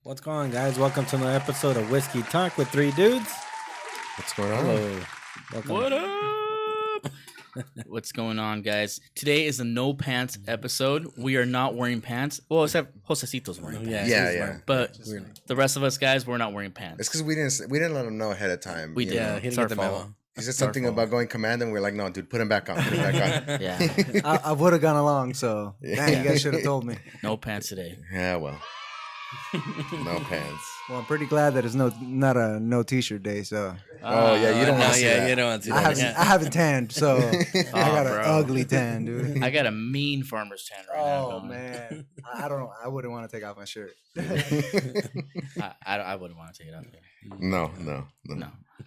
What's going on, guys? Welcome to another episode of Whiskey Talk with Three Dudes. What's going on? Hello. Welcome. What up? What's going on, guys? Today is a no pants episode. We are not wearing pants. Well, except Josesito's wearing pants. Yeah. But the rest of us guys, we're not wearing It's pants. because we didn't let him know ahead of time. We did. Yeah, he It's didn't our get the fault. memo. He said something about going command, and we're like, no, dude, put him back on. Put him back on. Yeah, I would have gone along, so dang, you guys should have told me. no pants today. Yeah, well. No pants. Well, I'm pretty glad that it's not a no t-shirt day, so Oh, yeah, you don't want to see that. you don't want to see I that. haven't tanned, so I got an bro. ugly tan, dude. I got a mean farmer's tan right now. Oh man, I don't know. I wouldn't want to take off my shirt. I wouldn't want to take it out there. No.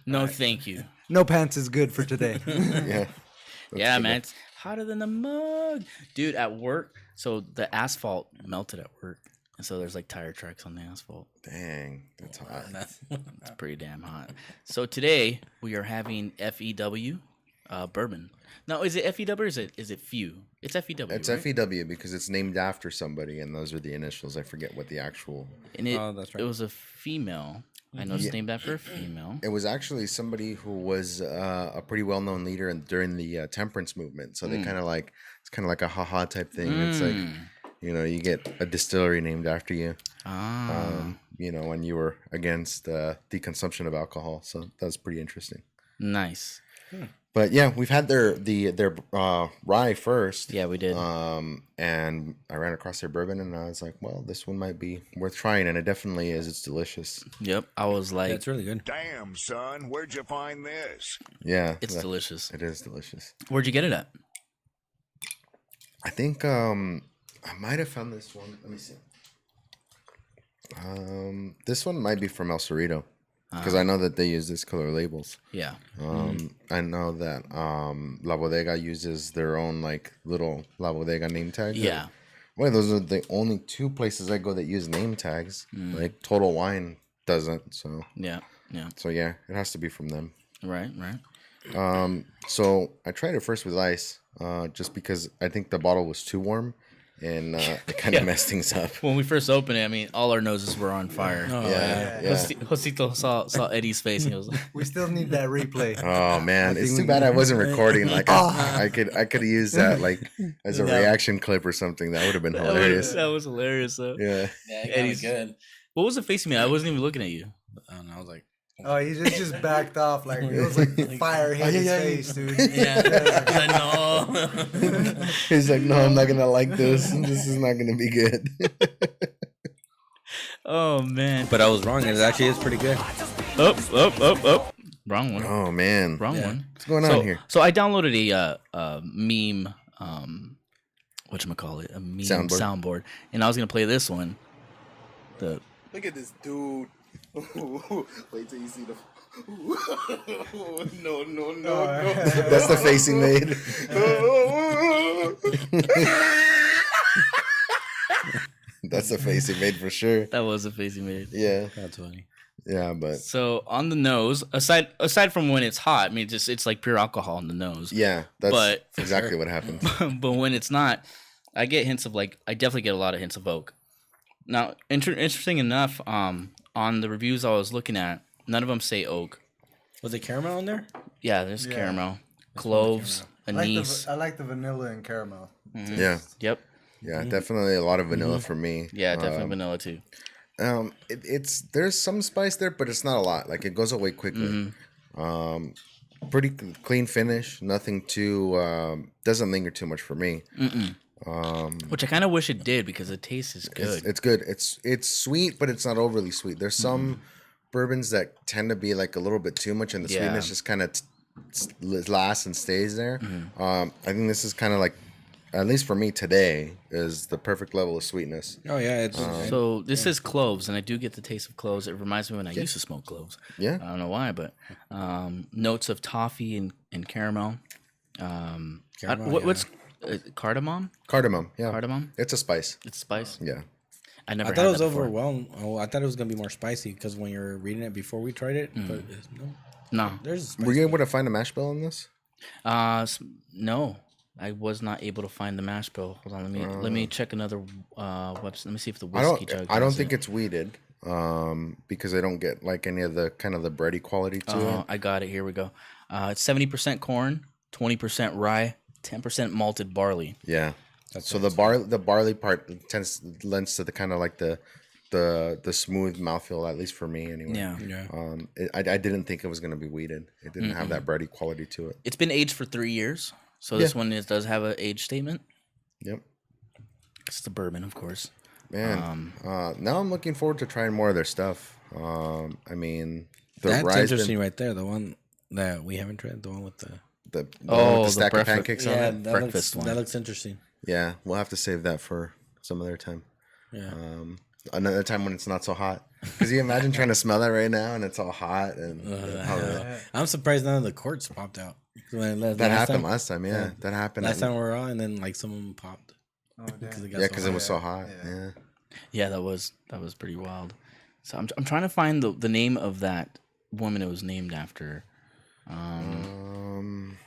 No, thank you. No pants is good for today. Yeah. Yeah, man, it's hotter than the mug, dude. At work, so the asphalt melted at work, and so there's like tire tracks on the asphalt. Dang, that's hot. It's pretty damn hot. So today we are having FEW bourbon. Now, is it FEW or is it FEW? It's FEW. It's right? FEW because it's named after somebody, and those are the initials. I forget what the actual. And it, that's right. it was a female. I know it's named after a female. It was actually somebody who was a pretty well-known leader during the temperance movement. So they it's kind of like a haha type thing. It's like, you get a distillery named after you. When you were against the consumption of alcohol. So that's pretty interesting. Nice. But yeah, we've had their rye first. Yeah, we did. And I ran across their bourbon, and I was like, well, this one might be worth trying, and it definitely is. It's delicious. Yep. I was like, It's really good. Damn, son, where'd you find this? Yeah, it's delicious. It is delicious. Where'd you get it at? I think I might have found this one. Let me see. This one might be from El Cerrito. Because I know that they use this color labels. Yeah. I know that La Bodega uses their own like little La Bodega name tags. Yeah. Well, those are the only two places I go that use name tags. Like Total Wine doesn't. So Yeah. So yeah, it has to be from them. Right. So I tried it first with ice, just because I think the bottle was too warm, and it kind of messed things up. When we first opened it, I mean, all our noses were on fire. Yeah. Josito saw Eddie's face, and he was like, We still need that replay. Oh man, it's think too we- bad I wasn't recording. Like I could use that like as a reaction clip or something. That would have been hilarious. That was hilarious, though. Yeah. Eddie's good. What was the face you made? I wasn't even looking at you. And I was like, Oh, he just backed off like it was like fire hit his face, dude. I know. He's like, no, I'm not gonna like this. This is not gonna be good. Oh man. but I was wrong. It actually is pretty good. Up. Wrong one. Oh man, Wrong one. what's going on here? So I downloaded a meme, whatchamacallit, a meme soundboard, and I was gonna play this one. Look at this dude. Wait till you see the. No. That's the face he made. That's the face he made for sure. That was the face he made. Yeah, That's funny. yeah, but So on the nose, aside from when it's hot, I mean, it's like pure alcohol on the nose. yeah, that's But- exactly what happened. But when it's not, I get hints of I definitely get a lot of hints of oak. Now, interesting enough, on the reviews I was looking at, none of them say oak. Was it caramel in there? Yeah, there's caramel, cloves, anise. I like the vanilla and caramel. Yeah, Yep. yeah, definitely a lot of vanilla for me. Yeah, definitely vanilla too. It's there's some spice there, but it's not a lot. Like it goes away quickly. Pretty clean finish. Nothing too doesn't linger too much for me. Which I kind of wish it did because the taste is good. It's good. It's sweet, but it's not overly sweet. There's some bourbons that tend to be like a little bit too much, and the sweetness just kind of lasts and stays there. I think this is kind of like, at least for me today, is the perfect level of sweetness. Oh yeah, it's So this is cloves, and I do get the taste of cloves. It reminds me when I used to smoke cloves. Yeah. I don't know why, but notes of toffee and caramel. What's cardamom? Cardamom. Yeah. Cardamom? It's a spice. It's spice. Yeah. I never. I thought had it was that before. overwhelmed. Oh, I thought it was gonna be more spicy because when you're reading it before we tried it, but No. there's spice. Were you able to find a mash bill on this? No. I was not able to find the mash bill. Hold on, let me check another website. Let me see if the whiskey jug. I don't has think it. it's weeded. because I don't get like any of the kind of the bready quality to it. I got it. Here we go. It's 70% corn, 20% rye, 10% malted barley. Yeah. So the barley part lends to the kind of like the smooth mouthfeel, at least for me anyway. Yeah. I didn't think it was gonna be weeded. It didn't have that bready quality to it. It's been aged for 3 years, so this one does have an age statement. Yep. It's the bourbon, of course. Man, now I'm looking forward to trying more of their stuff. I mean, That's rye's interesting right there. The one that we haven't tried, the one with the one with the the stack of breakfast- pancakes on yeah, it. breakfast one. That looks interesting. Yeah, we'll have to save that for some other time. Yeah. Another time when it's not so hot. Because you imagine trying to smell that right now and it's all hot and I'm surprised none of the corks popped out. that happened last time. Yeah, that happened last time we were on, and then like some of them popped. Oh, damn. because it was so hot. Yeah. Yeah, that was pretty wild. So I'm trying to find the name of that woman it was named after. I'm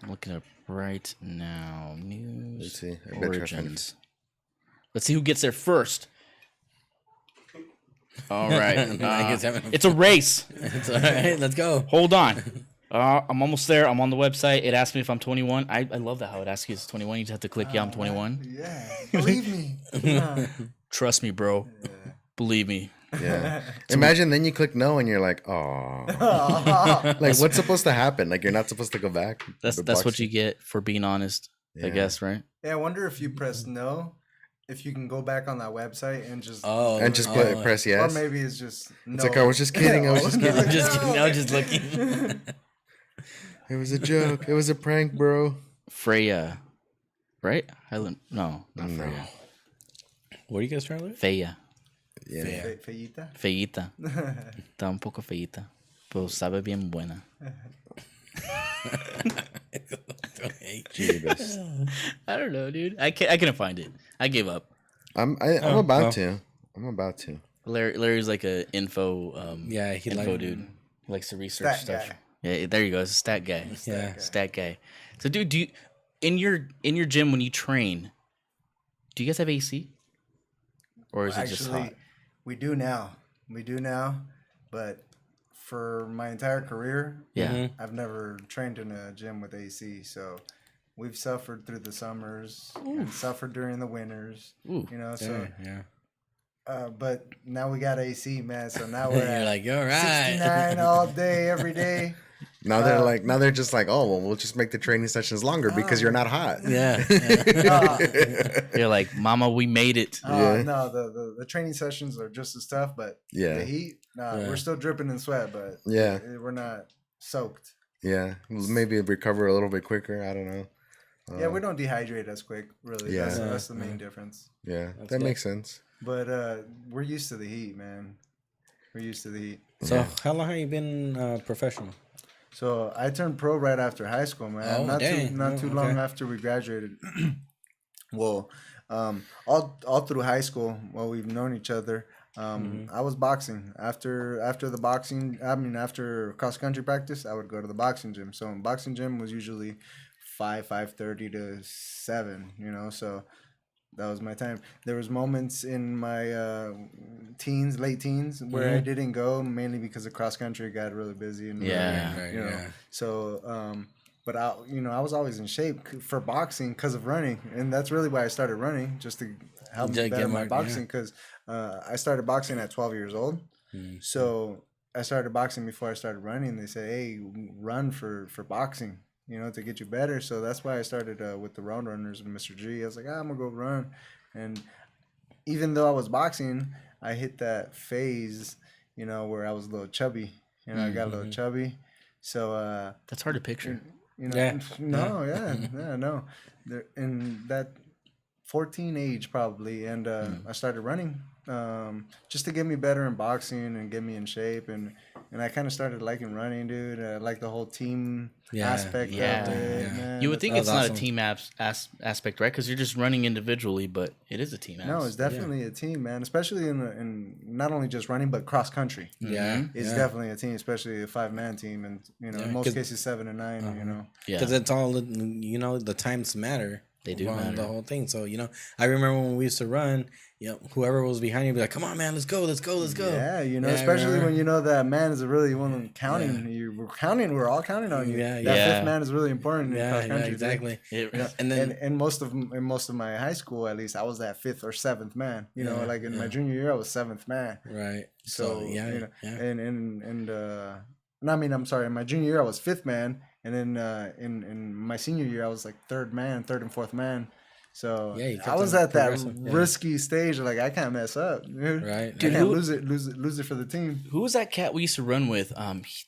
looking up right now. News. Let's see. I bet you I find it. Origins. Let's see who gets there first. All right. It's a race. It's all right. Let's go. Hold on. I'm almost there. I'm on the website. It asks me if I'm 21. I love that how it asks you if it's 21. You just have to click, yeah, I'm 21. Yeah, believe me. Yeah. Trust me, bro. Believe me. Yeah. Imagine then you click no and you're like, oh. Like, what's supposed to happen? Like, you're not supposed to go back. That's what you get for being honest, I guess, right? Yeah, I wonder if you press no, if you can go back on that website and just press yes. or maybe it's just no. It's like, I was just kidding. I was just kidding. I'm just kidding. I was just looking. It was a joke. It was a prank, bro. Freya, right? No, not Freya. What are you guys trying to look? Feya. Yeah. Feita. Feita. Está un poco feita, pero sabe bien buena. Jeebus. I don't know, dude. I couldn't find it. I gave up. I'm about to. I'm about to. Larry's like a info info dude. He likes to research Stat stuff. guy. Yeah, there you go. It's a stat guy. Stat guy. So, dude, do you in your gym when you train, do you guys have AC, or is it just hot? We do now. But for my entire career, I've never trained in a gym with AC. So we've suffered through the summers and suffered during the winters. Ooh. You know, so yeah. but now we got AC, man. So now we're You're at like, all right. 69 all day, every day. Now they're just like, oh, well, we'll just make the training sessions longer because you're not hot. Yeah. You're like, Mama, we made it. No, the training sessions are just as tough, but Yeah. the heat, we're still dripping in sweat, but Yeah. we're not soaked. Yeah. Maybe recover a little bit quicker. I don't know. Yeah, we don't dehydrate as quick, really. Yeah. That's the main difference. Yeah. That good. makes sense. But we're used to the heat, man. We're used to the heat. So how long have you been professional? So I turned pro right after high school, man. Oh, not dang. too Okay. long after we graduated. Well, all through high school, while we've known each other, I was boxing. After the boxing, after cross country practice, I would go to the boxing gym. So boxing gym was usually 5:30 to 7. You know, so that was my time. There was moments in my late teens, where I didn't go, mainly because the cross country got really busy and So, but I was always in shape for boxing because of running, and that's really why I started running, just to help me better my boxing. Because I started boxing at 12 years old, so I started boxing before I started running. They say, hey, run for boxing, to get you better. So that's why I started with the road runners with Mr. G. I was like, I'm gonna go run. And even though I was boxing, I hit that phase, where I was a little chubby. I got a little chubby. So That's hard to picture. No. In that 14 age probably, and I started running just to get me better in boxing and get me in shape, and I kind of started liking running, dude. I like the whole team aspect of it. Man. You would think it's not awesome. a team aspect, right? Because you're just running individually, but it is a team aspect. No, it's definitely a team, man. Especially in not only just running, but cross country. Yeah. It's definitely a team, especially a 5-man team, and in most cases 7 and 9. Yeah, Because it's all, the times matter. They do run matter. the whole thing. So I remember when we used to run. Whoever was behind you would be like, "Come on, man, let's go." Yeah, especially when that man is really one counting. Yeah. We're all counting on you. Yeah, that fifth man is really important in cross country. Exactly. And then in most of my high school, at least, I was that fifth or seventh man. Like in my junior year, I was seventh man. Right. So I'm sorry. In my junior year, I was fifth man, and then in my senior year, I was like third and fourth man. So I was at that risky stage. Like, I can't mess up, dude. Right. Dude, I can't lose it for the team. Who was that cat we used to run with?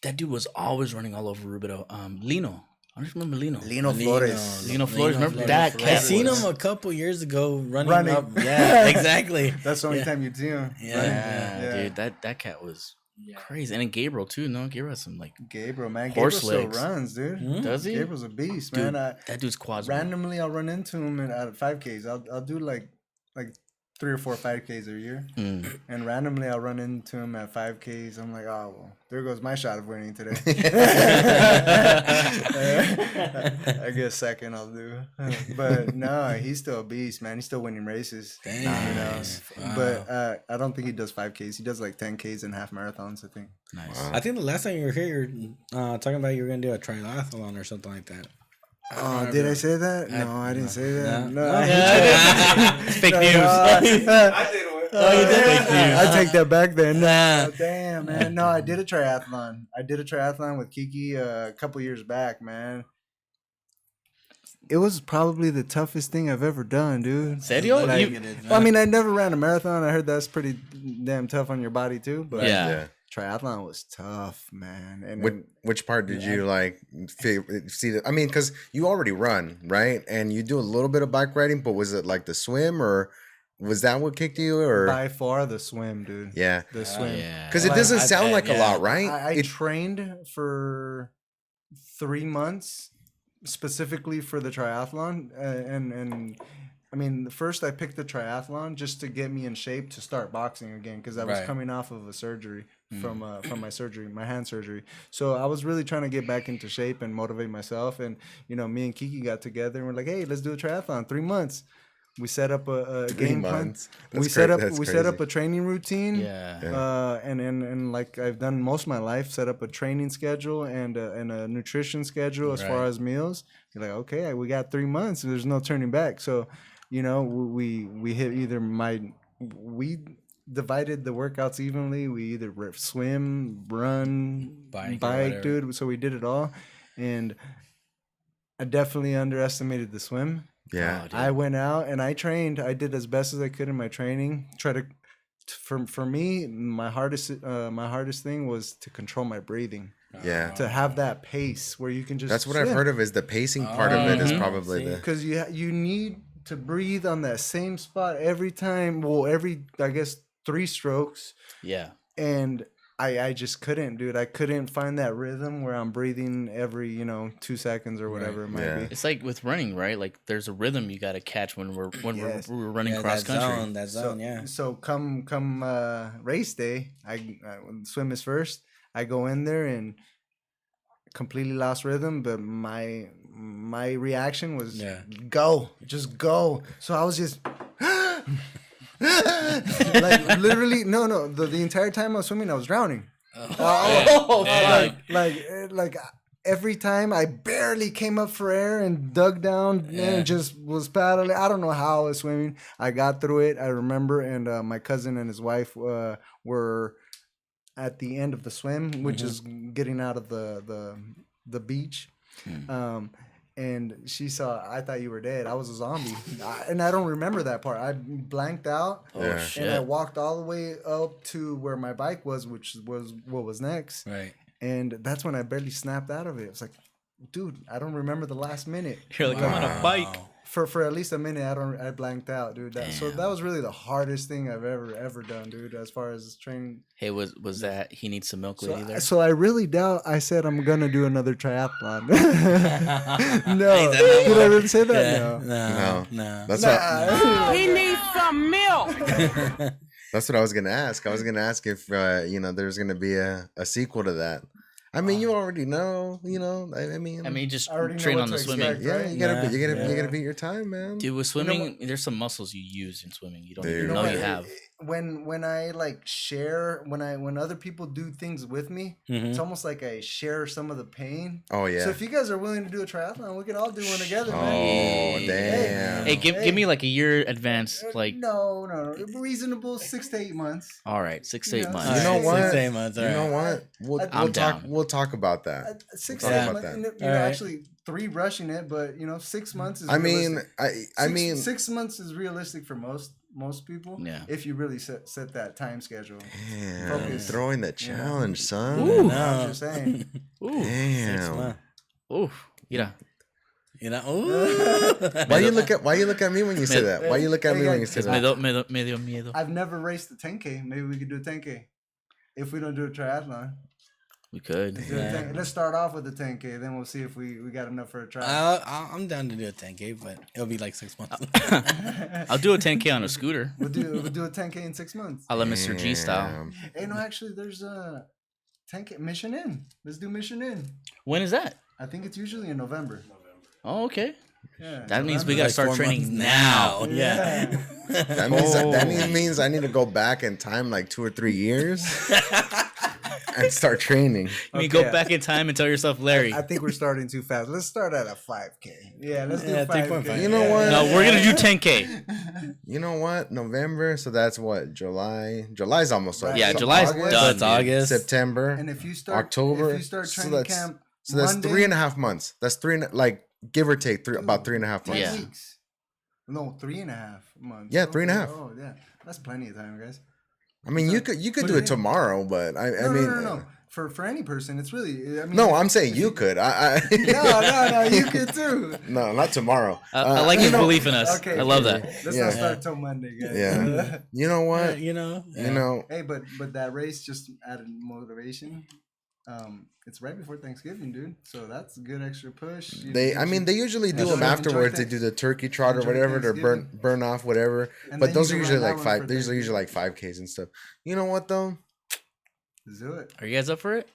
That dude was always running all over Rubido. Lino. I don't remember Lino. Lino Flores. Remember that cat? I seen him a couple years ago running up. Yeah, exactly. That's the only time you'd see him. Yeah, dude. That cat was crazy. And then Gabriel too. No, Gabriel has some Gabriel, man. Horse Gabriel legs. still runs, dude. Does he? Gabriel's a beast, Dude, man. That dude's quads. Randomly, I'll run into him at 5Ks. I'll do like 3 or 4 5Ks a year, and randomly I'll run into him at 5Ks. I'm like, oh well, there goes my shot of winning today. I guess second I'll do, but no, he's still a beast, man. He's still winning races. Nice. Wow. But I don't think he does 5Ks. He does like 10Ks and half marathons, I think. Nice. I think the last time you were here, you were talking about you were gonna do a triathlon or something like that. Oh, did I say that? No, I didn't say that. No, Fake news. I did one. Oh, you did fake news. I take that back then. Nah. Damn, man. No, I did a triathlon. I did a triathlon with Kiki a couple years back, man. It was probably the toughest thing I've ever done, dude. Serio? I mean, I never ran a marathon. I heard that's pretty damn tough on your body too. But Yeah. triathlon was tough, man. And which part did you like see that? I mean, because you already run, right? And you do a little bit of bike riding, but was it like the swim, or was that what kicked you? Or by far the swim, dude. Yeah, the swim. Because it doesn't sound like a lot, right? I trained for 3 months specifically for the triathlon, and I mean, first I picked the triathlon just to get me in shape to start boxing again, because I was coming off of a surgery from my surgery, my hand surgery. So I was really trying to get back into shape and motivate myself. And me and Kiki got together and we're like, hey, let's do a triathlon. 3 months. We set up a game plan. We set up a training routine. And like I've done most of my life, set up a training schedule and a nutrition schedule as far as meals. You're like, okay, we got 3 months. There's no turning back. So we hit we divided the workouts evenly. We either swim, run, bike, dude. So we did it all, and I definitely underestimated the swim. Yeah, I went out and I trained. I did as best as I could in my training. For me, my hardest thing was to control my breathing. Yeah, to have that pace where you can just. That's what I've heard of, is the pacing part of it is probably because you need to breathe on that same spot every time. Well, every, I guess, 3 strokes. Yeah. And I just couldn't, dude. I couldn't find that rhythm where I'm breathing every 2 seconds or whatever it might be. It's like with running, right? Like there's a rhythm you got to catch when we're running cross country. That zone. So come race day, when swim is first, I go in there and completely lost rhythm, but my reaction was go, just go. So I was just like literally the entire time I was swimming I was drowning. Like every time I barely came up for air and dug down and just was paddling. I don't know how I was swimming. I got through it, I remember, and my cousin and his wife were at the end of the swim, which is getting out of the beach. And she saw, I thought you were dead. I was a zombie. And I don't remember that part. I blanked out. Oh, shit. And I walked all the way up to where my bike was, which was what was next. Right. And that's when I barely snapped out of it. It was like, dude, I don't remember the last minute. You're like, I'm on a bike. For at least a minute, I blanked out, dude. So that was really the hardest thing I've ever done, dude, as far as training. Hey, was that he needs some milk lady there? So I really doubt I said I'm gonna do another triathlon. No, did I really say that? No. That's He needs some milk. That's what I was gonna ask. I was gonna ask if there's gonna be a sequel to that. I mean, you already know. I mean, just I already know train what on the to swimming. expect, yeah, right? you gotta beat your time, man. Dude, with swimming, there's some muscles you use in swimming. You don't even know what? you have. When I like share when other people do things with me, it's almost like I share some of the pain. Oh yeah. So if you guys are willing to do a triathlon, we can all do one together, Oh man. damn. Hey, give me like a year advance. Like, no, reasonable 6 to 8 months. all right, 6 to 8 You know, months. You know Six, what? 6 to 8 months. You know what? I'm down. We'll talk about that. 6 We'll to talk 8 about months. that. And, All right. actually 3 rushing it, but 6 months is. I mean, realistic. I mean, 6 months is realistic for most people. Yeah. If you really set that time schedule. damn, Focus. throwing the challenge, son. Ooh. I'm just saying. Ooh, Damn. ooh, yeah. Ooh. Why you look at me when you say that? Why you look at me when you say Es that? medio miedo. I've never raced a 10K. Maybe we could do a 10K. If we don't do a triathlon. We could. Let's do a 10K. Let's start off with the 10K. Then we'll see if we got enough for a triathlon. I'm down to do a 10K, but it'll be like 6 months. I'll do a 10K on a scooter. We'll do a 10K in 6 months. I love Mr. G style. Damn. Hey, no, actually, there's a 10K Mission Inn. Let's do Mission Inn. When is that? I think it's usually in November. Oh, okay. Yeah. That means we November. gotta start 4 training months now. Yeah. That means I need to go back in time like 2 or 3 years and start training. You mean Okay. go back in time and tell yourself, Larry. I think we're starting too fast. Let's start at a 5K. Yeah, let's do Yeah, 5K. 3.5. You know what? No, we're gonna do 10K. You know what? November. So that's what July. July's almost over. Yeah, So July's August, done. It's August. September, And if you start October. if you start so training that's camp, so that's Monday, 3.5 months. That's like give or take about 3.5 months. 10 Yeah. weeks. No, 3.5 months. Yeah, 3.5. Oh yeah, that's plenty of time, guys. I mean, you could do it tomorrow, but I mean, No. For any person, it's really. I mean, no, I'm saying you could. No, you could too. No, not tomorrow. I like his belief in us. Okay, I love okay. that. Let's Yeah. not start till Monday, guys. Yeah. You know what? You know. You know. Hey, but that race just added motivation. It's right before Thanksgiving, dude. So that's a good extra push. They usually do Enjoy- them afterwards. They enjoy do the turkey trot or enjoy whatever to Thanksgiving. burn off whatever. And But then those you are can usually run like that one five. for These are usually like Thanksgiving. 5Ks and stuff. You know what though? Let's do it. Are you guys up for it?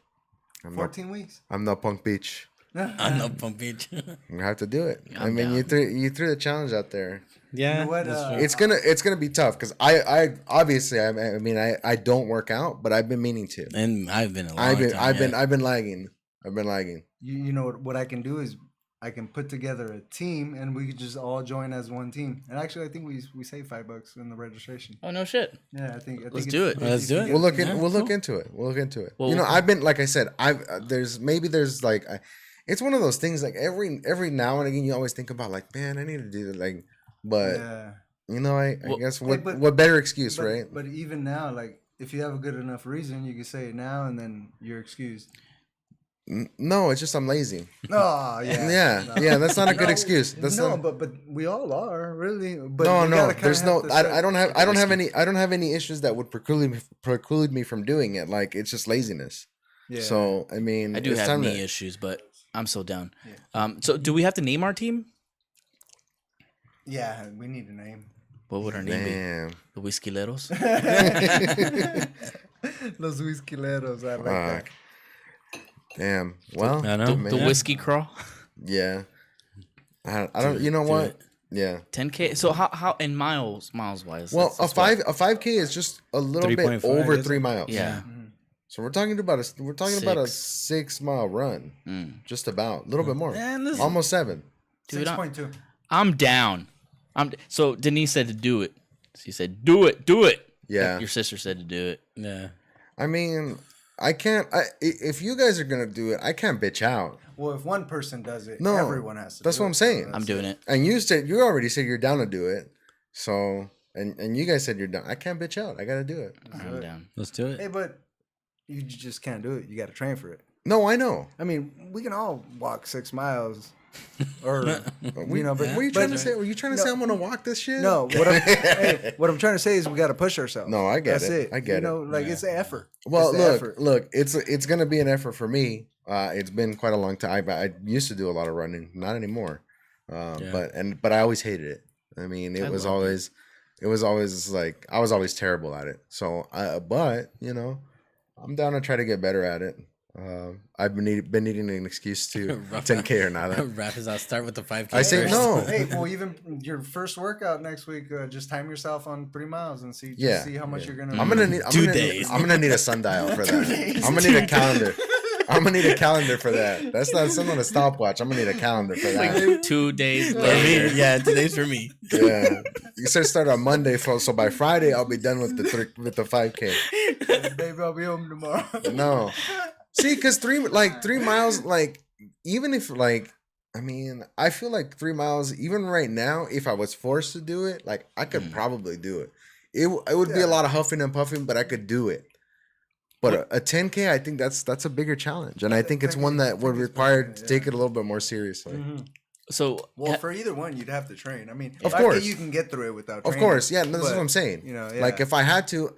I'm 14 weeks. not Punk Beach. I'm not Palm Beach. You have to do it. Yeah, I I'm mean, down. you threw the challenge out there. Yeah. You know what, that's true. It's gonna be tough because I obviously I don't work out, but I've been meaning to. And I've been a long I've been time. I've been lagging. I've been lagging. You know what I can do is I can put together a team and we could just all join as one team. And actually, I think we save $5 in the registration. Oh no shit. Yeah, I think. Let's do it. Let's do it. We'll look Yeah, we'll look cool. into it. We'll look into it. Well- You know, I've been like I said, there's like it's one of those things like every now and again you always think about like, man, I need to do that, like, but Yeah. you know, I Well- guess Hey, but- what better excuse, But, right? but even now, like if you have a good enough reason, you can say it now and then you're excused. No, it's just I'm lazy. Oh yeah. Yeah, that's not a good No, excuse. That's no, not. but we all are really. But No, you no, gotta kinda there's no. have to set- I don't have any issues that would preclude me from doing it. Like it's just laziness. Yeah. So I mean, I do it's have time knee to- issues, but I'm so down. So do we have to name our team? Yeah, we need a name. What would our name be? Damn. The Whiskeyleros? Los Whiskeyleros. I like that. Fuck. Damn. Well, I know. The man. Whiskey Crawl? Yeah. I don't. You know do what? it. Yeah. 10K. So how in miles wise? Well, that's what- a 5K is just a little bit 3.5, over is it? 3 miles. Yeah. So we're talking about a 6. 6 mile run, just about a little bit more, Man, this- almost 7. Dude, 6.2. I'm down. So Denise said to do it. She said, "Do it, do it." Yeah. Your sister said to do it. Yeah. I mean, I can't. If you guys are gonna do it, I can't bitch out. Well, if one person does it, No, everyone has to. that's do what it. I'm saying. I'm doing it. And you already said you're down to do it. So and you guys said you're down. I can't bitch out. I gotta do it. I'm down. Let's do it. Hey, but you just can't do it. You got to train for it. No, I know. I mean, we can all walk 6 miles, or But you know. But what are you trying but- to say? Were you trying to say I'm gonna walk this shit? No, what I'm trying to say is we got to push ourselves. No, I get That's it. I get you know, like it's an effort. Well, It's the effort. look. It's gonna be an effort for me. It's been quite a long time. I used to do a lot of running, not anymore. But I always hated it. I mean, it was always like I was always terrible at it. So, but you know, I'm down to try to get better at it. I've been needing an excuse to 10K or nada. Rappers, I'll start with the 5K. I say first. no. Hey, well, even your first workout next week, just time yourself on 3 miles and see how much you're gonna. I'm gonna need 2 days. I'm gonna need a sundial for that. I'm gonna need a calendar. I'm gonna need a calendar for that. That's not a stopwatch. I'm gonna need a calendar for that. 2 days For later. me, yeah, today's for me. Yeah, you said start on Monday, so by Friday I'll be done with the 5K. Baby, I'll be home tomorrow. No, see, because 3 miles, like even if like. I mean, I feel like 3 miles, even right now, if I was forced to do it, like I could probably do it. It would be a lot of huffing and puffing, but I could do it. But a 10K, I think that's a bigger challenge, and I think it's one that would require to take it a little bit more seriously. Mm-hmm. So, Well, for either one, you'd have to train. I mean, Of 5K, course. you can get through it without. Of Training, course, yeah, that's what but, I'm saying. You know, Like if I had to,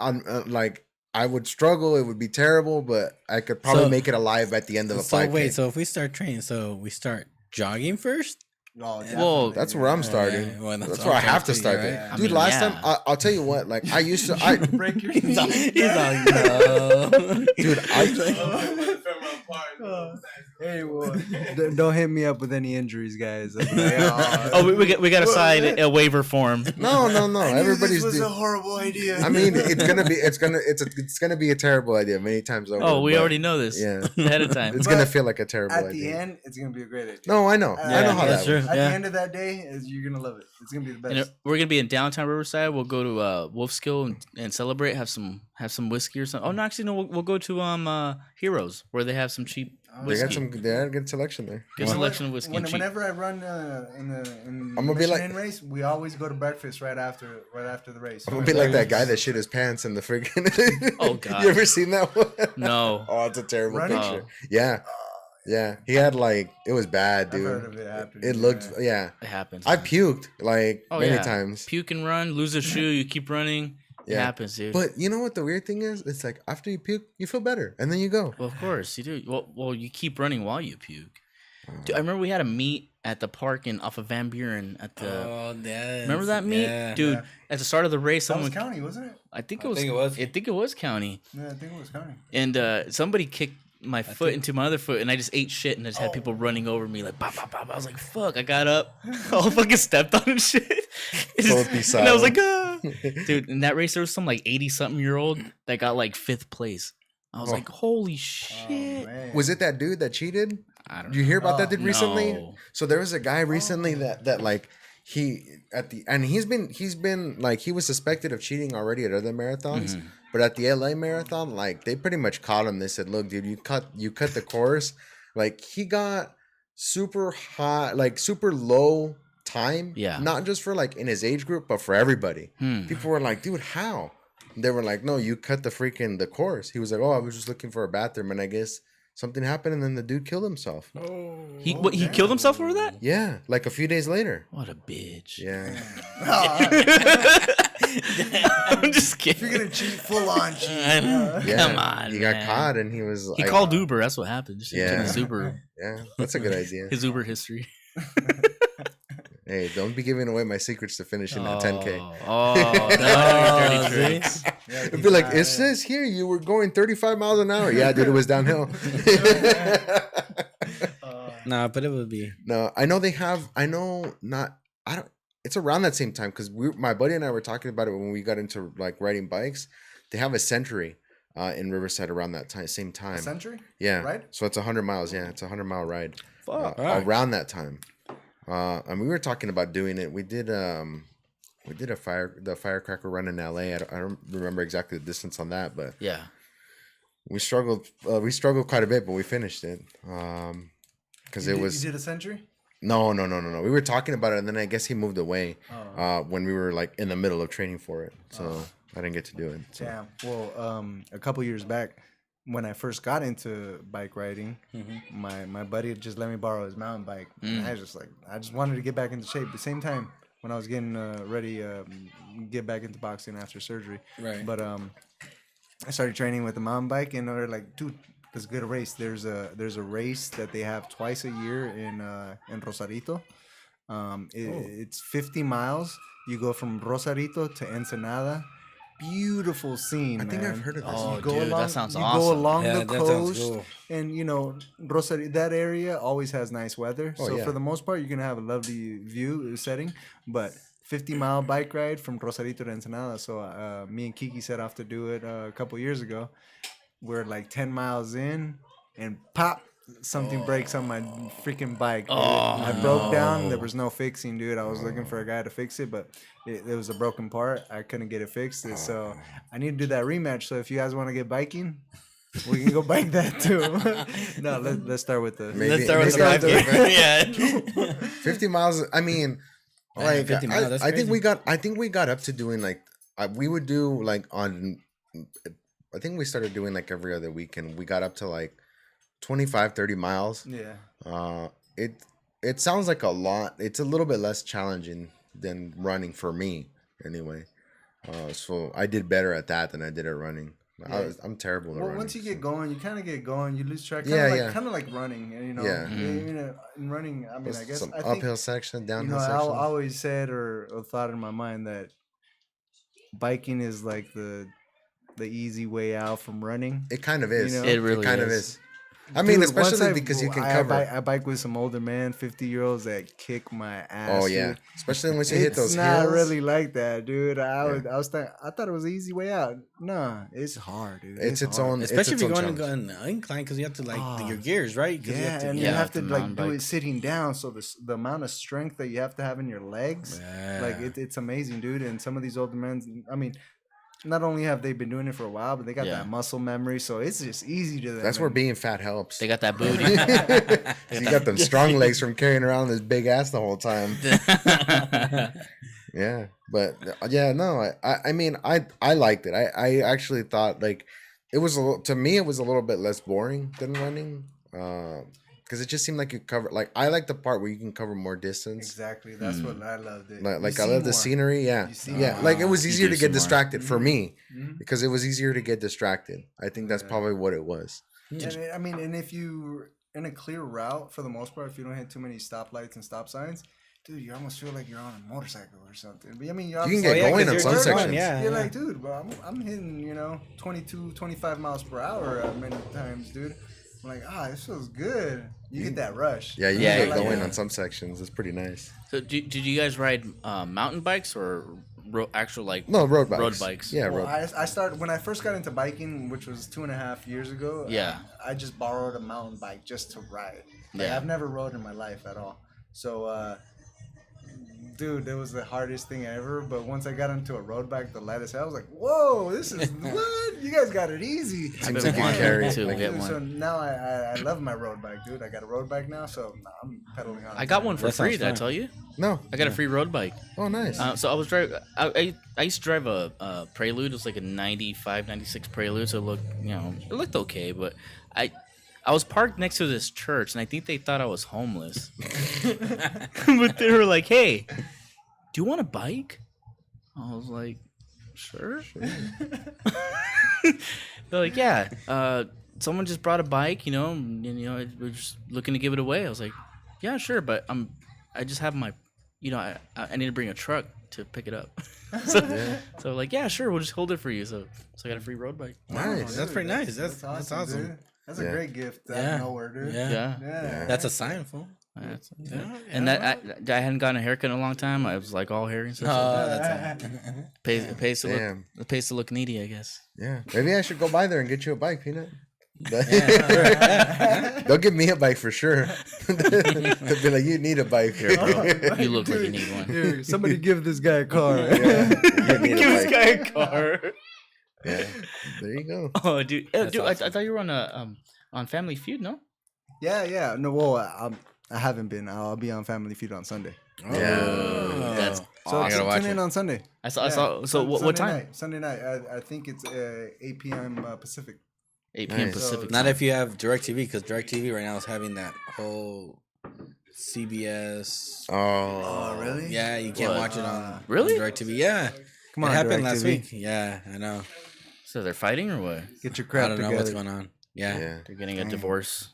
like I would struggle. It would be terrible, but I could probably make it alive at the end of a 5K. So wait, so if we start training, so we start jogging first? Well, That's where I'm starting. Yeah, well, that's where I have to start. right? Dude, I mean, last yeah. time I'll tell you what. Like I used to, break your He's all, knee. no. dude. Hey, well, don't hit me up with any injuries, guys. Like, we got to sign a waiver form. No. Everybody's. This was a horrible idea. I mean, it's gonna be a terrible idea many times over. Oh, we but already know this Yeah, ahead of time. it's But gonna feel like a terrible at idea. the end, it's gonna be a great idea. No, I know. I know how that's that true. works. At Yeah. the end of that day, you're gonna love it. It's gonna be the best. And we're gonna be in downtown Riverside. We'll go to Wolfskill and celebrate. Have some whiskey or something. Oh no, actually no. We'll go to Heroes where they have some cheap They whiskey. got some. They had a good selection there. Good selection of whiskey. and cheap. Whenever I run in I'm gonna be like- Michelin race, we always go to breakfast right after the race. I'm gonna be like that guy that shit his pants in the friggin'. Oh, God. You ever seen that one? No. Oh, it's a terrible Running? picture. Yeah. Yeah. He had like it was bad, I've dude. heard of it happening. It looked yeah. It happens. I man. puked like Oh, many yeah. times. Puke and run, lose a shoe, you keep running. It Yeah. happens, dude. But you know what the weird thing is? It's like after you puke, you feel better, and then you go. Well, of course you do. Well, you keep running while you puke. Dude, I remember we had a meet at the park off of Van Buren at the. Oh, yeah. Remember that meet, Yeah. dude? Yeah. At the start of the race, That was someone. county, wasn't it? I think I it was. think it was. I think it was county, Yeah, I think it was county. and somebody kicked my foot into my other foot, and I just ate shit, and I just had people running over me like, pop, pop, pop. I was like, fuck. I got up, all fucking stepped on and shit. And I was like, ah. Dude, in that race there was some like 80-something-year-old that got like 5th place. I was like, holy shit. Man. Was it that dude that cheated? I don't Did you hear about that dude recently? no. So there was a guy recently that like he's been like he was suspected of cheating already at other marathons, but at the LA marathon, like they pretty much caught him. They said, "Look, dude, you cut the course." Like he got super high, like super low time. Yeah. Not just for like in his age group, but for everybody. People were like, "Dude, how?" They were like, "No, you cut the course." He was like, "Oh, I was just looking for a bathroom, and I guess something happened, and then the dude killed himself." He killed himself over that? Yeah, like a few days later. What a bitch. Yeah. I'm just If you're kidding. gonna cheat, full on cheat. Yeah, Come on, he got man. caught, and he was. He like, called Uber. That's what happened. Just Yeah. his Uber, Yeah, that's a good idea. his Uber history. Hey, don't be giving away my secrets to finishing that 10K. Oh, no, dirty tricks. It'd be like, it says here you were going 35 miles an hour. Yeah, dude, it was downhill. Nah, but it would be. No, I know it's around that same time because my buddy and I were talking about it when we got into like riding bikes. They have a Century in Riverside around that same time. Century? Yeah. Right? So it's 100 miles. Yeah, it's a 100-mile ride. Fuck. Around that time. And we were talking about doing it. We did the firecracker run in LA. I don't remember exactly the distance on that, but Yeah. we struggled quite a bit, but we finished it. Because it was You did a century? no. We were talking about it, and then I guess he moved away when we were like in the middle of training for it. So I didn't get to do it. So. Yeah. Well, a couple years back, when I first got into bike riding, my buddy just let me borrow his mountain bike. And I just wanted to get back into shape. At the same time, when I was getting ready get back into boxing after surgery. Right. But I started training with the mountain bike, and they're like, dude, let's get a race. There's a race that they have twice a year in Rosarito. It's 50 miles. You go from Rosarito to Ensenada. beautiful scene. I think man. I've heard of this. Oh, You go dude, along, that sounds you awesome. go along Yeah, the that sounds coast, cool. and you know, Rosario, that area always has nice weather. Oh, So yeah. for the most part, you're gonna have a lovely view setting. But 50-mile bike ride from Rosarito to Ensenada. So me and Kiki set off to do it a couple years ago. We're like 10 miles in, and pop. Something breaks on my freaking bike, dude. I broke down. There was no fixing, dude. I was looking for a guy to fix it, but it was a broken part. I couldn't get it fixed. So I need to do that rematch. So if you guys want to get biking, we can go bike that too. No, let's start with the. Let's start with the 5K. Yeah. 50 miles. I mean, Man, like 50 miles, that's I think crazy. I think we got up to doing like we would do like on. I think we started doing like every other weekend. We got up to like 25, 30 miles. Yeah. It sounds like a lot. It's a little bit less challenging than running for me, anyway. So I did better at that than I did at running. Yeah. I'm terrible at Well, running. once you get going, you kind of get going. You lose track. Yeah, Kind of like running. You know. Yeah. You know, in running, I mean, I guess some I think uphill section, you downhill know, I section. always said or thought in my mind that biking is like the easy way out from running. It kind of is. You know? It really kind of is. is. I mean, Dude, once especially because you can cover. I bike with some older man, 50-year-olds that kick my ass. Oh yeah, dude. especially once you hit those It's not hills. really like that, dude. I thought it was an easy way out. Nah, it's hard, dude. It's its hard. own. Especially if it's you're its own going challenge. to go incline because you have to like Ah. your gears, right? 'Cause you Yeah, have to, and yeah, you have to the like mountain do it bike. sitting down. So the amount of strength that you have to have in your legs, like Yeah. it's amazing, dude. And some of these older men, I mean, not only have they been doing it for a while, but they got Yeah. that muscle memory, so it's just easy to them. That's where and- being fat helps. They got that booty. So you got them strong legs from carrying around this big ass the whole time. Yeah, but yeah, no, I mean, I liked it. I actually thought like it was to me it was a little bit less boring than running, because it just seemed like you cover like I like the part where you can cover more distance. Exactly, that's what I loved it. Like You I see love the more. scenery. Yeah, You see yeah. more. Like it was You easier do to see get more. distracted for me Mhm. because it was easier to get distracted. I think that's Yeah. probably what it was. I mean, and if you in a clear route for the most part, if you don't hit too many stoplights and stop signs, dude, you almost feel like you're on a motorcycle or something. But I mean, You can get going on some sections. Yeah, You're yeah. like, dude, but I'm hitting, 22, 25 miles per hour many times, dude. I'm like, this feels good. You get that rush. Yeah, you Yeah, can get yeah. going on some sections. It's pretty nice. So did you guys ride mountain bikes or actual like No, road bikes. road bikes? Yeah, Well, road. I started when I first got into biking, which was 2.5 years ago. Yeah. I just borrowed a mountain bike just to ride. Like, Yeah. I've never rode in my life at all. So, dude, it was the hardest thing ever. But once I got into a road bike, the lightest, I was like, "Whoa, this is what? You guys got it easy." I've Seems been like you wanting carry to like, get Dude, so one. now I love my road bike, dude. I got a road bike now, so I'm pedaling on. I got one for That free. sounds Did I fun. tell you? No. I got a free road bike. Oh, nice. So I was driving. I used to drive a Prelude. It was like a 95, 96 Prelude. So it looked, it looked okay. But I was parked next to this church, and I think they thought I was homeless. But they were like, "Hey, do you want a bike?" I was like, "Sure." They're like, "Yeah, someone just brought a bike, and we're just looking to give it away." I was like, "Yeah, sure, but I just have my, I need to bring a truck to pick it up." So like, "Yeah, sure, we'll just hold it for you." So I got a free road bike. Nice. That's pretty nice. That's awesome. dude. That's a Yeah. great gift out Yeah. of nowhere, dude. Yeah. Yeah. Yeah. That's a sign, fool. And that I hadn't gotten a haircut in a long time. I was like all hairy and stuff. Oh, So that's it pays to Damn. look needy, I guess. Yeah. Maybe I should go by there and get you a bike, Peanut. They'll give me a bike for sure. They'll be like, you need a bike. Here, bro. You look like you need one. Dude, somebody give this guy a car. Yeah, you need Give a this bike. guy a car. Yeah. There you go. Oh, dude, That's dude, awesome. I thought you were on Family Feud, no? Yeah. No, well, I haven't been. I'll be on Family Feud on Sunday. Yeah. That's So I gotta watch tune in it. on Sunday. I saw. So what Sunday time? Night, Sunday night. I think it's 8 p.m. Pacific. 8 p.m. Nice. Pacific. Not if you have DirecTV, because DirecTV right now is having that whole CBS. Oh. really? Yeah, you can't What? watch it on Really? DirecTV. Yeah, Come it on, happened last DirecTV. week. Yeah, I know. So they're fighting or what? Get your I crap don't know together. what's going on. Yeah. Yeah. They're getting a divorce.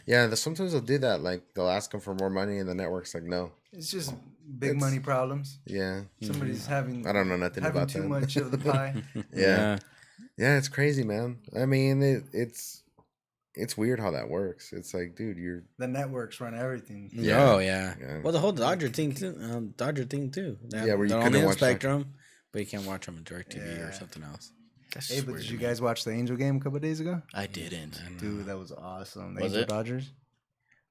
Yeah, sometimes they'll do that. Like they'll ask them for more money, and the network's like, no. It's just big money problems. Yeah. Somebody's having. I don't know nothing about too that. much of the pie. Yeah. Yeah, it's crazy, man. I mean, it's weird how that works. It's like, dude, you're The networks run everything. Yeah. Oh yeah. Yeah. Well, the whole Dodger thing too. Yeah, where you they're couldn't only on watch that. Spectrum, but you can't watch them on DirecTV or something else. That's Hey, just but weird did to you me. guys watch the Angel game a couple days ago? I didn't. Dude, that was awesome. The Was Angel it? Dodgers.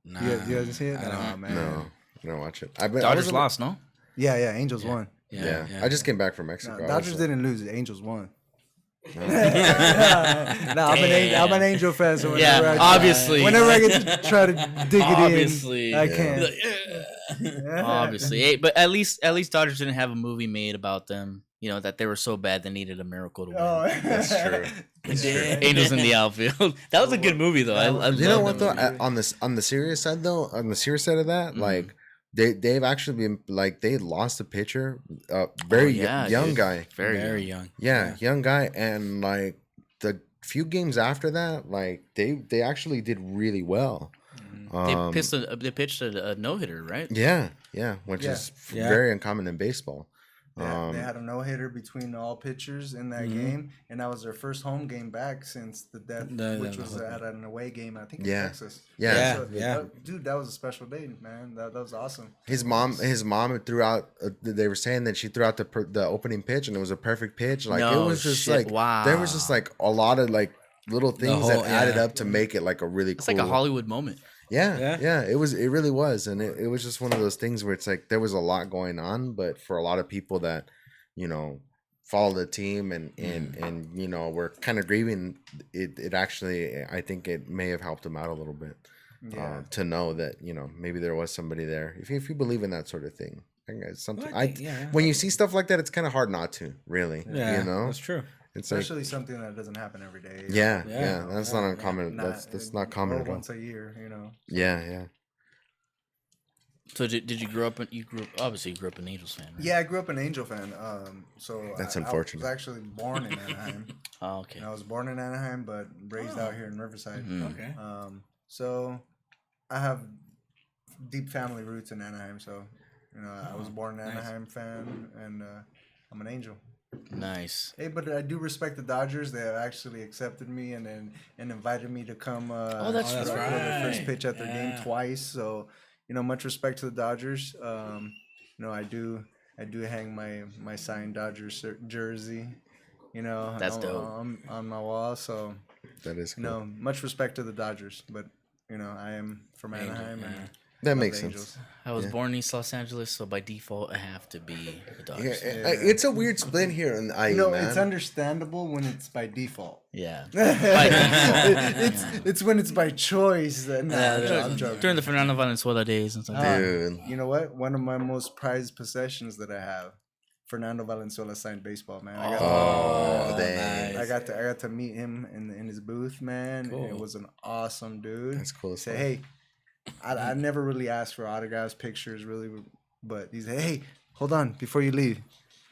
Nah, You guys see it? I don't. Oh, man. no, I don't watch it. Dodgers lost, no? Yeah, Angels won. Yeah. I just came back from No, Mexico. Dodgers didn't lose. The Angels won. No, I'm an Angel fan, so Yeah, whenever obviously. whenever I get to try to dig Obviously. it in, I can. Obviously. Hey, but at least Dodgers didn't have a movie made about them. You know, that they were so bad they needed a miracle to win. That's true. That's true. Angels in the outfield. That was a good movie though. I You know love what that though? movie. On the serious side though, on the serious side of that, like they've actually been like they lost a pitcher, very young dude. guy. Very young. Yeah, young guy, and like the few games after that, like they actually did really well. They pitched a no hitter, right? Yeah, which is very uncommon in baseball. Yeah, they had a no hitter between all pitchers in that game, and that was their first home game back since the death, which was at an away game, I think, in Texas. Yeah. So, dude, that was a special day, man. That was awesome. His mom threw out. They were saying that she threw out the opening pitch, and it was a perfect pitch. Like No it was just shit, like wow. there was just like a lot of like little things whole- that added yeah. up to make it like a really It's cool. like a Hollywood moment. Yeah. It really was, and it was just one of those things where it's like there was a lot going on, but for a lot of people that follow the team and we're kind of grieving it actually, I think it may have helped them out a little bit to know that maybe there was somebody there if you believe in that sort of thing. I think it's something when you see stuff like that, it's kind of hard not to really. That's true. It's Especially something that doesn't happen every day. That's not uncommon. That's not common at all. Once a year, Yeah. So did you grow up? Obviously you grew up an Angels fan. Right? Yeah, I grew up an Angel fan. So That's I unfortunate. was actually born in Anaheim. Oh, okay. I was born in Anaheim, but raised out here in Riverside. Okay. So I have deep family roots in Anaheim. So I was born an Anaheim fan, and I'm an Angel. Nice. Hey, but I do respect the Dodgers. They have actually accepted me and invited me to come. That's throw right. the first pitch at their game twice. So much respect to the Dodgers. I do hang my signed Dodgers jersey. That's dope. On my wall. So That is cool. much respect to the Dodgers. But I am from Anaheim. And That love makes the sense. Angels. I was born in East Los Angeles, so by default I have to be a Dodgers. fan. It's a weird split here in the IE, man. It's understandable when it's by default. Yeah. By default. It's when it's by choice that I'm joking. During the Fernando Valenzuela days and stuff. Dude. You know what? One of my most prized possessions that I have, Fernando Valenzuela signed baseball, man. Dang. I got to meet him in his booth, man. Cool. It was an awesome dude. That's cool as Say, fuck. hey, I never really asked for autographs, pictures, really, but he said, hey, hold on before you leave.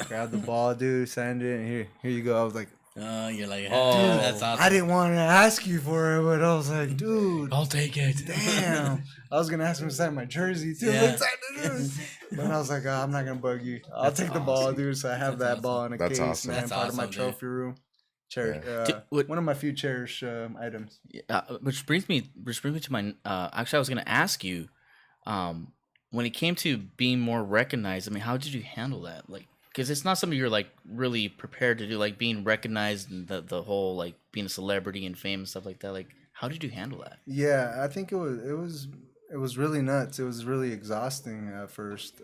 Grab the ball, dude, signed it, and here you go. I was like, You're like, Oh, that's awesome. I didn't want to ask you for it, but I was like, dude, I'll take it. damn. I was gonna ask him to sign my jersey too. Yeah. But I was like, I was not gonna bug you. I'll take the ball, dude. So I have that ball in a That's case, awesome. man. That's Part of my awesome, dude. trophy room. What- One of my few cherished items. Which brings me to my. Actually, I was going to ask you, when it came to being more recognized. I mean, how did you handle that? Like, because it's not something you're like really prepared to do. Like being recognized and the whole like being a celebrity and fame and stuff like that. Like, how did you handle that? Yeah, I think it was really nuts. It was really exhausting at first.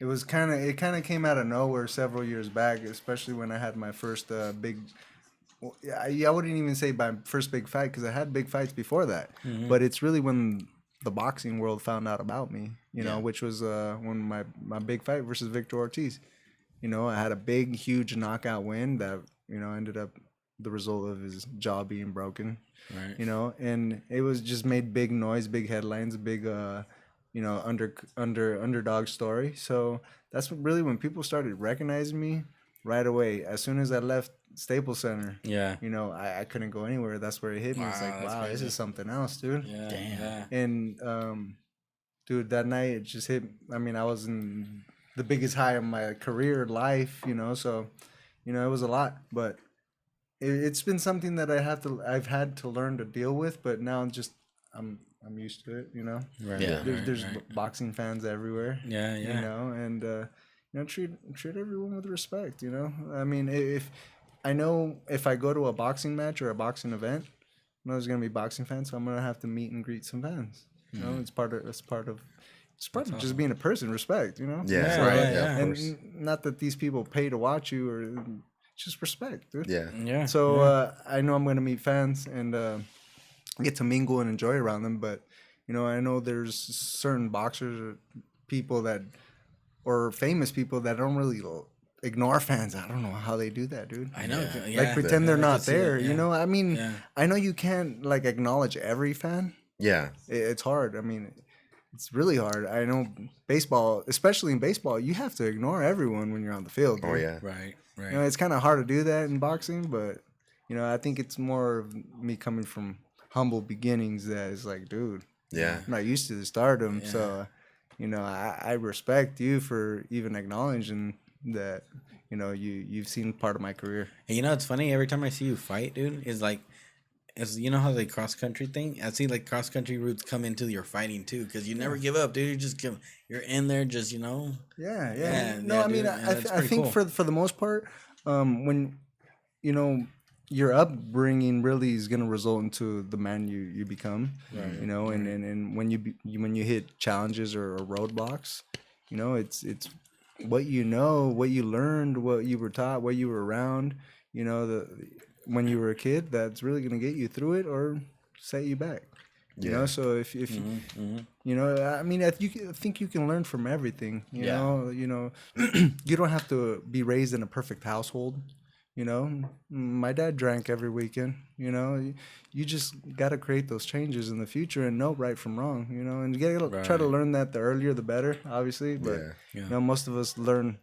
It was kind of came out of nowhere several years back, especially when I had my first big. Well, I wouldn't even say my first big fight because I had big fights before that. But it's really when the boxing world found out about me, which was when my big fight versus Victor Ortiz. I had a big, huge knockout win that ended up the result of his jaw being broken. Right. And it was just made big noise, big headlines, big underdog story. So that's really when people started recognizing me. right away. As soon as I left Staples Center, Yeah. you know, I couldn't go anywhere. That's where it hit me. It's like, Wow, wow, that's this crazy. is something else, dude. Yeah. Damn. Yeah. And dude, that night it just hit. I mean, I was in the biggest high of my career life, you know. So, you know, it was a lot, but it's been something that I've had to learn to deal with. But now I'm used to it, you know. Right. Yeah. There's boxing fans everywhere. Yeah. You Yeah. know, and you know, treat everyone with respect. You know, I mean, if I know if I go to a boxing match or a boxing event, I know there's gonna be boxing fans, so I'm gonna have to meet and greet some fans. You know, it's part of just being a person. Respect. You know. Yeah, So, right. yeah, Yeah, of and course. not that these people pay to watch you, or just respect, dude. Yeah. Yeah. So I know I'm gonna meet fans and get to mingle and enjoy around them. But you know, I know there's certain boxers or people that, or famous people that don't really ignore fans. I don't know how they do that, dude. I know. Yeah. Yeah. Like pretend they're I can not see that, there. You yeah. know, I mean, Yeah. I know you can't like acknowledge every fan. Yeah. It's hard. I mean, it's really hard. I know baseball, especially in baseball, you have to ignore everyone when you're on the field. Oh dude. yeah. Right. Right. You know, it's kind of hard to do that in boxing, but you know, I think it's more of me coming from humble beginnings that is like, dude, Yeah. I'm not used to the stardom, so you know, I respect you for even acknowledging that. You know, you've seen part of my career. And you know, it's funny. Every time I see you fight, dude, is like, you know how the cross country thing. I see like cross country roots come into your fighting too, because you never give up, dude. You're in there, just you know. Yeah. Yeah, No, yeah, I mean, dude, and I that's pretty think cool. for the most part, when you know your upbringing really is gonna result into the man you become. Right. You know, and when when you hit challenges or roadblocks, you know, it's what you know, what you learned, what you were taught, what you were around. You know, when you were a kid, that's really gonna get you through it or set you back. You know, so if you know, I mean, I think you can learn from everything. You know, you don't have to be raised in a perfect household. You know, my dad drank every weekend. You know, you just got to create those changes in the future and know right from wrong. You know, and you got to try to learn that the earlier the better, obviously. But you know, most of us learn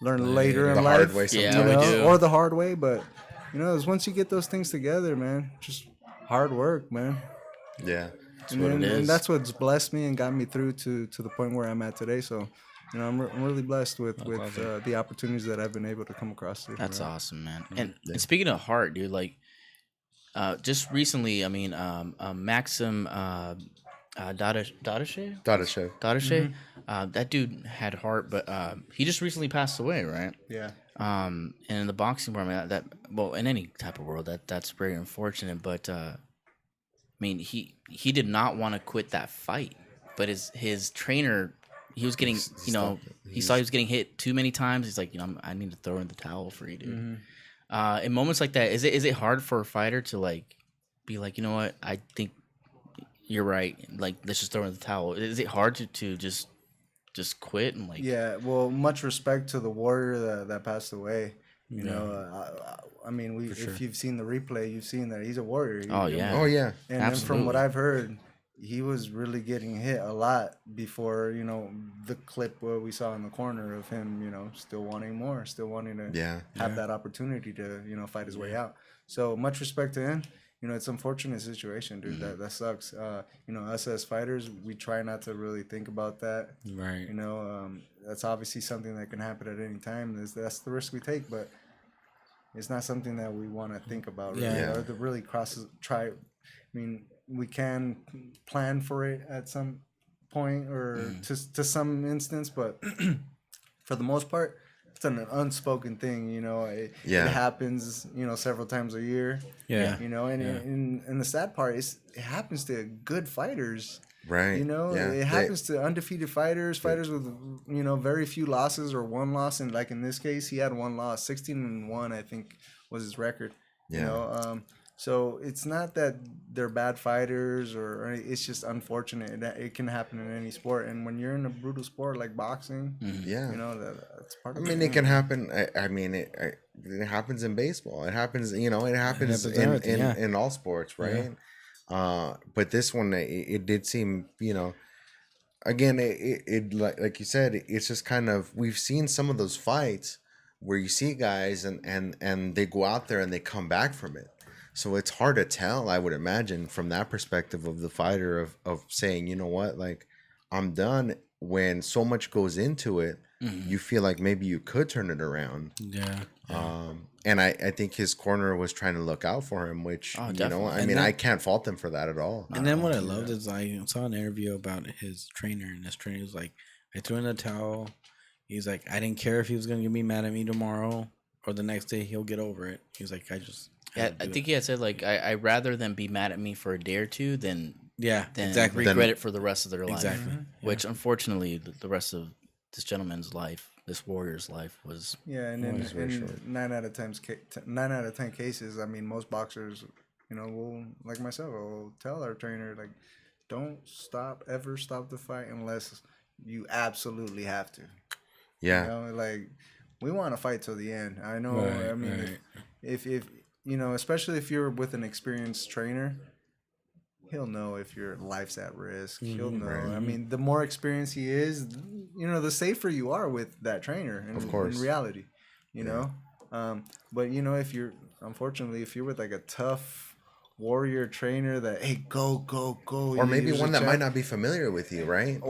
later in The life. hard way Yeah, sometimes. we You know, do. or the hard way. But you know, it's once you get those things together, man, just hard work, man. Yeah. And that's what's blessed me and got me through to the point where I'm at today. So, you know, I'm really blessed with the opportunities that I've been able to come across. Dude. That's awesome, man. And speaking of heart, dude, like, just recently, I mean, Maxim Dadashev? Data show. Dadashev, that dude had heart, but he just recently passed away, right? Yeah. And in the boxing world, I mean, well, in any type of world, that's very unfortunate. But I mean, he did not want to quit that fight, but his trainer, he was getting, you know, he saw he was getting hit too many times. He's like, you know, I need to throw in the towel for you, dude. In moments like that, is it hard for a fighter to like be like, you know what, I think you're right, like let's just throw in the towel? Is it hard to just quit and like? Yeah. Well, much respect to the warrior that passed away. You know, I mean, if you've seen the replay, you've seen that he's a warrior. Oh yeah. Oh yeah. And from what I've heard, he was really getting hit a lot before, you know, the clip where we saw in the corner of him, you know, still wanting more, still wanting to have that opportunity to, you know, fight his way out. So much respect to him. You know, it's an unfortunate situation, dude. That sucks. You know, us as fighters, we try not to really think about that. Right. You know, that's obviously something that can happen at any time. That's the risk we take, but it's not something that we want to think about. Really. Yeah. Or to really I mean, we can plan for it at some point or to some instance, but for the most part, it's an unspoken thing. You know, it happens, you know, several times a year. Yeah. You know, and the sad part is it happens to good fighters. Right. You know, it happens to undefeated fighters with, you know, very few losses or one loss. And like in this case, he had one loss, 16-1, I think was his record. Yeah. You know, so it's not that they're bad fighters or it's just unfortunate that it can happen in any sport. And when you're in a brutal sport like boxing, Yeah. you know, that's part I of mean, it can happen. I mean, it happens in baseball. It happens, you know, it happens in all sports, right? But this one, it did seem, you know, again, it like you said, it's just kind of, we've seen some of those fights, where you see guys and they go out there and they come back from it. So it's hard to tell, I would imagine, from that perspective of the fighter of saying, you know what, like, I'm done. When so much goes into it, you feel like maybe you could turn it around. Yeah. And I think his corner was trying to look out for him, which, you know, I mean, I can't fault them for that at all. And then what I loved is I saw an interview about his trainer, and his trainer was like, I threw in the towel. He's like, I didn't care if he was going to be mad at me tomorrow or the next day, he'll get over it. He's like, I think he had said, like, I'd rather them be mad at me for a day or two than exactly regret it for the rest of their life. Exactly. Which, unfortunately, the rest of this gentleman's life, this warrior's life, was and in 9 out of 10 cases, I mean, most boxers, you know, will, like myself, will tell our trainer, like, don't ever stop the fight unless you absolutely have to. Yeah. You know, like, we want to fight till the end. I know. Right, I mean, if you know, especially if you're with an experienced trainer, he'll know if your life's at risk. He'll know. I mean, the more experienced he is, you know, the safer you are with that trainer. Of course. In reality, you know. But you know, if you're with like a tough warrior trainer that, hey, go, or maybe one that might not be familiar with you, right?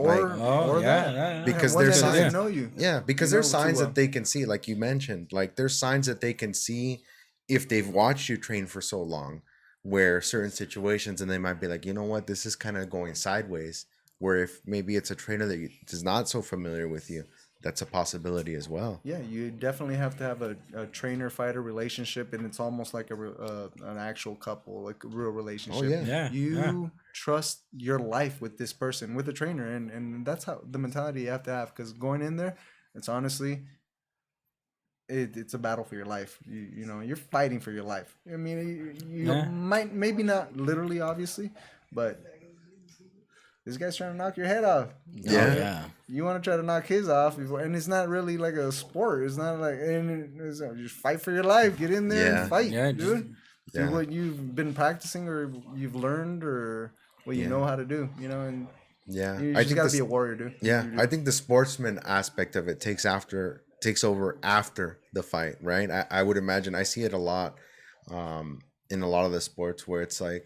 Because there's signs. Know you. Yeah, because there's signs that they can see, like you mentioned. Like, there's signs that they can see if they've watched you train for so long, where certain situations, and they might be like, you know what, this is kind of going sideways. Where if maybe it's a trainer that is not so familiar with you, that's a possibility as well. Yeah, you definitely have to have a trainer-fighter relationship, and it's almost like an actual couple, like a real relationship. Oh, yeah. You trust your life with this person, with a trainer, and that's how the mentality you have to have, because going in there, it's honestly... It's a battle for your life. You know, you're fighting for your life. I mean, you might, maybe not literally, obviously, but this guy's trying to knock your head off. Yeah. You want to try to knock his off before, and it's not really like a sport. It's not like, it's just fight for your life. Get in there and fight, dude. Do what you've been practicing or you've learned or what you know how to do. You know, and you just gotta be a warrior, dude. Yeah, I think the sportsman aspect of it takes over after the fight, right? I would imagine I see it a lot in a lot of the sports where it's like,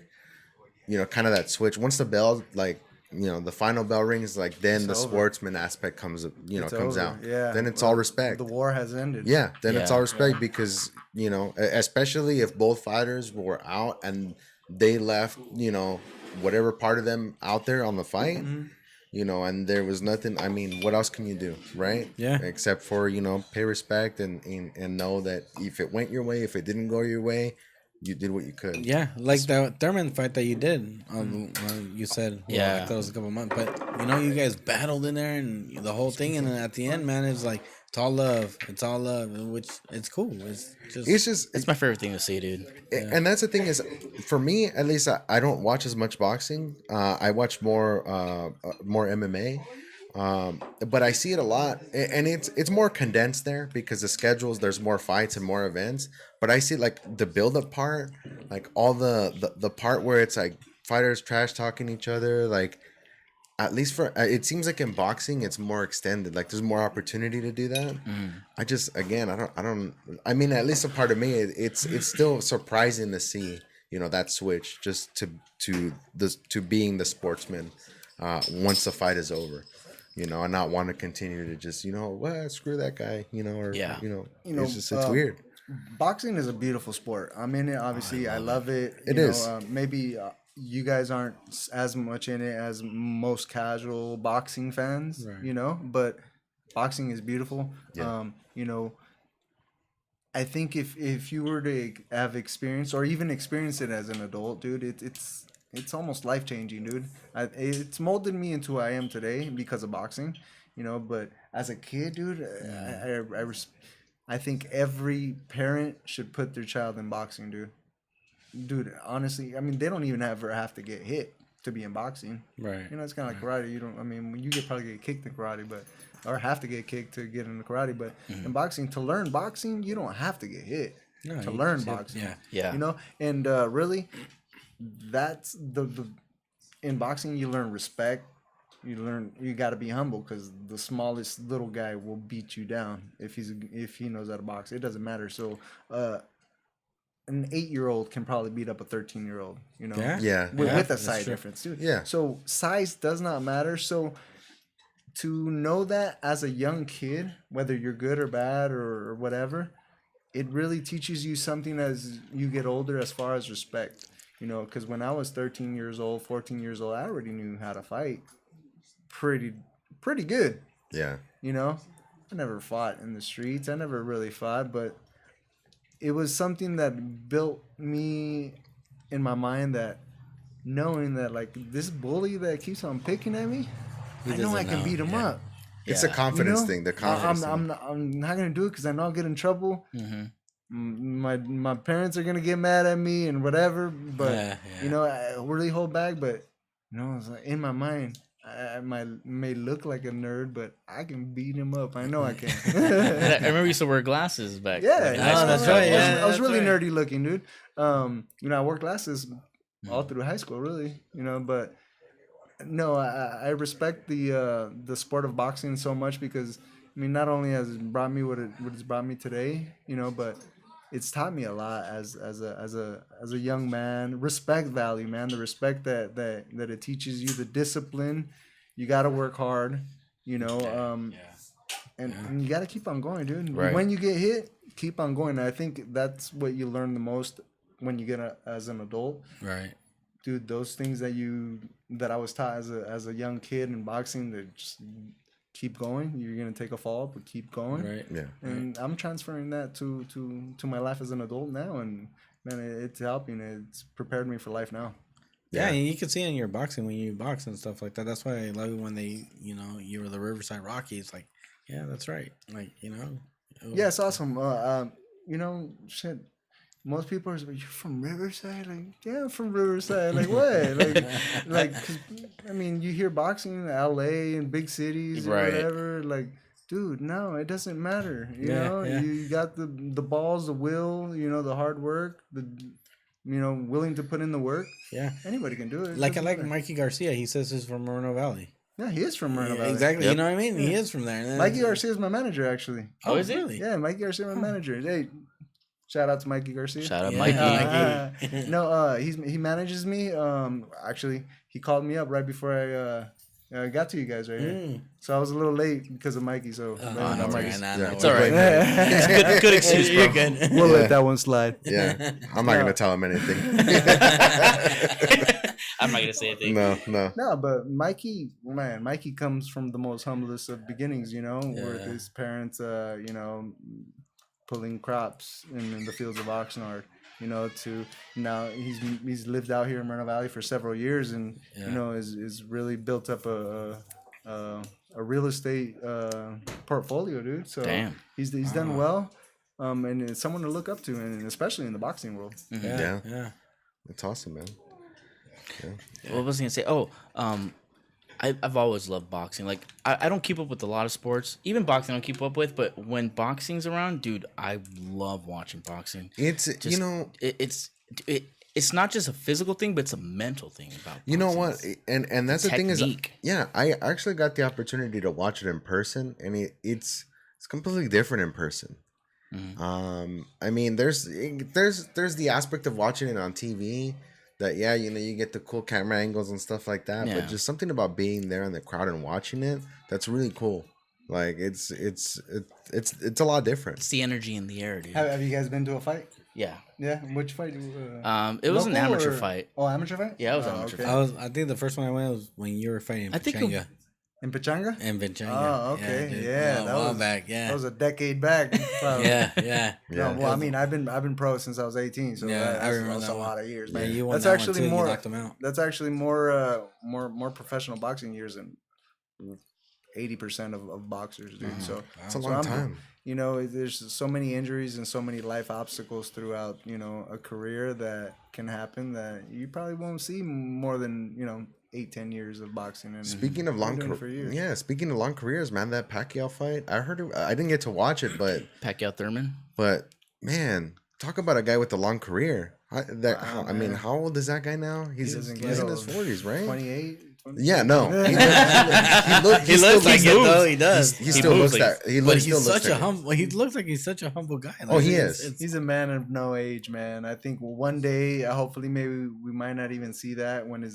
you know, kind of that switch. Once the bell, like, you know, the final bell rings, like, then the sportsman aspect comes out. Yeah. Then it's all respect. The war has ended. Yeah. Then it's all respect because, you know, especially if both fighters were out and they left, you know, whatever part of them out there on the fight. You know, and there was nothing. I mean, what else can you do, right? Yeah. Except for, you know, pay respect and know that if it went your way, if it didn't go your way, you did what you could. Yeah, like that Thurman fight that you did. You said, like that was a couple months, but you know, you guys battled in there and the whole thing, and then at the end, man, it's like it's all love, which it's cool. It's my favorite thing to see, dude. And that's the thing is, for me at least, I don't watch as much boxing. I watch more MMA. But I see it a lot, and it's more condensed there because the schedules, there's more fights and more events. But I see like the build-up part, like all the part where it's like fighters trash talking each other, like at least for it seems like in boxing it's more extended, like there's more opportunity to do that. I mean, at least a part of me, it's still surprising to see, you know, that switch just to being the sportsman once the fight is over. You know, and not want to continue to just, you know, well, screw that guy, you know, or you know, it's weird. Boxing is a beautiful sport. I'm in it, obviously. I love it. It is. Maybe you guys aren't as much in it as most casual boxing fans, you know, but boxing is beautiful. Yeah. You know, I think if you were to have experience or even experience it as an adult, dude, it's almost life-changing, dude. It's molded me into who I am today because of boxing, you know, but as a kid, dude, I think every parent should put their child in boxing, dude. Dude, honestly, I mean, they don't even ever have to get hit to be in boxing. Right. You know, it's kind of like karate. You probably get kicked in karate, or have to get kicked to get into karate, but in boxing, to learn boxing, you don't have to get hit to learn boxing. Yeah. You know, and really... That's the in boxing you learn respect, you got to be humble, because the smallest little guy will beat you down if he knows how to box. It doesn't matter. So an 8-year-old can probably beat up a 13-year-old, with a size difference, dude. Yeah. So size does not matter. So to know that as a young kid, whether you're good or bad or whatever, it really teaches you something as you get older, as far as respect. Because when I was 13 years old, 14 years old, I already knew how to fight pretty good. Yeah. I never fought in the streets. I never really fought, but it was something that built me in my mind, that knowing that, like, this bully that keeps on picking at me, I know I can beat him up. It's a confidence thing. The confidence I'm not gonna do it because I know I'll get in trouble. My parents are gonna get mad at me and whatever. But I really hold back. But it's like in my mind, I may look like a nerd, but I can beat him up. I know I can. I remember you used to wear glasses back. Yeah, that's right. I was really nerdy looking, dude. I wore glasses all through high school, really. But no, I respect the sport of boxing so much, because not only has it brought me what it's brought me today, but it's taught me a lot as a young man. Respect value, man. The respect that it teaches you, the discipline. You got to work hard, and you got to keep on going, dude. Right. When you get hit, keep on going. I think that's what you learn the most when you get as an adult. Right. Dude, those things that I was taught as a young kid in boxing, that just keep going. You're gonna take a fall, but keep going. Right. Yeah. And I'm transferring that to my life as an adult now, and man, it's helping. It's prepared me for life now. Yeah, and you can see in your boxing when you box and stuff like that. That's why I love it when they, you were the Riverside Rockies. Like, yeah, that's right. Like, Yeah, it's awesome. Shit. Most people are like, "You're from Riverside?" Like, yeah, I'm from Riverside. Like, what? Cause, you hear boxing in LA and big cities or whatever. Like, dude, no, it doesn't matter. You know, you got the balls, the will, the hard work, willing to put in the work. Yeah, anybody can do it. Like, I like Mikey Garcia. He says he's from Moreno Valley. Yeah, he is from Moreno Valley. Exactly. Yep. You know what I mean? He is from there. Mikey Garcia is my manager, actually. Oh, is he? Really? Yeah, Mikey Garcia, my manager. Hey. Shout out to Mikey Garcia. Shout out Mikey. He manages me. Actually, he called me up right before I got to you guys right here. So I was a little late because of Mikey. So it's all right. Good excuse, bro. You're good. We'll let that one slide. Yeah, I'm not gonna tell him anything. I'm not gonna say anything. No, but Mikey comes from the most humblest of beginnings. With his parents, pulling crops in the fields of Oxnard, to now he's lived out here in Moreno Valley for several years, and is really built up a real estate portfolio, dude. So he's done well, and it's someone to look up to, and especially in the boxing world. Yeah, it's awesome, man. Yeah. What was I gonna say? I've always loved boxing. Like, I don't keep up with a lot of sports. Even boxing I don't keep up with, but when boxing's around, dude, I love watching boxing. It's it's not just a physical thing, but it's a mental thing about boxing. You know what? And that's Technique. the thing is, I actually got the opportunity to watch it in person, and it's completely different in person. Mm-hmm. There's the aspect of watching it on TV. That you get the cool camera angles and stuff like that, but just something about being there in the crowd and watching it, that's really cool. Like it's a lot different. It's the energy in the air, dude. Have you guys been to a fight? Yeah. Which fight? It was an amateur fight. Oh, amateur fight? Yeah, it was an amateur fight. I think the first one I went was when you were fighting Pachanga. In Pachanga? In Pachanga. Oh, okay. Yeah, that was back. Yeah, that was a decade back. Yeah. No, well, I've been pro since I was 18, so I remember that's a lot of years, man. Yeah, you won that's that actually one too. more. You knocked them out. That's actually more professional boxing years than 80% of boxers, dude. So it's a long time. There's so many injuries and so many life obstacles throughout, a career that can happen that you probably won't see more than 8-10 years of boxing. And speaking of long careers, man, that Pacquiao fight, I heard it. I didn't get to watch it, but Pacquiao Thurman. But man, talk about a guy with a long career. How old is that guy now? He's in his 40s, right? 28, Yeah, no. He looks like it though. He does. He still looks that. He's such a humble. He looks like he's such a humble guy. Like, he is. He's a man of no age, man. I think one day, hopefully, maybe we might not even see that when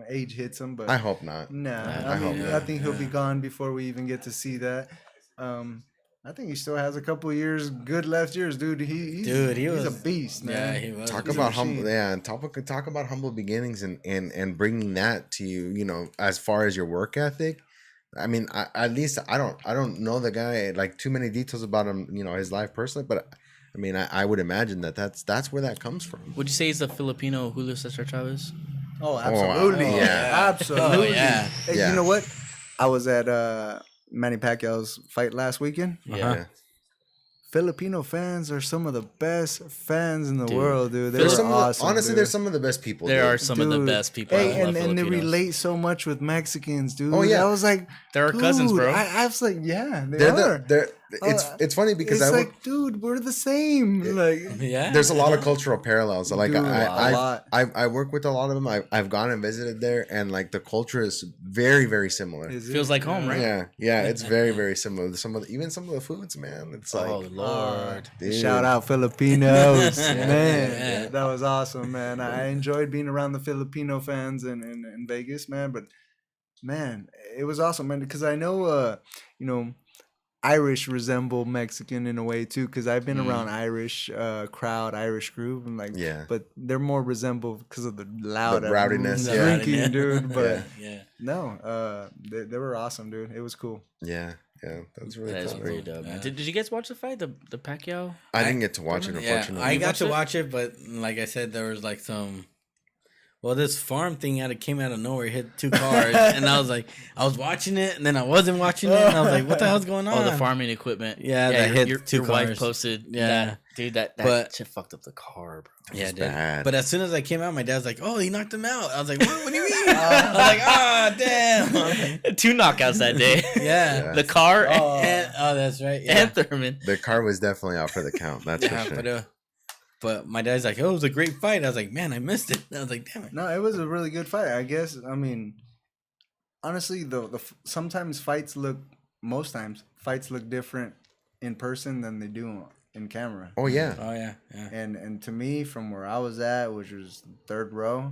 age hits him. But I hope not. Nah, I think he'll be gone before we even get to see that. I think he still has a couple of years, good left years, dude. He's a beast, man. Yeah, he was. Talk about humble, talk about humble beginnings and bringing that to you. You know, as far as your work ethic. I mean, at least I don't know the guy like too many details about him. You know, his life personally, but I mean, I would imagine that's where that comes from. Would you say he's a Filipino Julio Cesar Chavez? Oh, absolutely, absolutely. Yeah. Hey, you know what? I was at Manny Pacquiao's fight last weekend. Yeah. Filipino fans are some of the best fans in the world, dude. They're awesome. Honestly, dude. they're some of the best people. There are some of the best people. Hey, and they relate so much with Mexicans, dude. Oh yeah, I was like, they're our cousins, bro. I was like, yeah, they're it's funny because it's like, dude, we're the same. Like, yeah, there's a lot of cultural parallels. So, like, dude, I work with a lot of them. I've gone and visited there, and like the culture is very, very similar. Feels like home, right? Yeah, it's very, very similar. Some of the foods, man. It's like, oh Lord, shout out Filipinos, man. That was awesome, man. I enjoyed being around the Filipino fans in Vegas, man. But man, it was awesome, man, because I know, you know, Irish resemble Mexican in a way too, because I've been around Irish crowd, Irish group, and like, but they're more resemble because of the loud rowdiness, drinking, dude. But no, they were awesome, dude. It was cool. Yeah, that's really that is cool. pretty dope. Yeah. Did you guys watch the fight, the Pacquiao? I didn't get to watch it, unfortunately. I got to watch it, but like I said, there was like some. Well, this farm thing came out of nowhere, hit 2 cars, and I was watching it, and then I wasn't watching it, and I was like, what the hell's going on? Oh, the farming equipment. Yeah, that hit your 2 cars. Wife posted, dude, that shit fucked up the car, bro. Yeah, it did. Bad. But as soon as I came out, my dad's like, "Oh, he knocked him out." I was like, "What do you mean?" I was like, "Ah, damn." 2 knockouts that day. Yeah. The car and that's right. Yeah. and Thurman. The car was definitely out for the count. That's for sure. But my dad's like, "Oh, it was a great fight." I was like, "Man, I missed it." I was like, "Damn it." No, it was a really good fight. I guess. I mean, honestly, sometimes most times fights look different in person than they do in camera. Oh yeah. Oh yeah. Yeah. And to me, from where I was at, which was 3rd row,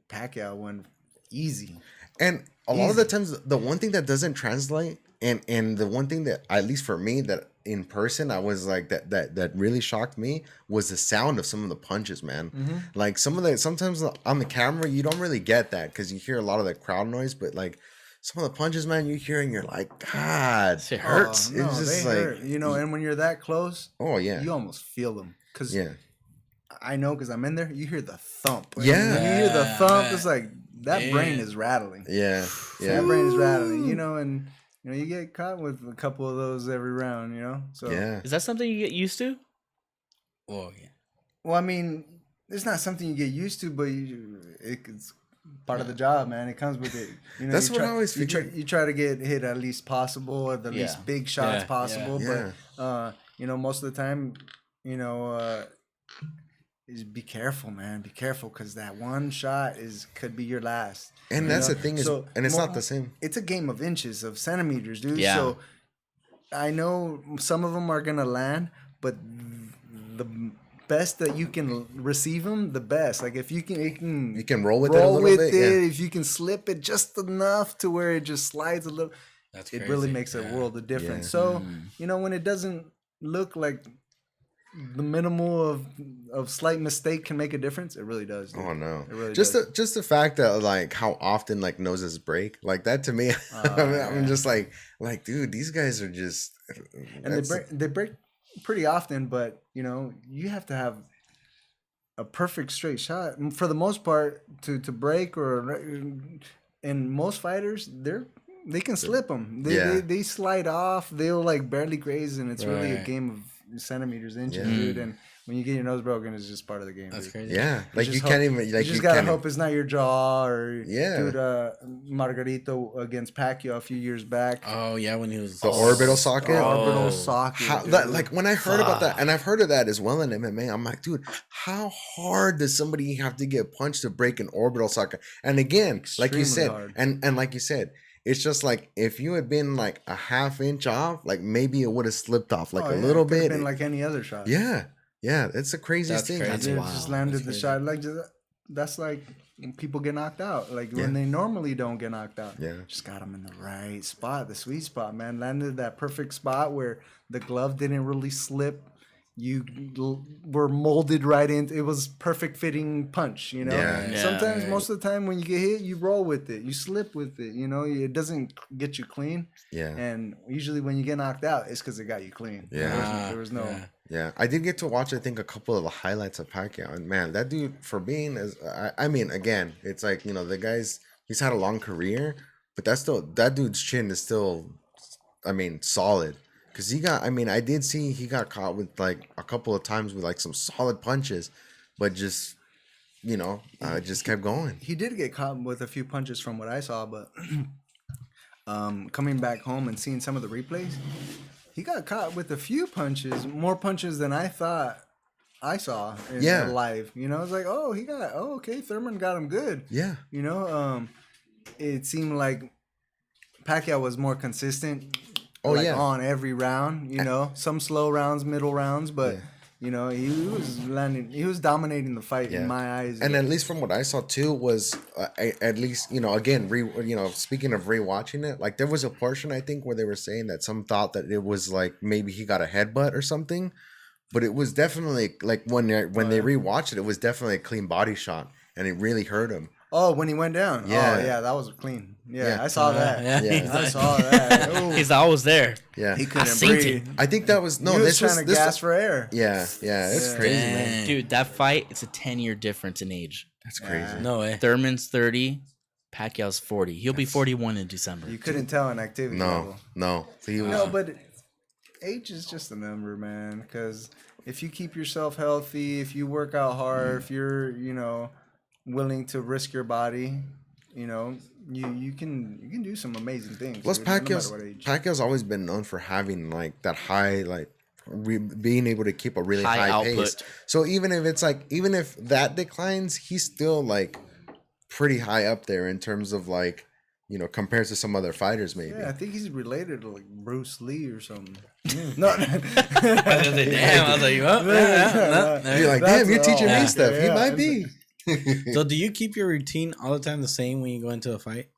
Pacquiao won easy. And a lot of the times, the one thing that doesn't translate, and the one thing that, at least for me, that in person I was like that really shocked me was the sound of some of the punches, man. Mm-hmm. Like sometimes on the camera you don't really get that because you hear a lot of the crowd noise, but like some of the punches, man, you hear and you're like, God, it hurts. No, it's just they like hurt. You know, and when you're that close, you almost feel them because I know because I'm in there. You hear the thump. When you hear the thump. It's like that brain is rattling. That brain is rattling. You know, and you know you get caught with a couple of those every round. You know, so is that something you get used to? Oh yeah. Well, I mean, it's not something you get used to, but it's part of the job, man. It comes with it. You know, that's what I always feel. You try to get hit at least possible, or the least big shots possible. But you know, most of the time, you know, is be careful, man. Be careful, because that one shot could be your last. And that's the thing and it's not the same. It's a game of inches, of centimeters, dude. Yeah. So I know some of them are gonna land, but the best that you can receive them, the best. Like if you can roll with it a little bit. If you can slip it just enough to where it just slides a little, it really makes a world of difference. Yeah. So you know, when it doesn't look like the minimal of slight mistake can make a difference, it really does, dude. Oh no, it really just does. the fact that like how often like noses break, like that to me, I'm just like dude, these guys are just and they break pretty often, but you know, you have to have a perfect straight shot for the most part to break. Or and most fighters, they can slip them. They slide off. They'll like barely graze, and it's really a game of centimeters, inches, dude. And when you get your nose broken, it's just part of the game. That's dude. crazy. Yeah, like you can't even. Like you just gotta hope it's not your jaw or Yeah. Dude, Margarito against Pacquiao a few years back. Oh yeah, when he was the orbital socket. Orbital socket. How, like when I heard about that, and I've heard of that as well in MMA, I'm like, dude, how hard does somebody have to get punched to break an orbital socket? And again, like you said, hard. and like you said, it's just like if you had been like a half inch off, like maybe it would have slipped off like a little bit. Been like any other shot. Yeah, it's the craziest thing. Crazy. That's Wow. just landed That's the crazy. shot. Like that's like when people get knocked out. Like when they normally don't get knocked out. Yeah. Just got him in the right spot, the sweet spot, man. Landed that perfect spot where the glove didn't really slip. You were molded right in. It was perfect fitting punch, you know. Yeah. Sometimes, most of the time, when you get hit, you roll with it. You slip with it. You know, it doesn't get you clean. Yeah. And usually, when you get knocked out, it's because it got you clean. Yeah. There was no. Yeah. Yeah, I did get to watch, I think, a couple of the highlights of Pacquiao, and man, that dude, for being as, I mean, again, it's like, you know, the guy's, he's had a long career, but that's still, that dude's chin is still, I mean, solid. Because he got, I mean, I did see he got caught with like a couple of times with like some solid punches, but just, you know, just kept going. He did get caught with a few punches from what I saw, but coming back home and seeing some of the replays, he got caught with a few punches, more punches than I thought I saw in live. You know, it's like, okay, Thurman got him good. Yeah. You know, it seemed like Pacquiao was more consistent. On every round, you know, some slow rounds, middle rounds, but you know, he was dominating the fight in my eyes. And at least from what I saw too was at least, you know, again, speaking of rewatching it, like there was a portion I think where they were saying that some thought that it was like maybe he got a headbutt or something, but it was definitely like when they rewatched it was definitely a clean body shot and it really hurt him. Oh, when he went down. Yeah. Oh, yeah, that was clean. Yeah, I saw that. Yeah. I saw that. Ooh. He's always there. Yeah. He couldn't seen breathe. it. I think that was He was trying to gas for air. Yeah, it's crazy, man. Dude, that fight, it's a 10-year difference in age. That's crazy. No way. Thurman's 30, Pacquiao's 40. He'll be 41 in December. You couldn't tell an activity level. No. He was, No, but age is just a number, man. Because if you keep yourself healthy, if you work out hard, if you're, you know, willing to risk your body, you know, you can do some amazing things. Plus, dude, no matter what age. Pacquiao's always been known for having like that high, like being able to keep a really high output. pace. So even if that declines, he's still like pretty high up there in terms of like, you know, compared to some other fighters maybe. Yeah, I think he's related to like Bruce Lee or something. No, Damn, I was like, You're like, damn, you're teaching me stuff. He might be. So do you keep your routine all the time the same when you go into a fight?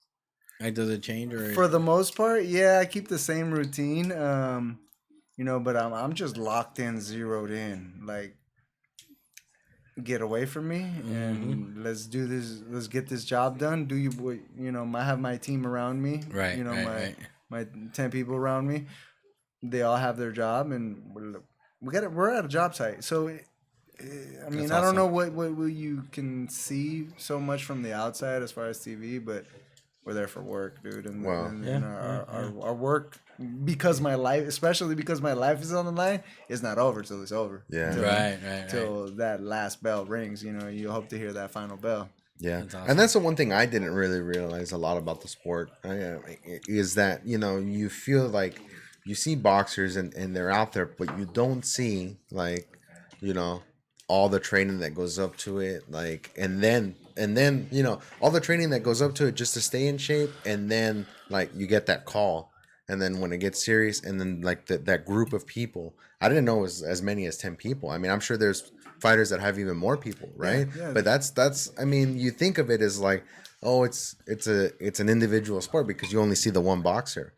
Like, does it change or? For the most part, yeah, I keep the same routine. You know, but I'm just locked in, zeroed in. Like, get away from me and let's do this. Let's get this job done. You know, I have my team around me. Right. You know, right. my 10 people around me. They all have their job, and we're at a job site. So, I mean, That's I don't awesome. know what you can see so much from the outside as far as TV, but we're there for work, dude. And, Wow. and our work, because my life, especially because my life is on the line, is not over till it's over. Yeah. Right. Till that last bell rings, you know, you hope to hear that final bell. Yeah, That's awesome. and that's the one thing I didn't really realize a lot about the sport is that, you know, you feel like you see boxers and they're out there, but you don't see, like, you know, all the training that goes up to it, like, and then you know, all the training that goes up to it just to stay in shape, and then like you get that call, and then when it gets serious, and then like that group of people, I didn't know it was as many as 10 people. I mean, I'm sure there's fighters that have even more people, right? Yeah. But that's I mean, you think of it as like, oh, it's an individual sport because you only see the one boxer.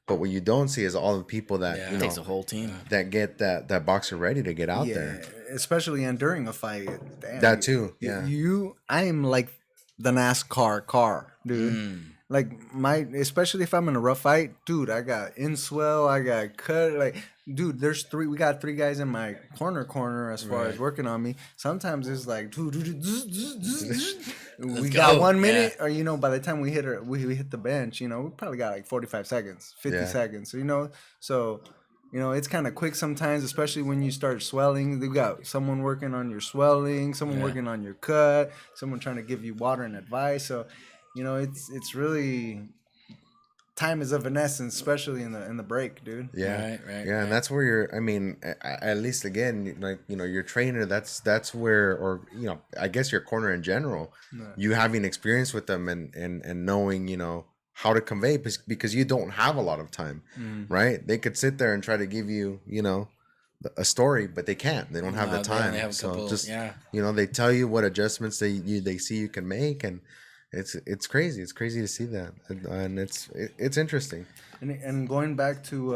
But what you don't see is all the people that you It know, takes a whole team. that get that boxer ready to get out there. Especially and during a fight. Damn, That too, yeah. I am like the NASCAR car, dude. Like especially if I'm in a rough fight, dude, I got inswell, I got cut. Like, dude, we got 3 guys in my corner as far as working on me. Sometimes it's like, we got 1 minute, or you know, by the time we hit the bench, you know, we probably got like 45 seconds, 50 seconds. You know, so it's kind of quick sometimes, especially when you start swelling. They've got someone working on your swelling, someone working on your cut, someone trying to give you water and advice. So, it's really time is of an essence, especially in the break, dude. Yeah, Right, yeah, and that's where you're. I mean, at least again, like your trainer. That's where, or I guess your corner in general. You having experience with them and knowing how to convey because you don't have a lot of time, right? They could sit there and try to give you a story, but they can't. They don't have the time. They tell you what adjustments they see you can make, and it's crazy. It's crazy to see that, and it's interesting. And going back to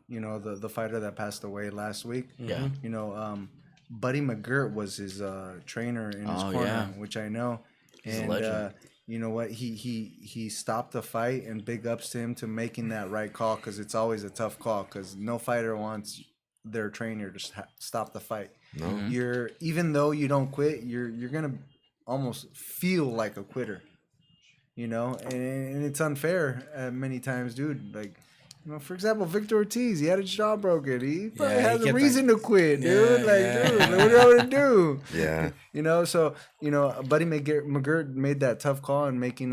the fighter that passed away last week, Buddy McGirt was his trainer in his corner, which I know, and you know what, he stopped the fight, and big ups to him to making that right call, because it's always a tough call, because no fighter wants their trainer to stop the fight. No, even though you don't quit, you're gonna almost feel like a quitter. And it's unfair many times, dude. Like, for example, Victor Ortiz, he had his jaw broken. He probably has a reason to quit, dude. Dude, what do I want to do? Yeah. So, Buddy McGirt made that tough call and making,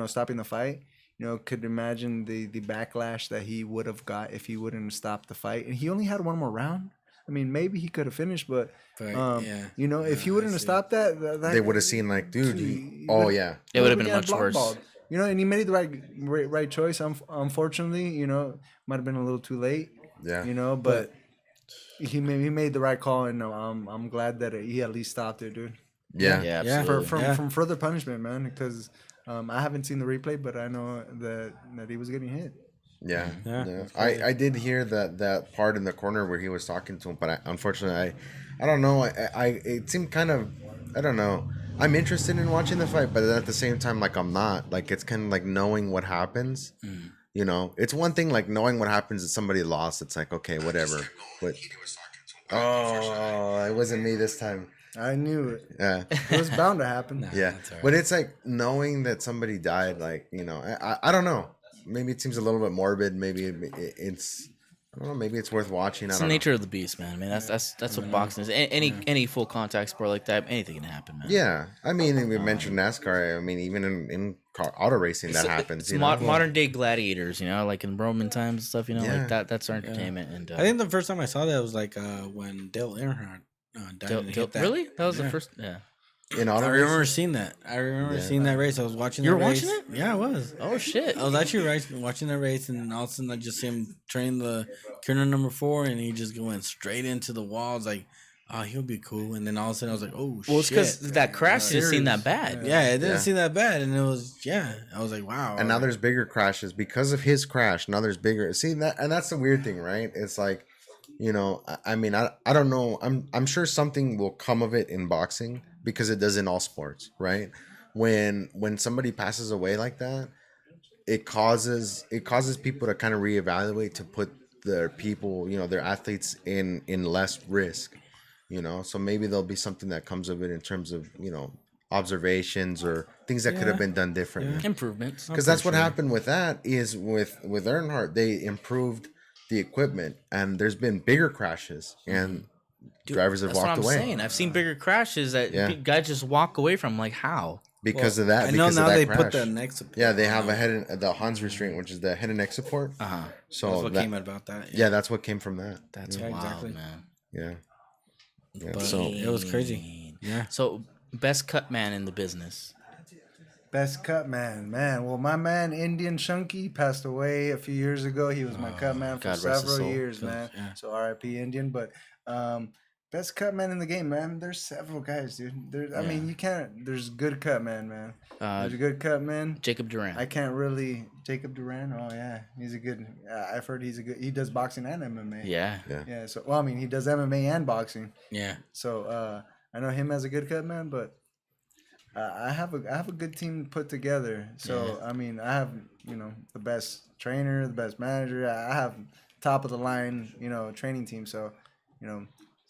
stopping the fight. Could imagine the backlash that he would have got if he wouldn't have stopped the fight. And he only had one more round. I mean, maybe he could have finished, but if he wouldn't have stopped that they would have seen like, dude, it would have been much worse. And he made the right choice. Unfortunately, might have been a little too late. Yeah. But he made the right call, and I'm glad that he at least stopped it, dude. Yeah. Yeah, absolutely. From further punishment, man, because I haven't seen the replay, but I know that he was getting hit. Yeah. I did hear that part in the corner where he was talking to him, but unfortunately, I don't know. It seemed kind of, I don't know. I'm interested in watching the fight, but at the same time, like, I'm not. Like, it's kind of like knowing what happens. It's one thing like knowing what happens if somebody lost. It's like, okay, whatever. But it wasn't me this time. I knew it. Yeah. It was bound to happen. Yeah. Right. But it's like knowing that somebody died. Like, I don't know. Maybe it seems a little bit morbid. Maybe it's, I don't know. Maybe it's worth watching. It's the nature of the beast, man. I mean, that's what boxing is. Any full contact sport like that, anything can happen, man. Yeah, I mean, we mentioned NASCAR. I mean, even in auto racing, that happens. Modern day gladiators, like in Roman times and stuff. Like that. That's our entertainment. And I think the first time I saw that was like when Dale Earnhardt died. Really? That was the first. Yeah. I remember seeing that. I remember seeing that race. I was watching. You were watching it? Yeah, I was. Oh shit! I was actually watching that race, and all of a sudden I just see him train the corner number 4, and he just going straight into the wall. I was like, oh, he'll be cool. And then all of a sudden I was like, oh shit. Well, it's because that crash didn't seem that bad. Yeah, it didn't seem that bad, and it was I was like, wow. And now there's bigger crashes because of his crash. Now there's bigger. See that, and that's the weird thing, right? It's like, I mean, I don't know. I'm sure something will come of it in boxing, because it does in all sports, right? When somebody passes away like that, it causes people to kind of reevaluate, to put their people, their athletes in less risk, So maybe there'll be something that comes of it in terms of, observations or things that could have been done differently. Improvements. Because that's what happened with that is with Earnhardt, they improved the equipment, and there's been bigger crashes, and drivers have walked away. That's what I'm saying. I've seen bigger crashes that guys just walk away from. Like, how? Because of that. I know now they put the neck support. Yeah, they have the Hans restraint, which is the head and neck support. So that's what came about that. Yeah, that's what came from that. That's wild, man. Yeah. So it was crazy. Yeah. So best cut man in the business. Best cut man. Well, my man Indian Chunky passed away a few years ago. He was my cut man for several years, man. Yeah. So R.I.P. Indian. But best cut man in the game, man. There's several guys, dude. I mean, you can't. There's good cut man. There's a good cut man. Jacob Duran. I can't really. Jacob Duran. Oh yeah, he's a good. I've heard he's a good. He does boxing and MMA. Yeah. So I mean, he does MMA and boxing. Yeah. So I know him as a good cut man, but I have a good team put together. So I mean, I have the best trainer, the best manager. I have top of the line training team. So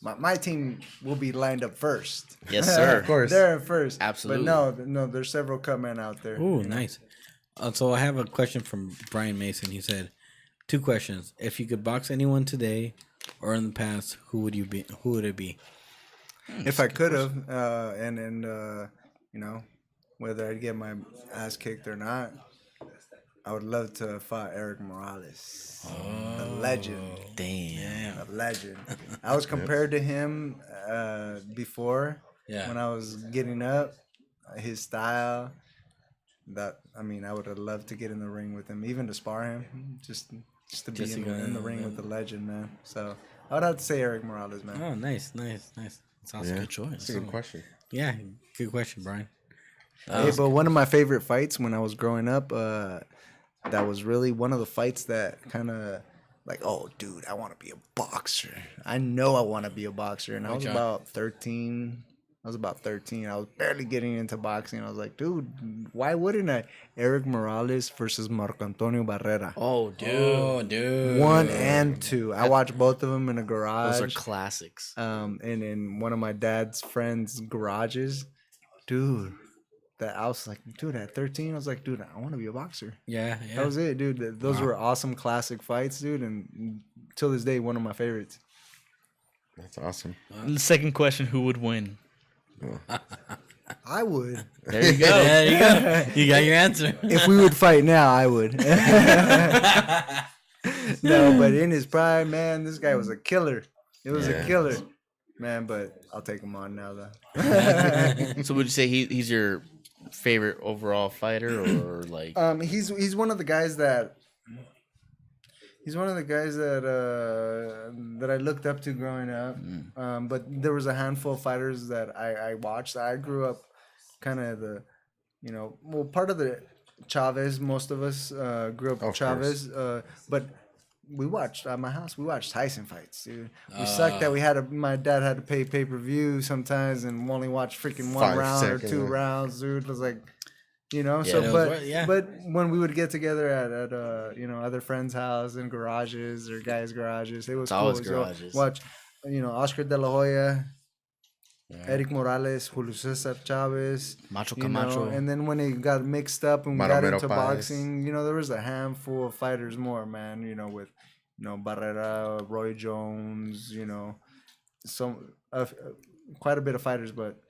my team will be lined up first. Yes, sir. Of course, they're first. Absolutely. But no, there's several cut men out there. Ooh, nice. So I have a question from Brian Mason. He said, 2 questions. If you could box anyone today or in the past, who would you be? Who would it be? If I could have, you know, whether I'd get my ass kicked or not, I would love to fight Eric Morales, the legend. Damn. A legend. I was compared to him before when I was getting up. His style. I would have loved to get in the ring with him, even to spar him, just to be in the ring with the legend, man. So I would have to say Eric Morales, man. Oh, nice. Sounds a good choice. That's a good question. Yeah, good question, Brian. Hey, but one of my favorite fights when I was growing up, that was really one of the fights that kind of like, oh, dude, I want to be a boxer. I know I want to be a boxer. And I was about 13. I was barely getting into boxing. I was like, dude, why wouldn't I? Eric Morales versus Marco Antonio Barrera. Oh, dude. 1 and 2. I watched both of them in a garage. Those are classics. And in one of my dad's friends' garages. Dude. That I was like, dude, at 13, I was like, dude, I want to be a boxer. Yeah. That was it, dude. Those were awesome classic fights, dude. And till this day, one of my favorites. That's awesome. The second question, who would win? I would. There you go. There you go. You got your answer. If we would fight now, I would. No, but in his prime, man, this guy was a killer. It was a killer. Man, but I'll take him on now, though. So would you say he's your favorite overall fighter, or like? He's one of the guys that that I looked up to growing up. But there was a handful of fighters that I watched. I grew up kind of part of the Chavez. Most of us grew up with Chavez. But we watched at my house. We watched Tyson fights, dude. We sucked that my dad had to pay pay-per-view sometimes and only watch freaking 1 round or 2 rounds, dude. It was like, but when we would get together at other friends' house in garages or guys' garages, it was cool. Always garages. So watch, Oscar De La Hoya, Eric Morales, Julio Cesar Chavez, Macho Camacho, and then when it got mixed up and we got into boxing, there was a handful of fighters more, man. With Barrera, Roy Jones, quite a bit of fighters. But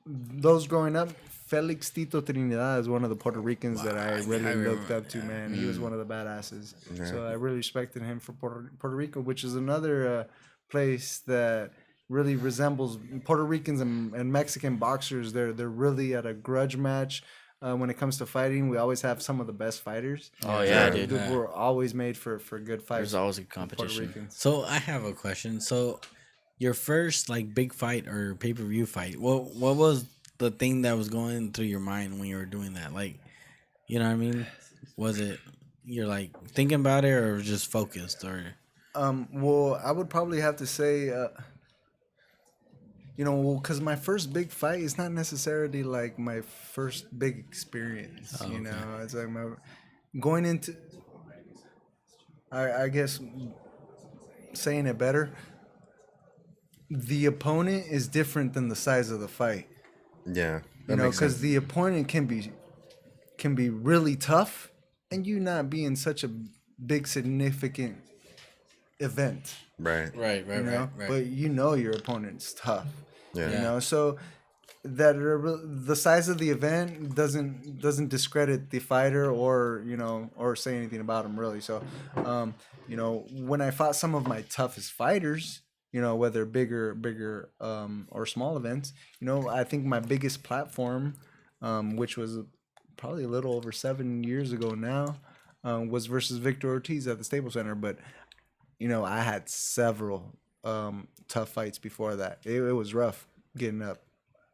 those growing up, Felix Tito Trinidad is one of the Puerto Ricans that I really looked up to, man. He was one of the badasses, so I really respected him for Puerto Rico, which is another place that really resembles Puerto Ricans and Mexican boxers. They're really at a grudge match when it comes to fighting. We always have some of the best fighters. Oh yeah, dude. We're always made for good fights. There's always a competition. So I have a question. So your first big fight or pay-per-view fight, what was the thing that was going through your mind when you were doing that? You know what I mean? Was it you're thinking about it, or just focused, or? Well, I would probably have to say. Because my first big fight is not necessarily my first big experience. Oh, okay. It's like going into. I guess saying it better. The opponent is different than the size of the fight. Yeah, because the opponent can be really tough, and you not be in such a big significant event. Right. But your opponent's tough. Yeah. So that the size of the event doesn't discredit the fighter or say anything about him really. So, when I fought some of my toughest fighters, whether bigger or small events, I think my biggest platform, which was probably a little over 7 years ago now, was versus Victor Ortiz at the Staples Center. But I had several tough fights before that. It was rough getting up,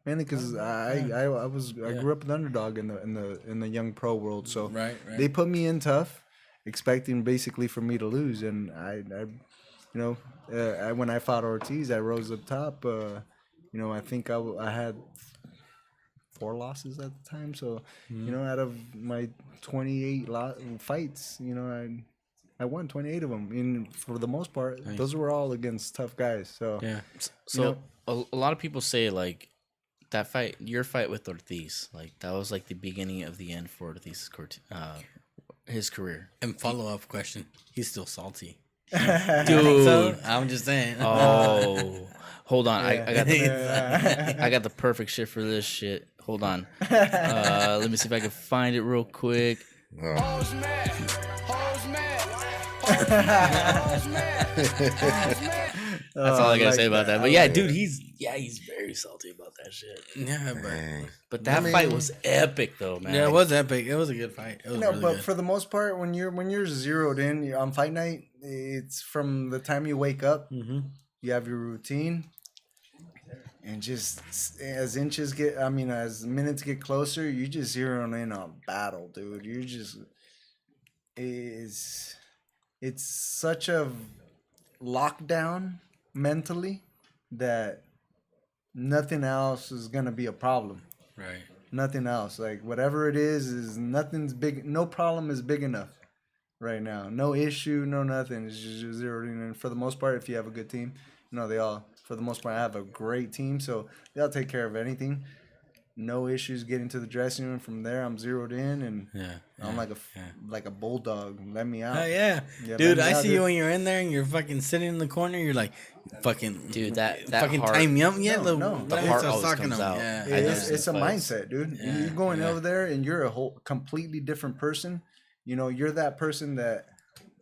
mainly because I grew up an underdog in the young pro world. So they put me in tough, expecting basically for me to lose, and when I fought Ortiz, I rose up top. I think I had 4 losses at the time. So out of my 28 fights, I won 28 of them. And for the most part, those were all against tough guys. So yeah. So a lot of people say that fight, your fight with Ortiz, that was the beginning of the end for Ortiz's his career. And follow-up question: he's still salty, Dude. so I'm just saying. Oh, hold on. Yeah. I got the perfect shit for this shit. Hold on. Let me see if I can find it real quick. That's all I gotta say about that. But yeah, dude, he's very salty about that shit. Yeah, But that fight was epic, though, man. yeah, it was epic. It was a good fight. It was really but good. for the most part, when you're zeroed in you're on fight night, it's from the time you wake up. You have your routine, and just as minutes get closer, you just zeroing in on battle, dude. You just it's such a lockdown mentally that nothing else is gonna be a problem. Right. Nothing else. Like whatever it is nothing's big. No problem is big enough right now. No issue, no nothing. It's just zeroed in. And for the most part, if you have a good team, they all, for the most part, I have a great team, so they'll take care of anything. No issues getting to the dressing room. From there, I'm zeroed in, and I'm like a bulldog. Let me out. Oh yeah, dude. I see you when you're in there and you're fucking sitting in the corner. You're like, fucking, dude. That fucking heart, time yum. Yeah, no. The heart always comes out. Yeah. It's a mindset, dude. Yeah, You're going over there and you're a whole completely different person. You're that person that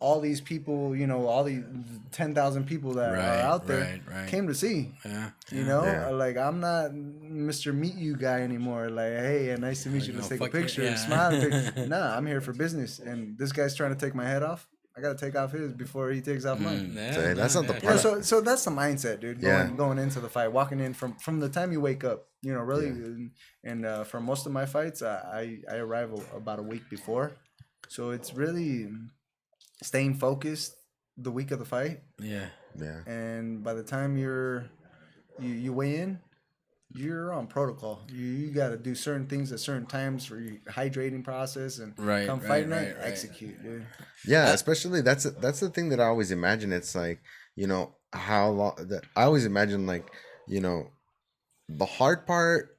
all these people, all these 10,000 people that are out there came to see. Yeah. Like I'm not Mr. Meet You guy anymore. Like, hey, nice to meet you. Let's take a picture. Smile. Nah, I'm here for business. And this guy's trying to take my head off. I gotta take off his before he takes off mine. That's not the part. So that's the mindset, dude. Going into the fight, walking in from the time you wake up, really. And for most of my fights, I arrive about a week before. So it's really staying focused the week of the fight. Yeah. And by the time you weigh in, you're on protocol. You got to do certain things at certain times for your hydrating process, and come fight night, execute, dude. Yeah, especially that's the thing that I always imagine. It's like, how long that I always imagine, like, the hard part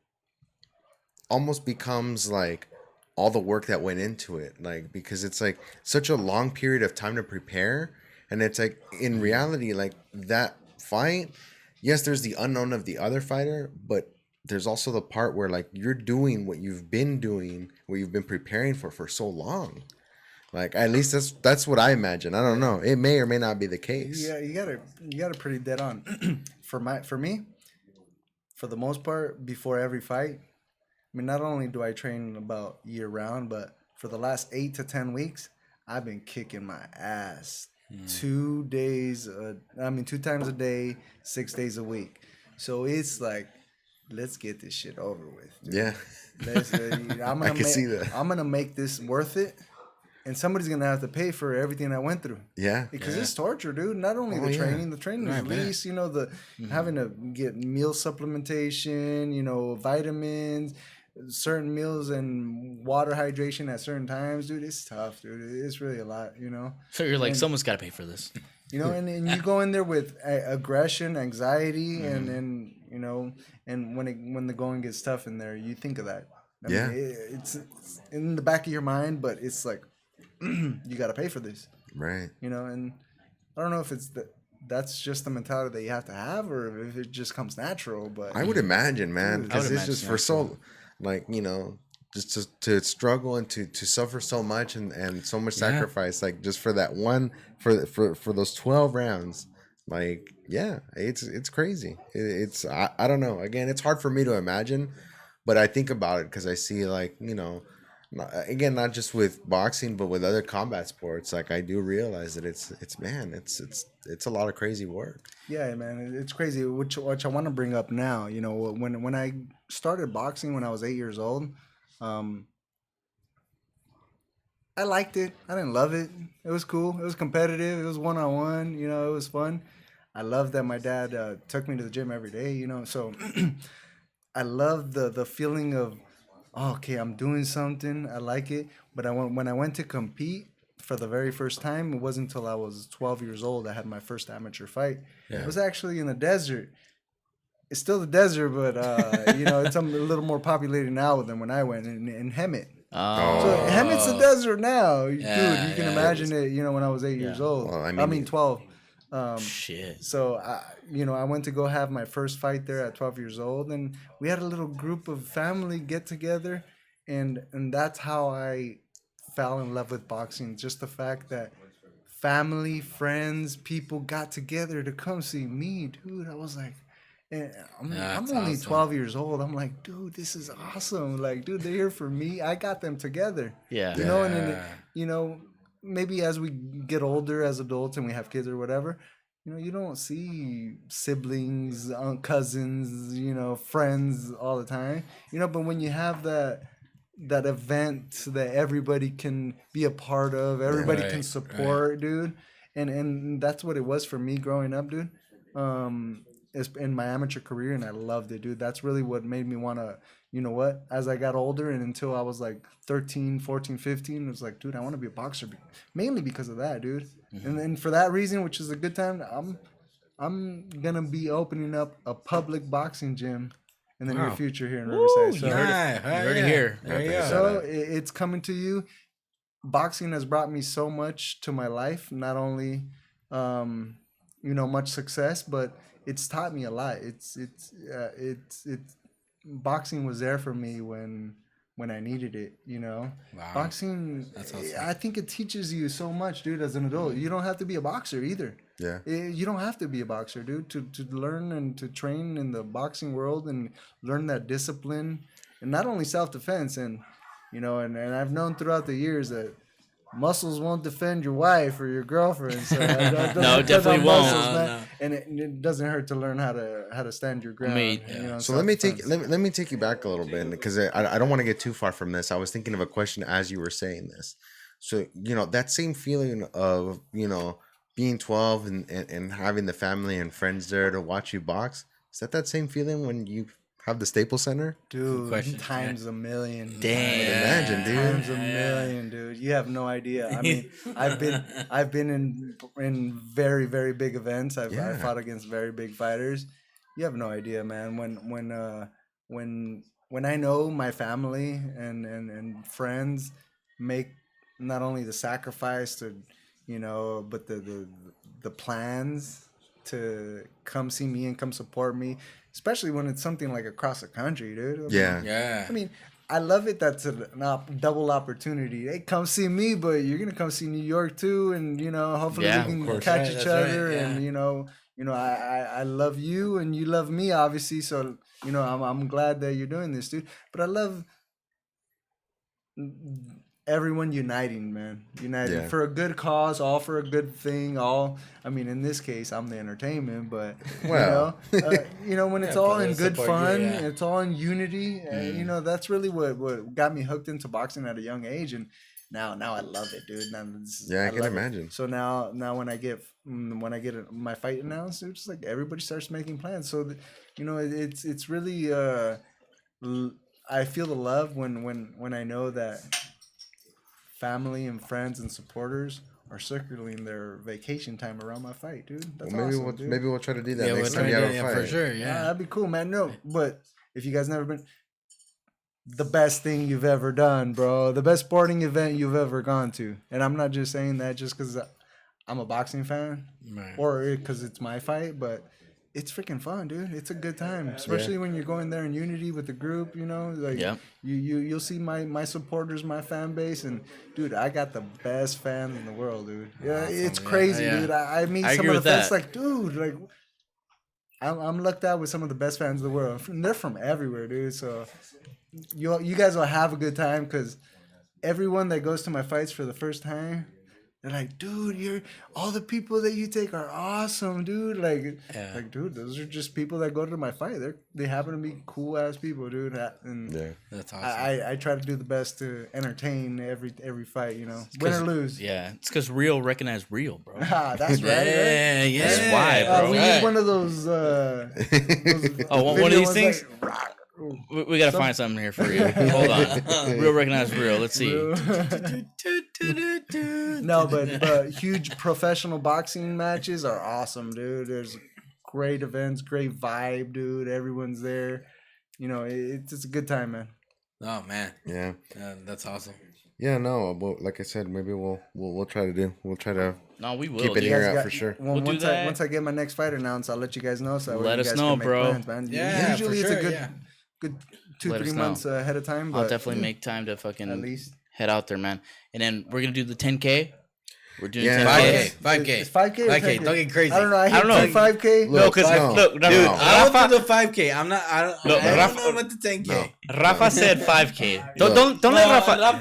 almost becomes like all the work that went into it, like, because it's like such a long period of time to prepare. And it's like, in reality, like that fight, yes, there's the unknown of the other fighter, but there's also the part where like you're doing what you've been doing, what you've been preparing for so long. Like, at least that's what I imagine. I don't know. It may or may not be the case. Yeah, you got it pretty dead on. For me, for the most part, before every fight, I mean, not only do I train about year round, but for the last 8 to 10 weeks, I've been kicking my ass 2 times a day, 6 days a week. So it's like, let's get this shit over with. Dude. Yeah. I can see that. I'm gonna make this worth it, and somebody's gonna have to pay for everything I went through. Yeah. Because it's torture, dude. Not only the training is least, having to get meal supplementation, vitamins, certain meals and water hydration at certain times, dude. It's tough, dude. It's really a lot, So you're like, someone's got to pay for this. And you go in there with aggression, anxiety, and when the going gets tough in there, you think of that. I mean, it's in the back of your mind, but it's like, you got to pay for this. Right. And I don't know if it's that's just the mentality that you have to have, or if it just comes natural. But I would imagine, man, because it's just for so, like, just to struggle and to suffer so much and so much sacrifice, like just for that one, for those 12 rounds, like, it's crazy. It's I don't know. Again, it's hard for me to imagine, but I think about it because I see, like, again, not just with boxing, but with other combat sports, like, I do realize that it's a lot of crazy work. Yeah, man, it's crazy. Which I want to bring up now. When I started boxing when I was 8 years old, I liked it. I didn't love it. It was cool. It was competitive. It was 1-on-1. It was fun. I loved that my dad took me to the gym every day. So I loved the feeling of, okay, I'm doing something. I like it. But when I went to compete for the very first time, it wasn't until I was 12 years old I had my first amateur fight. Yeah. It was actually in the desert. It's still the desert, but it's a little more populated now than when I went in Hemet. Oh. So Hemet's the desert now, dude. Yeah, You can yeah. imagine it. You know, when I was 8 years old. Well, I mean 12. Shit. So I went to go have my first fight there at 12 years old, and we had a little group of family get together, and that's how I fell in love with boxing. Just the fact that family, friends, people got together to come see me, dude. I was like, and I'm only awesome. 12 years old. I'm like, dude, this is awesome. Like, dude, they're here for me. I got them together. Yeah. You know, and then, you know, maybe as we get older as adults and we have kids or whatever, you know, you don't see siblings, cousins, you know, friends all the time. You know, but when you have that event that everybody can be a part of, everybody can support, dude. And that's what it was for me growing up, dude. In my amateur career, and I loved it, dude. That's really what made me want to, you know what, as I got older and until I was like 13, 14, 15, it was like, dude, I want to be a boxer, mainly because of that, dude. And for that reason, which is a good time, I'm gonna be opening up a public boxing gym in the near future here in Riverside. So, You heard it here. There you go. so it's coming to you. Boxing has brought me so much to my life, not only you know, much success, but it's taught me a lot. It's boxing was there for me when I needed it, you know. Wow. Boxing, I think it teaches you so much, dude, as an adult. You don't have to be a boxer either. Yeah. You don't have to be a boxer, dude, to learn and to train in the boxing world and learn that discipline and not only self-defense. And, you know, and I've known throughout the years that muscles won't defend your wife or your girlfriend. So that No, it definitely won't. man. And it doesn't hurt to learn how to stand your ground. mean, you know, So let me self-defense. take you back a little bit, because I don't want to get too far from this. I was thinking of a question as you were saying this. So, you know, that same feeling of, you know, being 12 and having the family and friends there to watch you box, is that same feeling when you have the Staples Center? Dude, times a million. Damn. Imagine, dude. Times a million, dude. You have no idea. I mean, I've been in very, very big events. I've fought against very big fighters. You have no idea, man. When I know my family and friends make not only the sacrifice to, you know, but the plans to come see me and come support me, especially when it's something like across the country, dude. I mean, I love it. That's a double opportunity. Hey, come see me, but you're gonna come see New York too, and you know, hopefully we can catch each other. And you know, I love you and you love me, obviously. So you know, I'm glad that you're doing this, dude. But I love everyone uniting, man. United for a good cause, all for a good thing. I mean, in this case, I'm the entertainment, but you know, when it's all in good fun, it's all in unity. You know, that's really what got me hooked into boxing at a young age, and now I love it, dude. Now I can imagine. So now when I get my fight announced, it's just like everybody starts making plans. So you know, it's really I feel the love when I know that family and friends and supporters are circling their vacation time around my fight, dude. That's awesome, dude. Maybe we'll try to do that next time you have a fight. For sure, That'd be cool, man. No, but if you guys never been, the best thing you've ever done, bro. The best sporting event you've ever gone to. And I'm not just saying that just because I'm a boxing fan or because it's my fight, but it's freaking fun, dude. It's a good time, especially when you're going there in unity with the group. You know, like you'll see my supporters, my fan base, and dude, I got the best fans in the world, dude. Yeah, it's crazy, dude. I meet some of the fans, like, dude, like I'm lucked out with some of the best fans in the world. And they're from everywhere, dude. So you guys will have a good time because everyone that goes to my fights for the first time, they're like, dude, all the people that you take are awesome, dude. Like, dude, those are just people that go to my fight. They happen to be cool ass people, dude. And that's awesome. I try to do the best to entertain every fight, you know, win or lose. Yeah, it's because real recognize real, bro. That's right. Yeah. That's why, bro. We need one of those. One of these things. We gotta find something here for you. Hold on. Real recognize real. Let's see. No, but huge professional boxing matches are awesome, dude. There's great events, great vibe, dude. Everyone's there. You know, it's a good time, man. Oh man. Yeah. That's awesome. Yeah, no, but like I said, maybe we'll try to No, we will. keep it dude. here out for sure. We'll do that. Once I get my next fight announced, I'll let you guys know. So that way Let you us guys know, can make bro. plans, man. Yeah, Usually for it's sure, a good Let 2-3 us know. months ahead of time. But I'll definitely make time to fucking at least head out there, man. And then we're gonna do the 10K. We're doing Yeah. 10K. 5K. It's 5K. Or 5K. 10K? Don't get crazy. I don't know. I don't know. hate 5K. No, because no. look, Dude, No. I Rafa, went to the 5K. I'm not. I don't. Look, I Rafa- don't know what the 10K. No. Rafa said 5K. Look. Don't let Rafa. I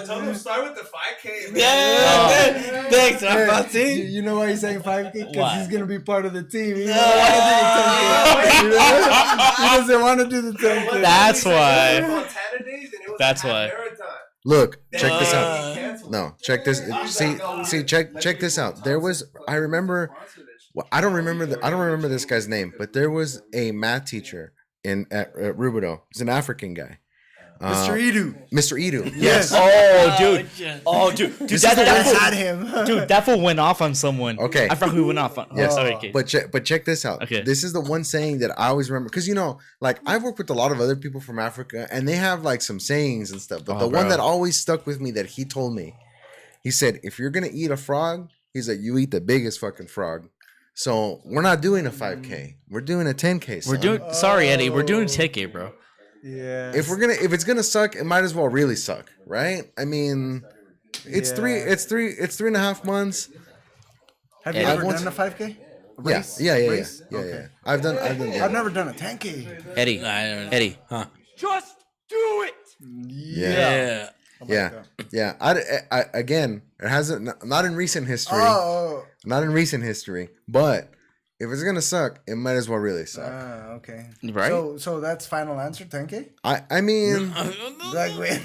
told him start with the 5K. Man. Yeah. Thanks, Rafa. You, See? you know why he's saying 5K? Because Why? he's gonna be part of the team. He doesn't want to do the 10K. He doesn't want to do the 10K. That's why. Montana days and it was That's a half why. marathon. Look, check this He out. canceled. No, check this. Check this out. There was, I remember. Well, I don't remember this guy's name, but there was a math teacher at Rubido. He's an African guy. Mr. Edu. Mr. Edu. Yes. Oh, dude. Dude, This that, is the that one fool, had him. dude, that fool went off on someone. Okay. I forgot who he went off on. Yes. Oh, sorry, okay. But check this out. Okay. This is the one saying that I always remember because like I've worked with a lot of other people from Africa and they have like some sayings and stuff. But Oh, the one bro. that always stuck with me that he told me, he said, if you're gonna eat a frog, he's like, you eat the biggest fucking frog. So we're not doing a 5K. We're doing a 10K. Son. We're doing. Sorry, Eddie. We're doing 10K, bro. Yeah. If it's gonna suck, it might as well really suck, right? I mean, it's Yeah. 3.5 months. Have you Yeah. ever Once- done a 5K? A Yeah, race? yeah. Race? Yeah. Okay. I've done. I've never done a 10K. Eddie. Eddie. Just do it. Yeah. Oh my Yeah, God. yeah. I again, it hasn't not in recent history, Oh. not in recent history. But if it's gonna suck, it might as well really suck. Okay. Right? So that's final answer, 10K? I mean, Like, wait.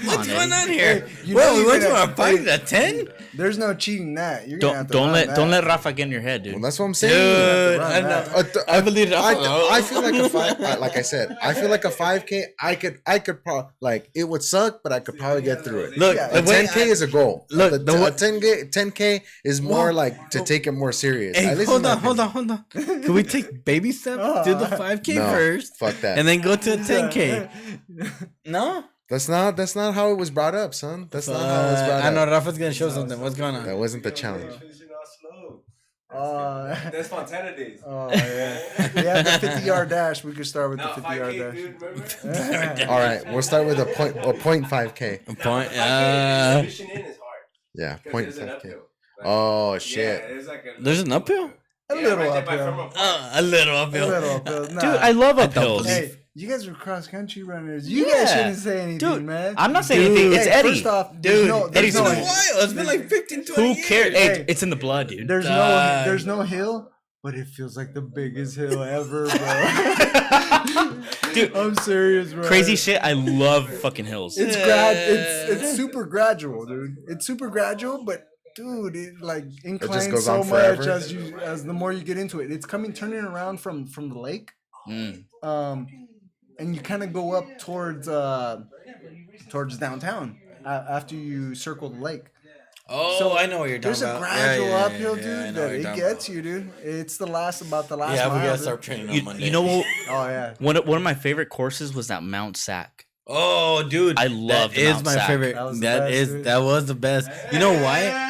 What's going on here? You Well, know we you're went to gonna- a fight at 10. There's no cheating that. You're gonna have to Don't run let that. don't let Rafa get in your head, dude. well, that's what I'm saying. Dude, run I that. know. I believe it. I feel like a like I said, I feel like a 5K. I could probably like it would suck, but I could probably get through it. Look, Yeah. A 10K is a goal. Look, a the way- 10K is more like to take it more serious. Hey, At least hold in my on, hold opinion. on, hold on. Can we take baby steps? Do the 5K No, first, fuck that. and then go to a 10K. No, That's not how it was brought up, son. That's not how it was brought I know up. Rafa's gonna show something. What's going on? That wasn't the challenge. Finishing off slow. Oh, That's Montana days. oh yeah. Yeah, the 50-yard dash. We could start with No, the 50-yard 5K, dash. dude, remember? All right, we'll start with a 0.5K. Point. Finishing in is hard. Yeah, Because there's an 0.5K. uphill. Like, Oh yeah, shit. there's like a... There's an uphill. A little right there by uphill. Firma A little A uphill. little uphill. Nah. Dude, I love I don't uphills. Hey, you guys are cross country runners. You Yeah. guys shouldn't say anything, Dude, man. I'm not saying anything. It's Hey, Eddie. First off, Dude, there's no, it's there's been no, a while. It's been like 15, 20 Who years. cares? Hey. Hey, it's in the blood, dude. there's no hill, but it feels like the biggest hill ever, bro. Dude, I'm serious, bro. crazy shit. I love fucking hills. It's super gradual, dude. It's super gradual, but dude, it like inclines goes so on much forever. as the more you get into it. It's turning around from the lake, Mm. and you kind of go up towards downtown after you circle the lake. Oh, So, I know what you're talking There's about. a gradual uphill, I dude, know what that you're it talking gets about. you, dude. It's the last mile. Yeah, we gotta dude. start training on Monday. You know what? Oh yeah. One of my favorite courses was that Mount Sac. Oh, dude, I love that is Mount my Sac. favorite. That was the best, dude. That was the best. You know why?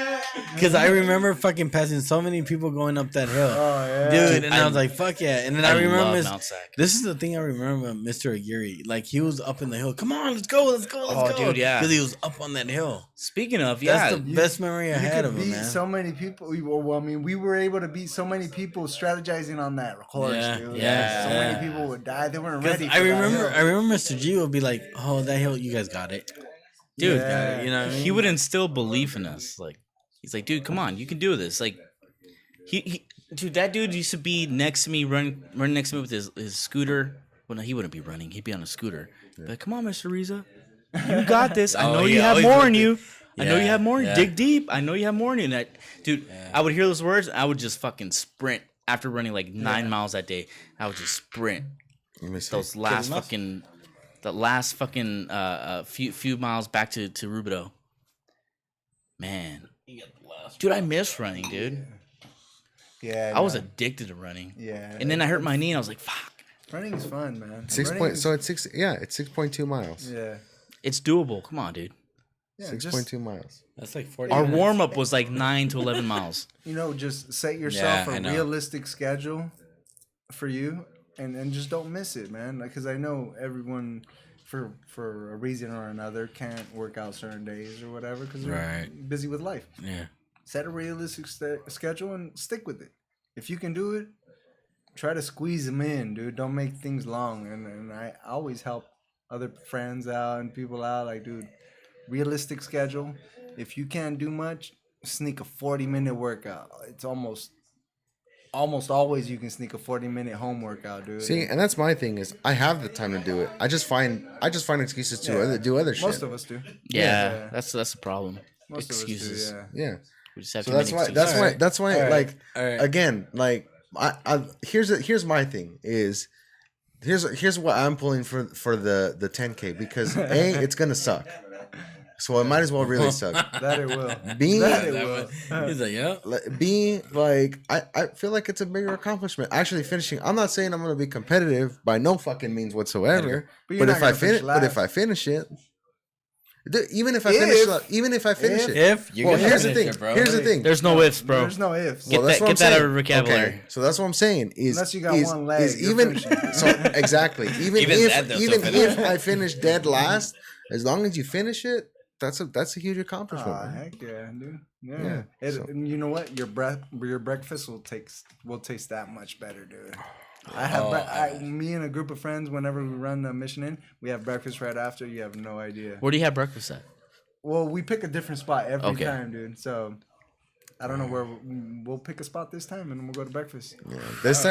Because I remember fucking passing so many people going up that hill, Oh yeah. dude, and I was like, "Fuck yeah!" And then I remember love Miss- Mount Sac. this is the thing I remember, Mr. Aguirre. Like he was up in the hill. Come on, let's go, let's go, let's Oh, go. dude, yeah. because he was up on that hill. Speaking of, yeah, That's the best memory I You had could of him, beat man. so many people. Well, I mean, we were able to beat so many people strategizing on that course, Yeah, dude. yeah, So yeah. many people would die. They weren't 'Cause ready. I for that remember, hill. Mr. G would be like, "Oh, that hill, you guys got it, dude. Yeah. You know what I mean?" He would instill belief in us. Like he's like, dude, come on, you can do this. Like dude, that dude used to be next to me, run next to me with his scooter. Well, no, he wouldn't be running. He'd be on a scooter. But come on, Mr. Riza, you got this. I Oh, know yeah, you have always more with in it. you. I know you Yeah, have more. yeah. Dig deep. I know you have more in you. And dude, I would hear those words. I would just fucking sprint after running like 9 miles that day. I would just sprint Let me see. those last enough? fucking, few miles back to Rubido. Man, dude, I miss running, dude. Yeah. I was no. addicted to running. Yeah. And then I hurt my knee, and I was like, "Fuck." Running's fun, man. So it's 6.2 miles. Yeah. It's doable. Come on, dude. Yeah, 6.2 miles. That's like 40 Our minutes. warm up was like 9 to 11 miles. Just set yourself Yeah, I a know. realistic schedule for you, and just don't miss it, man. Because I know everyone, for a reason or another, can't work out certain days or whatever because they're busy with life. Yeah. Set a realistic schedule and stick with it. If you can do it, try to squeeze them in, dude. Don't make things long. And I always help other friends out and people out. Like, dude, realistic schedule. If you can't do much, sneak a 40-minute workout. It's almost always you can sneak a 40-minute home workout, dude. See, and that's my thing is I have the time to do it. I just find excuses to do other shit. Most of us do. Yeah, that's the problem. Most Excuses. of us do, Yeah. We just have So too many excuses. that's why All right. like All right. again, like here's my thing is here's what I'm pulling for the 10K because it's gonna suck. So it might as well really suck. That it will. B, That it will. He's like, yeah. B, like I feel like it's a bigger accomplishment. Actually finishing. I'm not saying I'm gonna be competitive by no fucking means whatsoever. But you're But not if I gonna finish finish, but if I last. finish it, even if I finish it. If you Well, gotta here's the finish thing. it, bro. Here's the thing. There's no ifs, bro. There's no ifs. Get that's that- what I'm get that out saying. of vocabulary. Okay, so that's what I'm saying is Unless you got one leg, is you're even finishing. so exactly even Even that they'll still finish. if I finish dead last, as long as you finish it, that's a huge accomplishment. Aw, man. heck yeah, dude. Yeah, Yeah. so- And you know what? Your breakfast will taste that much better, dude. I have me and a group of friends. Whenever we run the mission in, we have breakfast right after. You have no idea. Where do you have breakfast at? Well, we pick a different spot every Okay. time, dude. So I don't know where we'll pick a spot this time, and then we'll go to breakfast. Yeah. This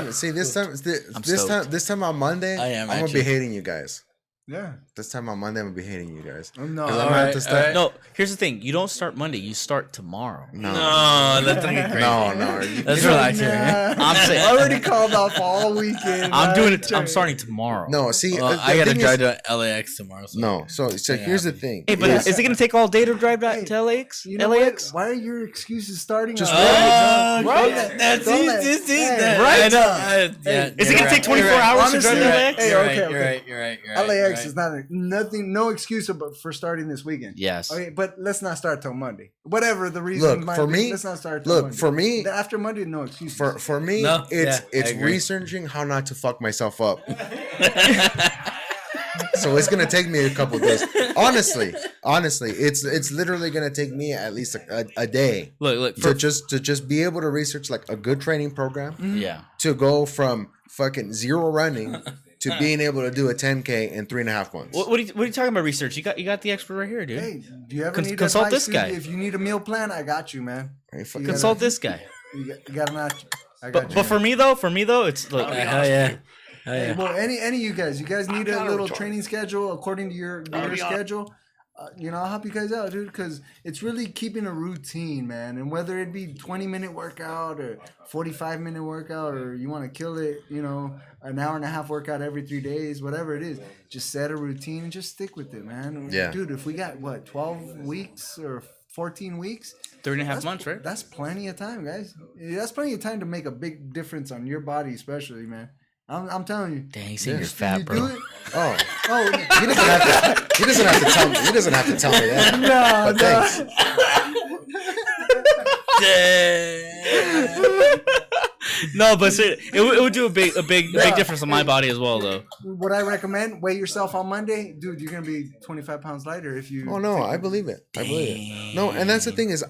time on Monday, I am I'm gonna be actually. hating you guys. Yeah. This time on Monday, I'm gonna be hating you guys. No. 'Cause I'm gonna have to start. No, here's the thing. You don't start Monday. You start tomorrow. No, that's not crazy. no. That's relaxing. I'm saying. Already called off all weekend. I'm doing it. I'm starting tomorrow. No, see, Well, the I gotta thing drive is- to LAX tomorrow. So No, so here's the thing. Hey, but is it gonna take all day to drive back to LAX? You know LAX? what? Why are your excuses starting? Just already? right. That's Don't easy. let- This is hey, that. right? I know. Is it gonna take 24 hours to drive to LAX? Hey, You're okay, right. You're okay. right. You're right. You're right. LAX is not no excuse for starting this weekend. Yes. Okay, but let's not start till Monday. Whatever the reason Look, might for be, me- let's not start till look, Monday. for me- After Monday, no excuses. For me, No, it's yeah, I agree. researching how not to fuck myself up. So it's gonna take me a couple of days. Honestly, it's literally gonna take me at least a day Look. to just be able to research like a good training program Yeah. to go from fucking zero running to being able to do a 10K in 3.5 months. What are you talking about research? You got the expert right here, dude. Hey, do you ever need consult advice, this guy. If you need a meal plan, I got you, man. Hey, fucking- Consult this guy. You got an option. I got you. But for me though, it's look. Hell yeah. Hell Hey, yeah. well, any of you guys need a little training schedule according to your schedule. I'll help you guys out, dude, because it's really keeping a routine, man. And whether it be 20-minute workout or 45-minute workout, or you want to kill it, an hour and a half workout every 3 days, whatever it is, just set a routine and just stick with it, man. Yeah. Dude, if we got 12 weeks or 14 weeks, 3.5 months, right? that's plenty of time, guys. That's plenty of time to make a big difference on your body, especially, man. I'm telling you. Dang, he's saying you're If fat, you bro. do it, Oh, oh, he doesn't have to tell me. He doesn't have to tell me that. no, But thanks. No, but it would do a big difference on my body as well, though. What I recommend, weigh yourself on Monday, dude. You're gonna be 25 pounds lighter if you. Oh no, I believe it. I believe it. No, and that's the thing is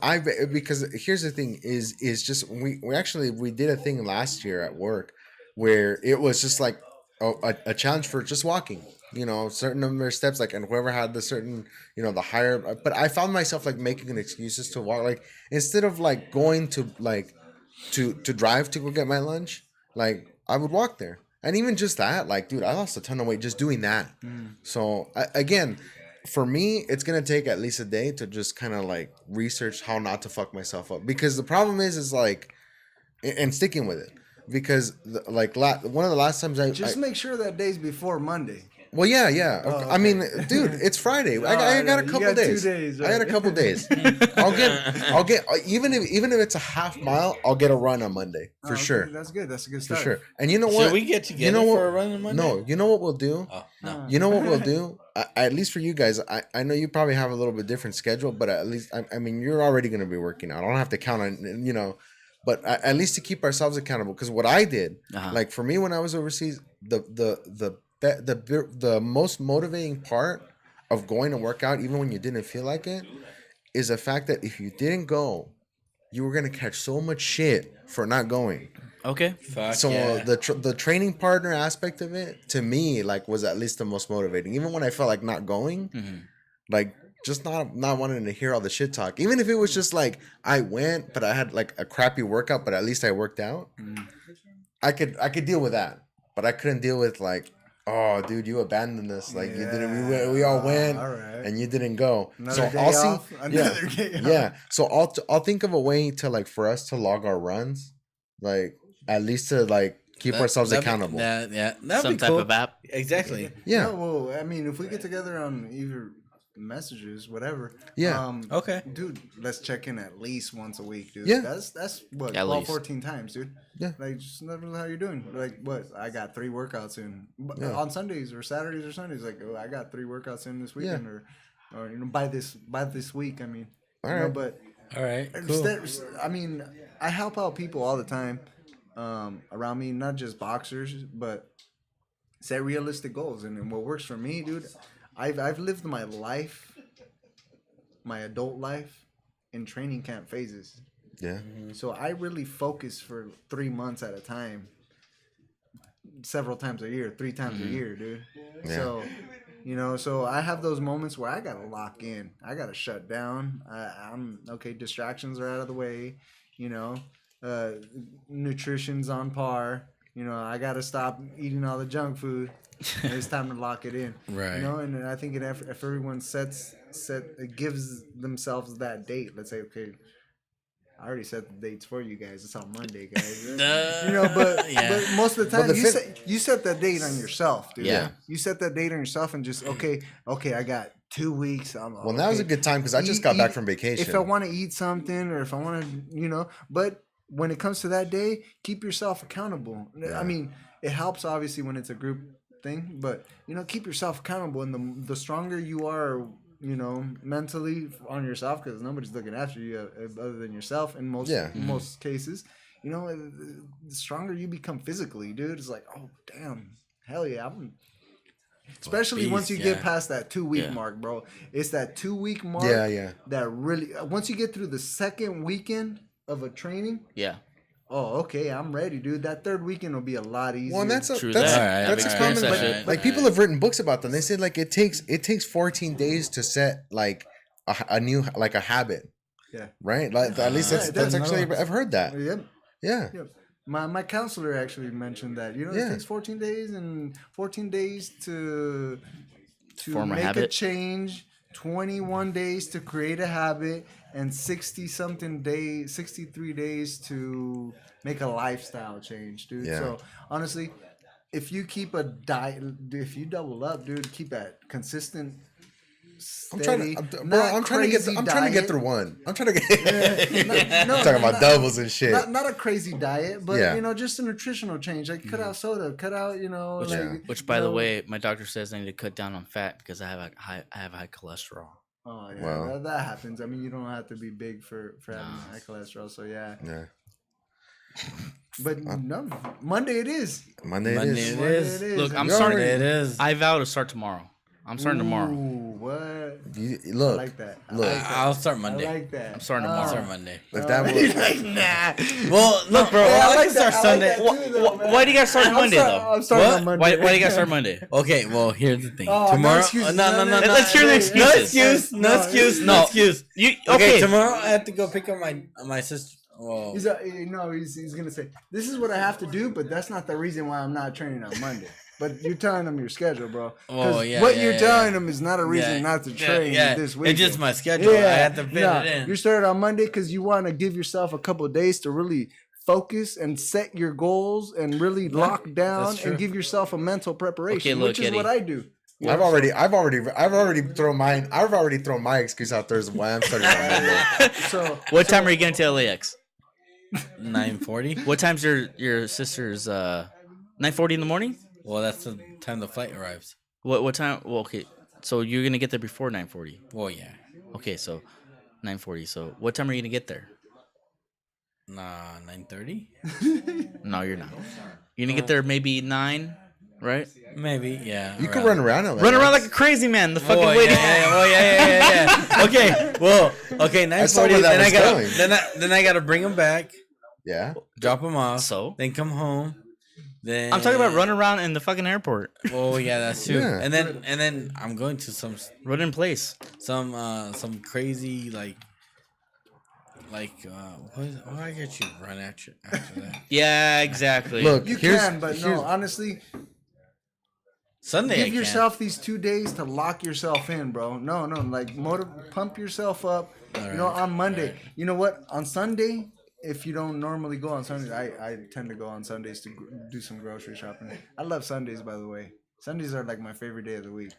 because here's the thing is just we did a thing last year at work where it was just like a challenge for just walking. Certain number of steps, like, and whoever had the certain, the higher. But I found myself like making excuses to walk, like instead of like going to like to drive to go get my lunch, like I would walk there. And even just that, like, dude, I lost a ton of weight just doing that. So again, for me, it's gonna take at least a day to just kind of like research how not to fuck myself up, because the problem is like, and sticking with it, because one of the last times Just make sure that day's before Monday. Well, yeah. Oh, okay. I mean, dude, it's Friday. I got a couple days. 2 days, right? I got a couple days. I'll get even if it's a half mile, I'll get a run on Monday for sure. That's good. That's a good For start. sure. And you know what? Should we get together for a run on Monday? No, you know what we'll do? Oh, no. You know what we'll do? At least for you guys, I know you probably have a little bit different schedule, but at least I mean you're already going to be working out. I don't have to count on but at least to keep ourselves accountable. Because what I did, like for me when I was overseas, the most motivating part of going to work out, even when you didn't feel like it, is the fact that if you didn't go, you were gonna catch so much shit for not going. Okay. The training partner aspect of it to me like was at least the most motivating. Even when I felt like not going, like just not wanting to hear all the shit talk. Even if it was just like I went, but I had like a crappy workout, but at least I worked out. I could deal with that, but I couldn't deal with like, oh, dude, you abandoned us. Like you didn't. We all went, and you didn't go. Another day off. Yeah. So I'll think of a way to like for us to log our runs, like at least to like keep ourselves accountable. Some type of app. Exactly. Yeah. No, well, I mean, if we get together on either messages, whatever. Yeah. Okay. Dude, let's check in at least once a week, dude. Yeah. That's what, At 12, least. 14 times, dude. Yeah. Like, just let me know how you're doing. Like, what? I got 3 workouts in. Yeah. On Sundays or Saturdays or Sundays, like, oh, I got 3 workouts in this weekend or by this week, I mean. All right. But All right. Cool. I mean, I help out people all the time around me, not just boxers, but set realistic goals. And what works for me, dude, I've lived my life, my adult life, in training camp phases. Yeah. So I really focus for 3 months at a time, several times a year, 3 times a year, dude. Yeah. So, so I have those moments where I gotta lock in, I gotta shut down. I'm okay. Distractions are out of the way, nutrition's on par. I gotta stop eating all the junk food. It's time to lock it in. Right. And I think if everyone gives themselves that date, let's say, okay, I already set the dates for you guys. It's on Monday, guys. But most of the time, you set that date on yourself, dude. Yeah. You set that date on yourself and just, okay, I got 2 weeks. Well, that was a good time because I just got back from vacation. If I want to eat something or if I want to, but when it comes to that day, keep yourself accountable. Yeah. I mean, it helps obviously when it's a group thing, but keep yourself accountable. And the stronger you are, mentally on yourself, because nobody's looking after you other than yourself in most cases. The stronger you become physically, dude. It's like, oh damn, hell yeah, especially once you get past that 2 week mark, bro. It's that 2 week mark. Yeah. That really, once you get through the second weekend of a training. Yeah. Oh, okay, I'm ready, dude. That third weekend will be a lot easier. Well, and that's a Right. common. Like people have written books about them. They said like it takes 14 days to set like a new like a habit. Yeah. Right. Like at least that's actually I've heard that. Yep. Yeah. Yep. My counselor actually mentioned that. It takes 14 days and 14 days to form make a habit. Change. 21 days to create a habit, and 63 days to make a lifestyle change, dude. Yeah. So honestly, if you keep a diet, if you double up, dude, keep that consistent. Steady, I'm trying to get through one. I'm trying to get. No, talking about doubles and shit. Not a crazy diet, but just a nutritional change. Like cut out soda, cut out, Which by the way, my doctor says I need to cut down on fat because I have high cholesterol. Oh yeah, Wow. that happens. I mean, you don't have to be big for having high cholesterol. So yeah. But no, Monday it is. Monday it is. Look, I'm It starting. is. I vow to start tomorrow. I'm starting tomorrow. Ooh, what? Look, I like that. I'll start Monday. I like that. I'm starting I'll tomorrow. start Monday. if that was, He's like, nah. Well, look, bro. Yeah, I I like can start that. Sunday. Why do you guys start Monday though? I'm starting What? on Monday. Why do you guys start Monday? Okay, well, here's the thing. Oh, no Tomorrow, excuses. no. Let's hear the excuses. No excuse. Okay. Tomorrow I have to go pick up my sister. Whoa. He's gonna say, this is what I have to do, but that's not the reason why I'm not training on Monday. But you're telling them your schedule, bro. Oh, yeah, what yeah, you're yeah, telling yeah. them is not a reason not to train this week. It's just my schedule. I have to fit it in. You started on Monday because you want to give yourself a couple of days to really focus and set your goals and really lock down that's true. and give yourself a mental preparation, Okay, look, which is Eddie. what I do. I've already thrown mine. I've already thrown my excuse out there as why I'm starting on Monday. So, what time are you getting to LAX? 9:40. What time's your sister's 9:40 in the morning? Well, that's the time the flight arrives. What time? Well, okay. So you're gonna get there before 9:40. Well, yeah. Okay, so 9:40. So what time are you gonna get there? Nah, 9:30. No, you're not. You're gonna get there maybe 9, right? Maybe, yeah. You could run around it. Run around like a crazy man. The fucking waiting. Yeah. Okay. Well, okay. 9:40. Then I gotta bring him back. Yeah. Drop him off. So then come home. Then I'm talking about running around in the fucking airport. Oh yeah, that's true. Yeah. And then I'm going to some run in place. Some crazy like what I get you run after that. Yeah, exactly. Look, you can, but no, honestly. Sunday, give yourself these 2 days to lock yourself in, bro. No, like pump yourself up. Right, on Monday. Right. You know what? On Sunday, if you don't normally go on Sundays, I tend to go on Sundays to do some grocery shopping. I love Sundays, by the way. Sundays are like my favorite day of the week.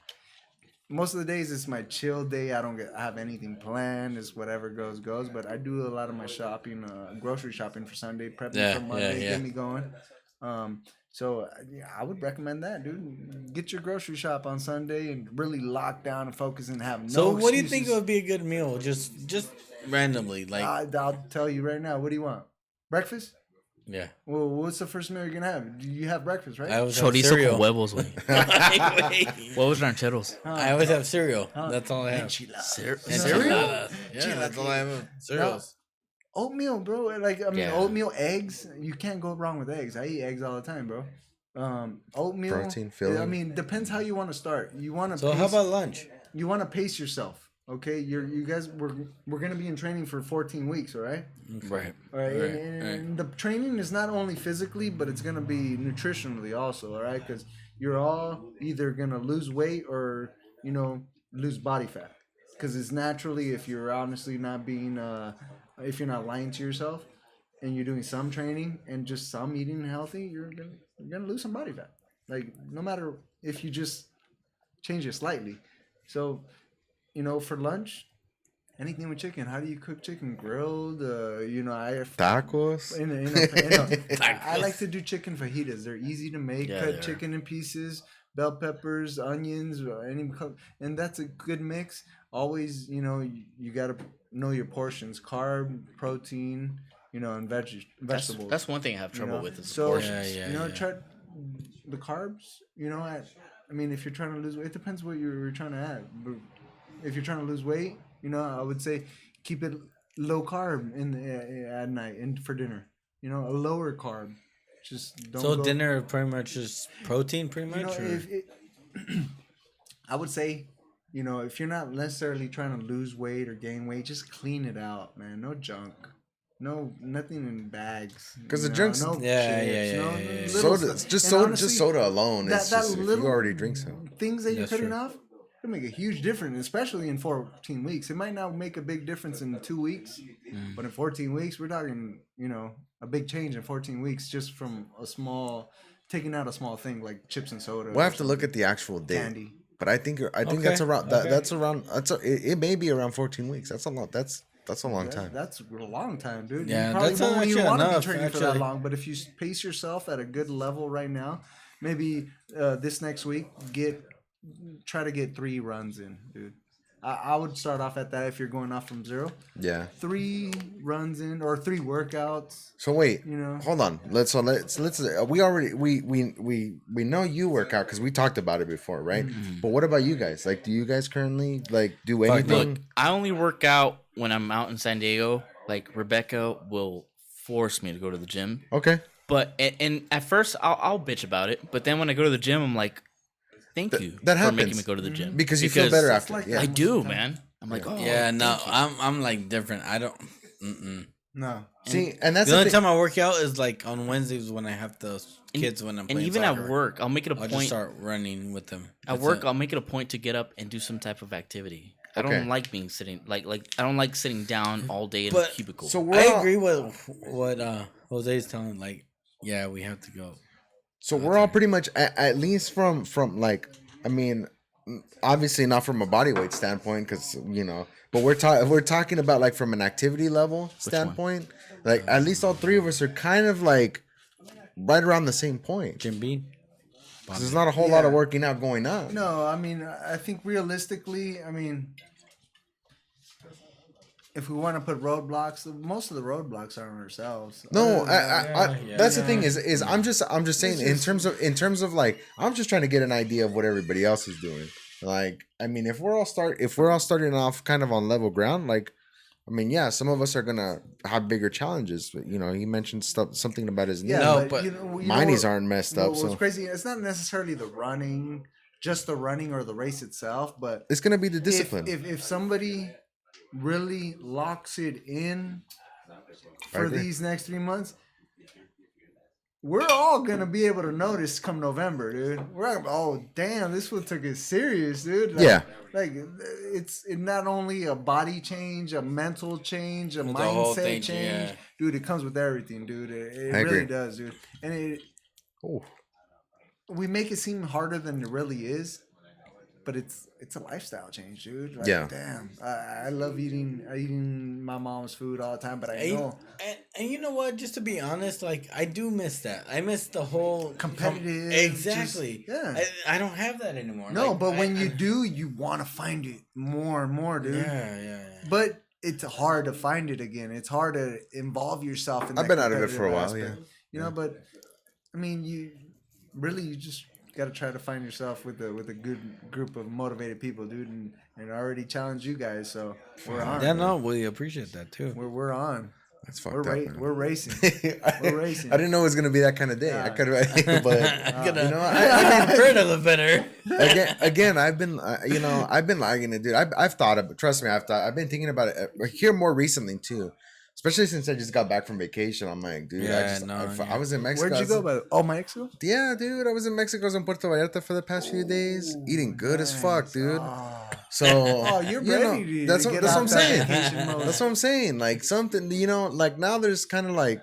Most of the days it's my chill day. I don't have anything planned. It's whatever goes. But I do a lot of my shopping, grocery shopping for Sunday, prepping for Monday, get me going. So I would recommend that, dude. Get your grocery shop on Sunday and really lock down and focus and have no So what excuses. do you think would be a good meal? Just randomly, like I'll tell you right now. What do you want? Breakfast? Yeah. Well, what's the first meal you're gonna have? Do you have breakfast, right? I always have cereal. Huevos, Huevos rancheros. I always have cereal. That's all I have. Cereal? Yeah, that's all I have. Cereals. Oatmeal, bro. Oatmeal, eggs. You can't go wrong with eggs. I eat eggs all the time, bro. Oatmeal. Protein filling. I mean, depends how you want to start. You want to. So how about lunch? You want to pace yourself. Okay, you guys, we're gonna be in training for 14 weeks, all right? Right. All right, and the training is not only physically, but it's gonna be nutritionally also, all right? Because you're all either gonna lose weight or lose body fat, because it's naturally, if you're honestly not being, if you're not lying to yourself, and you're doing some training and just some eating healthy, you're gonna lose some body fat. Like no matter if you just change it slightly, so. For lunch, anything with chicken. How do you cook chicken? Grilled? Tacos? I like to do chicken fajitas. They're easy to make. Cut chicken in pieces, bell peppers, onions, and that's a good mix. Always, you got to know your portions: carb, protein, and vegetables. That's one thing I have trouble with is portions. Try the carbs. If you're trying to lose weight, it depends what you're trying to add. But if you're trying to lose weight, I would say keep it low carb at night and for dinner. A lower carb. Just don't. So dinner pretty much is protein, pretty much. I would say, if you're not necessarily trying to lose weight or gain weight, just clean it out, man. No junk. No, nothing in bags. Because the drinks, soda, just soda alone. If you already drink some things that you're cutting off. It'll make a huge difference, especially in 14 weeks. It might not make a big difference in 2 weeks, but in 14 weeks, we're talking, a big change in 14 weeks just from taking out a small thing like chips and soda. We'll have to look at the actual date. Candy. But I think that's around. It may be around 14 weeks. That's a lot. That's a long time. That's a long time, dude. Yeah, you probably that's won't even want to be training actually. for that long. But if you pace yourself at a good level right now, maybe this next week try to get 3 runs in, dude. I would start off at that if you're going off from 0. Yeah. 3 runs in or 3 workouts. So wait, hold on. Let's we know you work out because we talked about it before, right? Mm-hmm. But what about you guys? Like, do you guys currently do anything? Look, I only work out when I'm out in San Diego. Like Rebecca will force me to go to the gym. Okay. But and at first I'll bitch about it, but then when I go to the gym, I'm like, thank you for making me go to the gym because you feel better after. Like I do, man. I'm like, I'm like different. I don't. No. See, and that's the only time I work out is like on Wednesdays when I have the kids when I'm playing even soccer. At work, I'll make it a point. I'll just start running with them. At work, I'll make it a point to get up and do some type of activity. I don't like being sitting I don't like sitting down all day in a cubicle. So I agree with what Jose's telling. Like, yeah, we have to go. So we're all pretty much at least from obviously not from a body weight standpoint, because but we're talking about like from an activity level standpoint. Like at least all three of us are kind of like right around the same point. Jim Beam. There's not a whole lot of working out going on. No, I mean, I think realistically, if we want to put roadblocks, most of the roadblocks are on ourselves. No, that's the thing is I'm just saying in terms of like I'm just trying to get an idea of what everybody else is doing. Like, I mean, if we're all starting off kind of on level ground, like, I mean, yeah, some of us are gonna have bigger challenges. But, he mentioned something about his knee. No, but mine's aren't messed up. What's crazy? It's not necessarily the running, just the running or the race itself, but it's gonna be the discipline. If somebody really locks it in for these next 3 months, we're all gonna be able to notice come November, dude. We're like, oh damn, this one took it serious, dude. Like it's not only a body change, a mental change, a mindset change, dude. It comes with everything, dude. It really does, dude. And we make it seem harder than it really is. But it's a lifestyle change, dude. Like, damn, I love eating my mom's food all the time, but I know. And you know what? Just to be honest, like I do miss that. I miss the whole competitive. Exactly. I don't have that anymore. No, like, but when you do, you want to find it more and more, dude. Yeah. But it's hard to find it again. It's hard to involve yourself in. I've been out of it for a while, aspect. But I mean, you just got to try to find yourself with a good group of motivated people, dude, and I already challenged you guys, so we're on. Yeah, no, we appreciate that too. We're on. That's fucked up. We're racing. We're racing. I didn't know it was gonna be that kind of day. I could have, but I've heard of it better. Again, I've been lagging it, dude. I've thought of it. Trust me, I've been thinking about it here more recently too. Especially since I just got back from vacation. I'm like, dude, I was in Mexico. Where'd you go? Mexico? Yeah, dude. I was in Mexico. I was in Puerto Vallarta for the past few days. Eating good as fuck, dude. So, you're ready that's what I'm saying. That's what I'm saying. Like something, like now there's kind of like,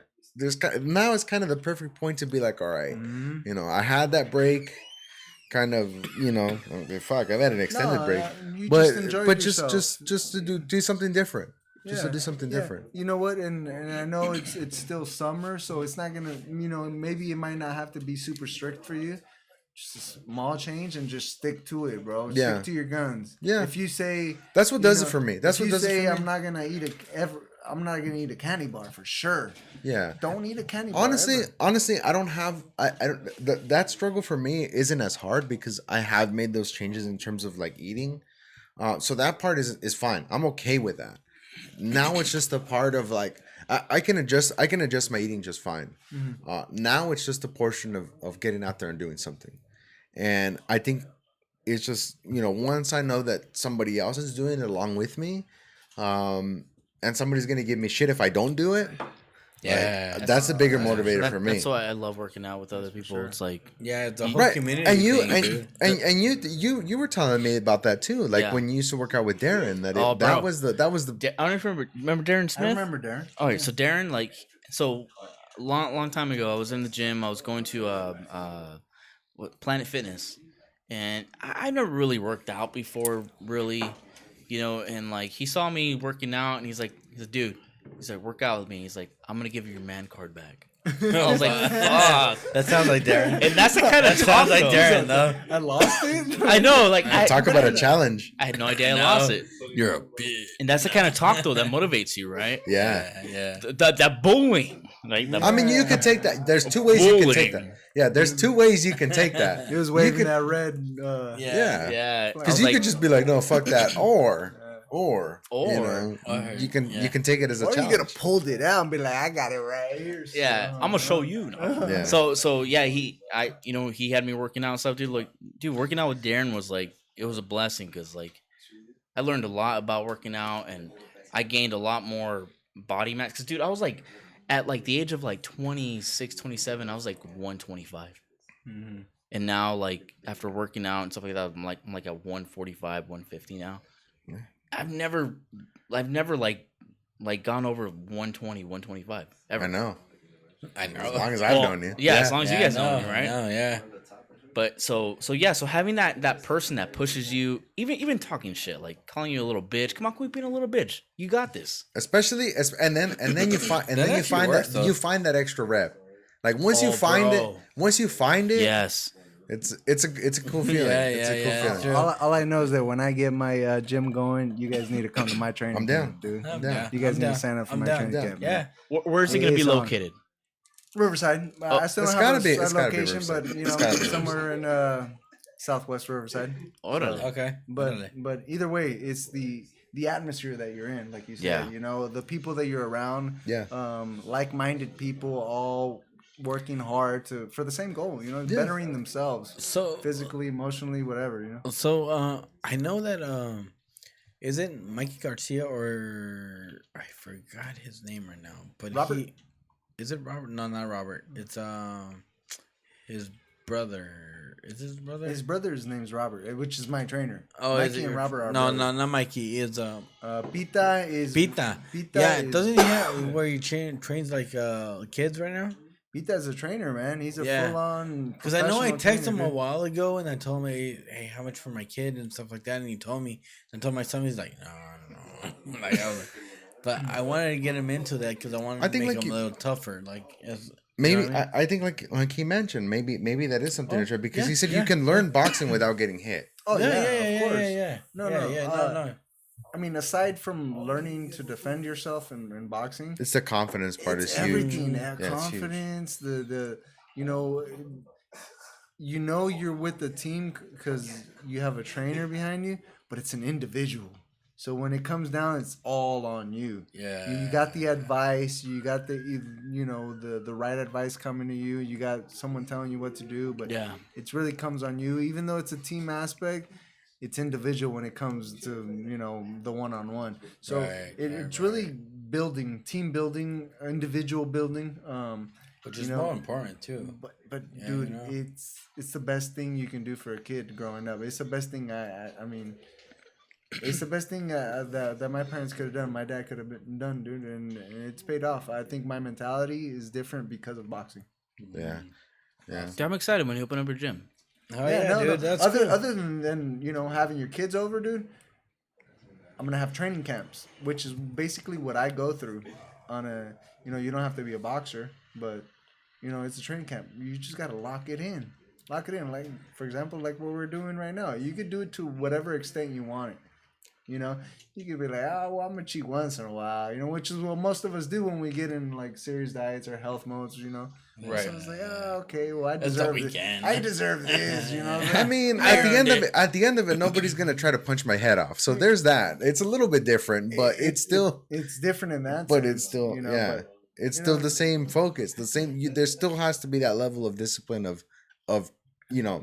now it's kind of the perfect point to be like, all right, I had that break. Kind of, fuck, I've had an extended break. But just to do something different. Just to do something different. You know what? And I know it's still summer, so it's not gonna. Maybe it might not have to be super strict for you. Just a small change and just stick to it, bro. Stick to your guns. Yeah. If you say that's what does it for me. That's what does it for me. I'm not gonna eat a candy bar for sure. Yeah. Don't eat a candy bar. Honestly, I don't have. I don't. That struggle for me isn't as hard because I have made those changes in terms of like eating. So that part is fine. I'm okay with that. Now it's just a part of like I can adjust my eating just fine. Now it's just a portion of getting out there and doing something, and I think it's just once I know that somebody else is doing it along with me, and somebody's gonna give me shit if I don't do it. Yeah, like, that's a bigger motivator for me. That's why I love working out with other people. Sure. It's like it's a whole community. And you were telling me about that too. Like when you used to work out with Darren, that was the. I don't remember Darren Smith. I remember Darren. Oh, yeah. So Darren, long time ago, I was in the gym. I was going to Planet Fitness, and I never really worked out before, really, and like he saw me working out, and he's like, dude. He's like, work out with me. He's like, I'm gonna give you your man card back. I was like, fuck. That sounds like Darren. And that's the kind of talk sounds like Darren, though. I lost it. I know, like talk about a challenge. I had no idea I lost it. You're a bitch. And that's the kind of talk though that motivates you, right? Yeah. That bullying. Like I mean, you could take that. There's two ways you can take that. Yeah, there's two ways you can take that. He was waving that red. Yeah. Because you could just be like, no, fuck that, or you can take it as a challenge. Or you could have pulled it out and be like, I got it right here. So. Yeah, I'm gonna show you. Yeah. So yeah, he had me working out and stuff, dude. Like, dude, working out with Darren was like, it was a blessing because like I learned a lot about working out and I gained a lot more body mass. Cause dude, I was like at like the age of like 26, 27, I was like 125. Mm-hmm. And now like after working out and stuff like that, I'm like at 145, 150 now. Yeah. I've never like gone over 120, 125 ever. I know. As long as I've known you. Yeah, as long as you guys know me, right? No, yeah. But so having that person that pushes you, even talking shit, like calling you a little bitch. Come on, quit being a little bitch. You got this. Especially and then you find though. you find that extra rep. Like once you find it, Yes. it's a cool feeling. It's a cool feeling. All I know is that when I get my gym going, you guys need to come to my training. I'm down, camp, dude. I'm down. You guys need to sign up for my training camp. Yeah. Where's it gonna be located? Riverside. I still don't have a location, but somewhere in Southwest Riverside. Okay. But either way, it's the atmosphere that you're in, like you said. Yeah. You know, the people that you're around. Yeah. Like-minded people, all working hard for the same goal. You know, bettering themselves. So physically, emotionally, whatever. You know. So I know that isn't Mikey Garcia or I forgot his name right now, but Robert? Is it Robert? No, not Robert. It's his brother. Is his brother? His brother's name's Robert, which is my trainer. Oh, Mikey and Robert are no, brothers. no, not Mikey. It's Pita is Pita. Yeah, doesn't he have where he trains like kids right now? Pita's a trainer, man. He's a full-on. Because I know I texted him trainer, a while ago and I told him, hey, how much for my kid and stuff like that, and he told me. And I told my son, he's like, no. Like I was like, but I wanted to get him into that because I wanted to make him a little tougher. Like maybe you know what I mean? I think like he mentioned, maybe that is something to try because he said you can learn boxing without getting hit. Oh yeah, of course. Yeah. No. No. I mean, aside from learning to defend yourself in boxing, It's the confidence part is huge. everything. Yeah, Confidence, the you know you're with the team because you have a trainer behind you, but it's an individual. So when it comes down, it's all on you. Yeah. You got the advice. You got the right advice coming to you. You got someone telling you what to do, but it really comes on you. Even though it's a team aspect, it's individual when it comes to the one-on-one. So it's really building, team building, individual building. Which is more important too. But dude, it's the best thing you can do for a kid growing up. It's the best thing. I mean. It's the best thing that my parents could have done. My dad could have done, dude, and it's paid off. I think my mentality is different because of boxing. Yeah. I'm excited when you open up your gym. Oh yeah, dude. That's other than having your kids over, dude. I'm gonna have training camps, which is basically what I go through. On a you don't have to be a boxer, but it's a training camp. You just gotta lock it in. Like for example, like what we're doing right now. You could do it to whatever extent you want it. You could be like, I'm gonna cheat once in a while, which is what most of us do when we get in like serious diets or health modes, Right. So it's like, okay, well, I deserve this. I deserve this, I mean, at the end of it, nobody's gonna try to punch my head off. So there's that. It's a little bit different, but it's still it's different in that. But sense, it's still it's still the same focus. The same. There still has to be that level of discipline of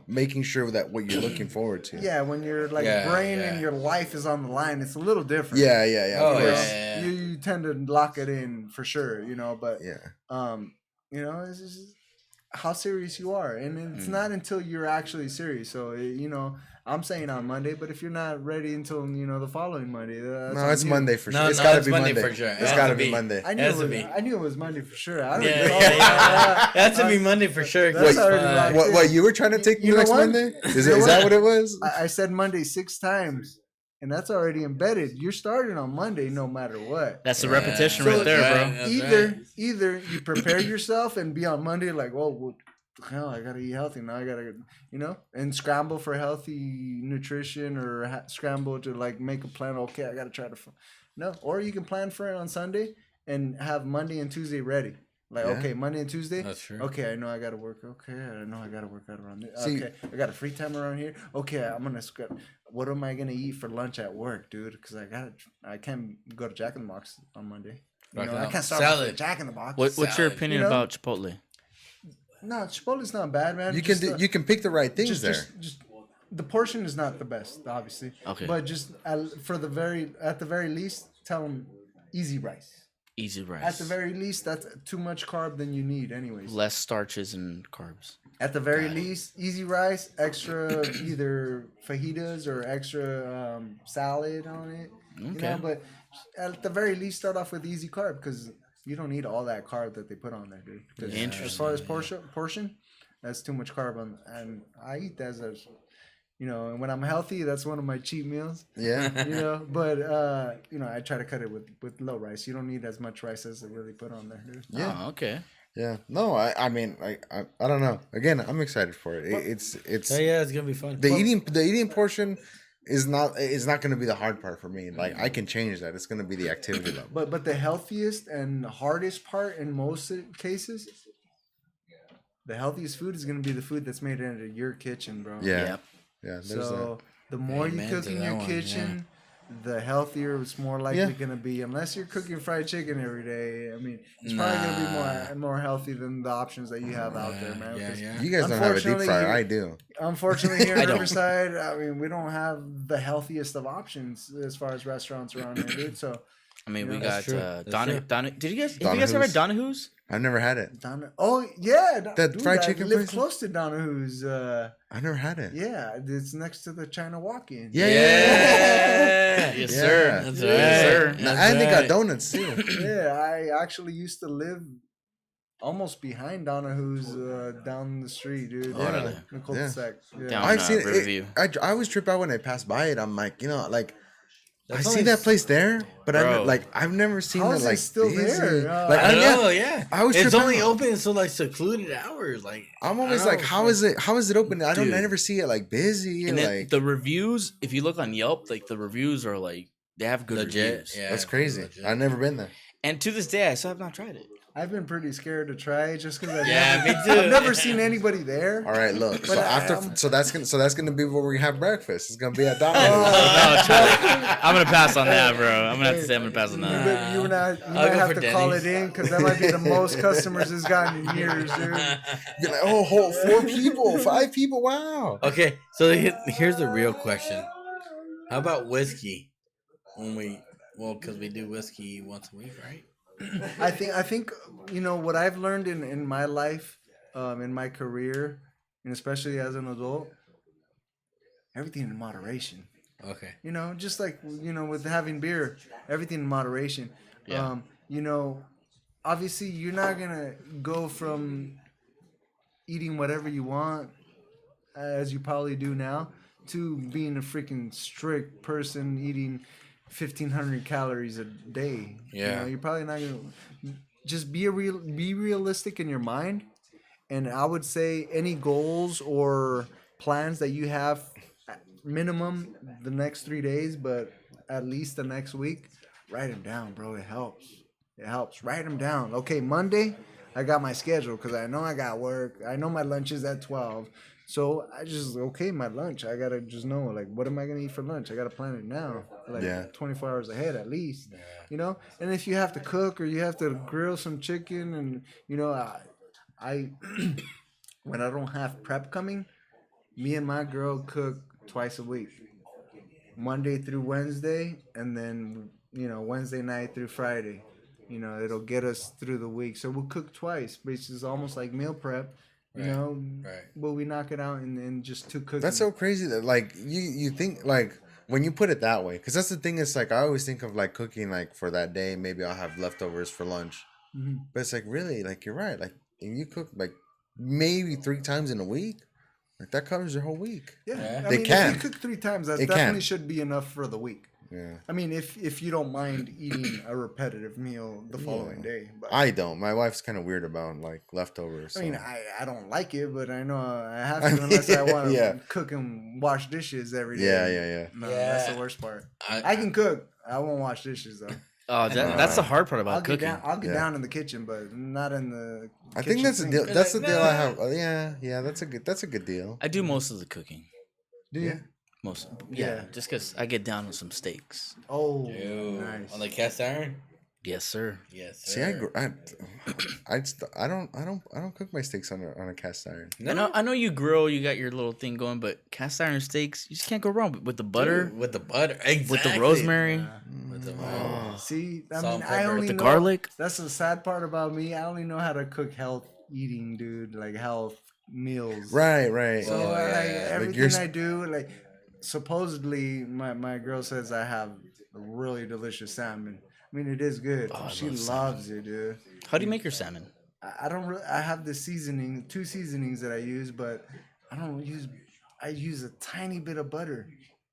making sure that what you're looking forward to. Yeah, when your brain and your life is on the line, it's a little different. Yeah. Oh, yeah. You tend to lock it in for sure, but it's just how serious you are, and it's not until you're actually serious. So I'm saying on Monday, but if you're not ready until the following Monday, no, it's Monday for sure. No, it's got to be Monday Monday for sure. It's got to be Monday. I knew it was Monday for sure. I don't It has to be Monday for sure. What you were trying to take me next Monday? Is that what it was? I said Monday 6 times. And that's already embedded. You're starting on Monday no matter what. That's the repetition right there, bro. Either you prepare yourself and be on Monday like, well, hell, I gotta eat healthy now. I gotta, and scramble for healthy nutrition or scramble to like make a plan. Okay, I gotta try to, or you can plan for it on Sunday and have Monday and Tuesday ready. Like, okay, Monday and Tuesday. That's true. Okay, I know I gotta work. Okay, I know I gotta work out around this. Okay, I got a free time around here. Okay, I'm gonna what am I gonna eat for lunch at work, dude? Because I can't go to Jack in the Box on Monday. I can't start with Jack in the Box. What's your opinion about Chipotle? No, Chipotle's not bad, man. You can pick the right things there. Just the portion is not the best, obviously. Okay. But just at the very least, tell them easy rice. Easy rice. At the very least, that's too much carb than you need, anyways. Less starches and carbs. At the very least, easy rice, extra either fajitas or extra salad on it. Okay. But at the very least, start off with easy carb because you don't need all that carb that they put on there, dude. Interesting. As far as portion, That's too much carb, and I eat that as and when I'm healthy, that's one of my cheat meals. Yeah. But I try to cut it with low rice. You don't need as much rice as they really put on there, dude. Yeah. Oh, okay. Yeah. No, I mean, I don't know. Again, I'm excited for it. It's it's gonna be fun. The eating portion is not going to be the hard part for me. Like I can change that. It's going to be the activity level. But the healthiest and hardest part in most cases, the healthiest food is going to be the food that's made in your kitchen, bro. Yeah. Yeah. So the more you cook in your kitchen, the healthier it's more likely going to be. Unless you're cooking fried chicken every day, I mean, it's probably going to be more healthy than the options that you have out there, man. Yeah. You guys don't have a deep fryer. I do. Unfortunately, here in Riverside, I mean, we don't have the healthiest of options as far as restaurants around here, dude. So, I mean, we got Donna. Did you guys ever had Donahue's? I've never had it. Oh yeah, that fried chicken I live place close to Donahue's. I never had it. Yeah, it's next to the China Walk-In. Yeah. Yes, sir. That's right. Yes, sir. And they got donuts too. Yeah, I actually used to live almost behind Donahue's down the street, dude. Oh, in cul-de-sac. Yeah. Down, I've seen Riverview. it. I always trip out when I pass by it. I'm like, I see that place there, but I've never seen How it is like it still busy. there? I know, yeah. I was it's only out. open until like secluded hours. Like I'm always like, how is it open? I don't never see it like busy. And like the reviews, if you look on Yelp, like the reviews are like they have good reviews. Yeah, that's crazy. I've never been there. And to this day, I still have not tried it. I've been pretty scared to try it just because me too. I've never seen anybody there. All right, look. So that's gonna be where we have breakfast. It's gonna be at Domino's. I'm gonna pass on that, bro. I'm gonna have to say I'm gonna pass on that. You might have to call it in because that might be the most customers it's gotten in years, dude. Be like, 4 people, 5 people, wow. Okay, so here's the real question: how about whiskey? Because we do whiskey once a week, right? I think what I've learned in my life, in my career, and especially as an adult, everything in moderation. Okay. Just like with having beer, everything in moderation. Yeah. Obviously you're not gonna go from eating whatever you want, as you probably do now, to being a freaking strict person eating 1,500 calories a day. Yeah. You're probably not gonna just be realistic in your mind. And I would say any goals or plans that you have, minimum the next 3 days, but at least the next week, write them down, bro. It helps. Write them down. Okay, Monday, I got my schedule because I know I got work. I know my lunch is at 12. So I just, my lunch. I got to just know, like, what am I going to eat for lunch? I got to plan it now, 24 hours ahead at least, And if you have to cook or you have to grill some chicken and, I when I don't have prep coming, me and my girl cook twice a week, Monday through Wednesday, and then, Wednesday night through Friday. It'll get us through the week. So we'll cook twice, which is almost like meal prep. Right. But we knock it out in just 2 cookies. That's so crazy that like you think like when you put it that way, because that's the thing. It's like I always think of like cooking like for that day. Maybe I'll have leftovers for lunch, but it's like really like you're right. Like if you cook like maybe 3 times in a week, like that covers your whole week. Yeah, They can. If you cook 3 times, that It definitely can. should be enough for the week. Yeah. I mean, if you don't mind eating a repetitive meal the following day. But I don't. My wife's kind of weird about like leftovers. So. I mean, I don't like it, but I know I have to unless I want to cook and wash dishes every day. Yeah. No, that's the worst part. I can cook. I won't wash dishes though. Oh, that's the hard part about cooking. I'll get down in the kitchen, but not in the. I think that's the deal. That's the deal I have. Yeah. That's a good deal. I do most of the cooking. Do you? Yeah, just because I get down on some steaks. Oh, Ew. nice. On the cast iron? Yes, sir. Yes. See, I don't cook my steaks on a cast iron. No. I know you grill, you got your little thing going, but cast iron steaks, you just can't go wrong with the butter, Dude, with the butter, exactly. with the rosemary, with the See, I Salt mean, and I pepper. only with the know, garlic. That's the sad part about me. I only know how to cook health eating, dude. Like health meals. Right. So Oh, like yeah. everything I do, like supposedly my girl says I have really delicious salmon. I mean, it is good. Oh, I she love loves it, dude. How do you make your salmon? I don't really. I have this two seasonings that I use, but I don't use. I use a tiny bit of butter,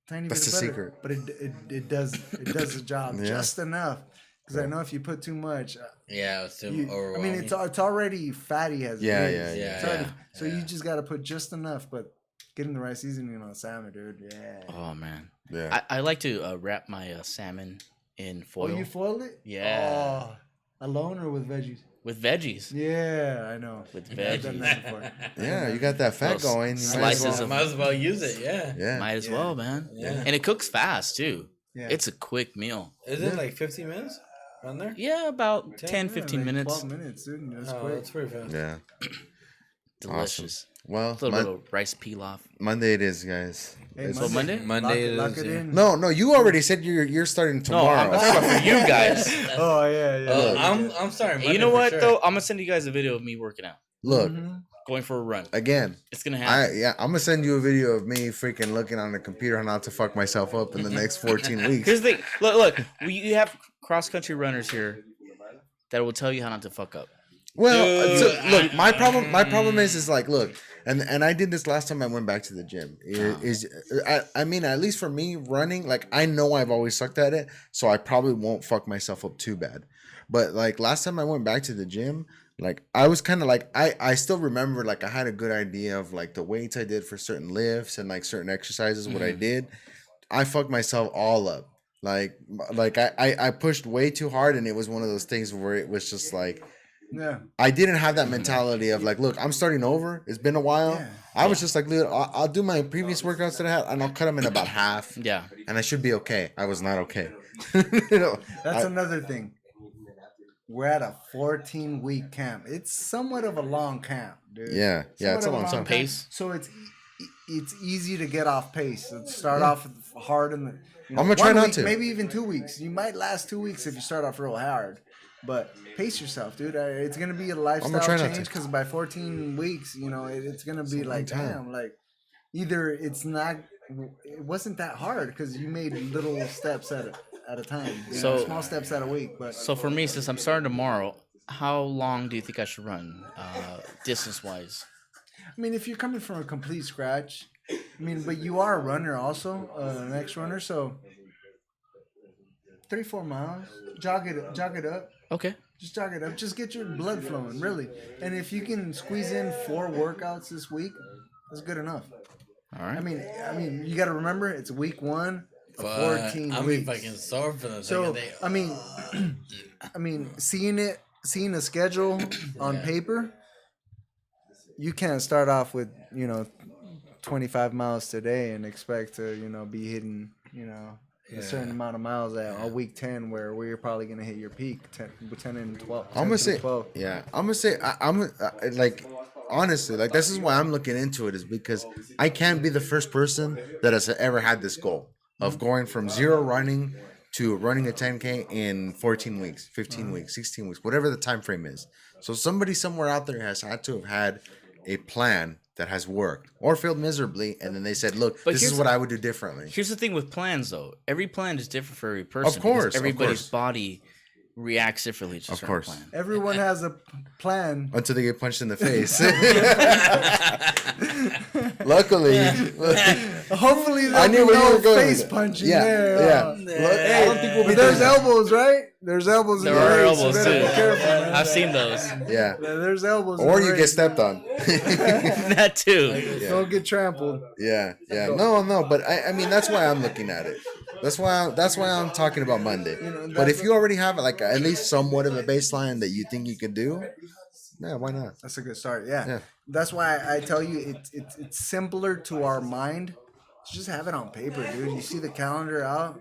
That's the secret. but it does the job just enough. Because I know if you put too much, it's too I overwhelming. mean, it's already fatty as Yeah, it is. yeah. So you just got to put just enough, but getting the right seasoning on salmon, dude. Yeah. Oh man. Yeah. I like to wrap my salmon in foil. Oh, you foil it? Yeah. Oh, alone or with veggies? With veggies. Yeah, I know. With I've done that veggies. before. Yeah, you got that fat Well, going. slices of- might as well use it. Yeah. Yeah. Might as well, man. Yeah. And it cooks fast too. Yeah. It's a quick meal. Is it like 15 minutes around there? Yeah, about 10, 15 like minutes. 12 minutes, dude. That's Oh, quick. that's pretty fast. Yeah. Delicious. Well, A little bit of rice pilaf. Monday it is, guys. Hey, It's- So Monday? Monday lock is, it yeah. in. No, you already said you're starting No, tomorrow. I'm talking about for you guys. Oh, yeah. I'm sorry. Hey, you know what though? I'm gonna send you guys a video of me working out, Look, going for a run. again, It's gonna happen. I'm gonna send you a video of me freaking looking on the computer how not to fuck myself up in the next 14 weeks. Here's the thing. Look. You have cross country runners here that will tell you how not to fuck up. Well, look, my problem is like, look, and I did this last time I went back to the gym. I mean, at least for me, running, like I know I've always sucked at it, so I probably won't fuck myself up too bad. But like last time I went back to the gym, like I was kind of like I still remember like I had a good idea of like the weights I did for certain lifts and like certain exercises, what I did. I fucked myself all up. Like I pushed way too hard, and it was one of those things where it was just like. Yeah. I didn't have that mentality of like, look, I'm starting over. It's been a while. Yeah. I was just like, look, I'll do my previous workouts that I had, and I'll cut them in about half. Yeah. And I should be okay. I was not okay. That's another thing. We're at a 14-week camp. It's somewhat of a long camp, dude. Yeah, it's a long time. Pace. So it's easy to get off pace. Let's start off hard in the. I'm gonna try 1 not week, to. Maybe even 2 weeks. You might last 2 weeks if you start off real hard. But pace yourself, dude. It's gonna be a lifestyle try not change to. because by 14 weeks, it's gonna be like, damn, like either it wasn't that hard because you made little steps at a time. So- small steps at a week. But So for me, since I'm starting tomorrow, how long do you think I should run, distance wise? I mean, if you're coming from a complete scratch, but you are a runner also, an ex-runner, so 3-4 miles, jog it up. Okay. Just jog it up. Just get your blood flowing, really. And if you can squeeze in 4 workouts this week, that's good enough. All right. I mean, you got to remember it's week 1 of 14 I'll weeks. be fucking sore for the So second day. seeing a schedule on paper, you can't start off with 25 miles today and expect to be hitting a certain amount of miles at week 10 where we're probably gonna hit your peak 10 and 12. I'm gonna say, 12. I'm gonna say, I'm like, honestly, like this is why I'm looking into it is because I can't be the first person that has ever had this goal of going from zero running to running a 10K in 14 weeks, 15 weeks, 16 weeks, whatever the time frame is. So somebody somewhere out there has had to have had a plan that has worked or failed miserably, and then they said, look, But this is here's- what I would do differently. Here's the thing with plans, though. Every plan is different for every person. Of course, because everybody's of course. body reacts differently to a Of certain course. plan. Everyone has a plan. Until they get punched in the face. Luckily, Hopefully, I there'll knew be where you no were going with face it. punching Yeah, there. yeah. Look, I don't think we'll be But there's doing that. elbows, right? There's elbows. There in the are race. elbows You better too. be careful, man. I've seen those. Yeah. There's elbows. in Or the you race. get stepped on. That too. Don't get trampled. Yeah. No, but I mean that's why I'm looking at it. That's why I'm talking about Monday. But if you already have like at least somewhat of a baseline that you think you could do, yeah, why not? That's a good start. Yeah. Yeah. That's why I tell you it's simpler to our mind. Just have it on paper, dude. You see the calendar out,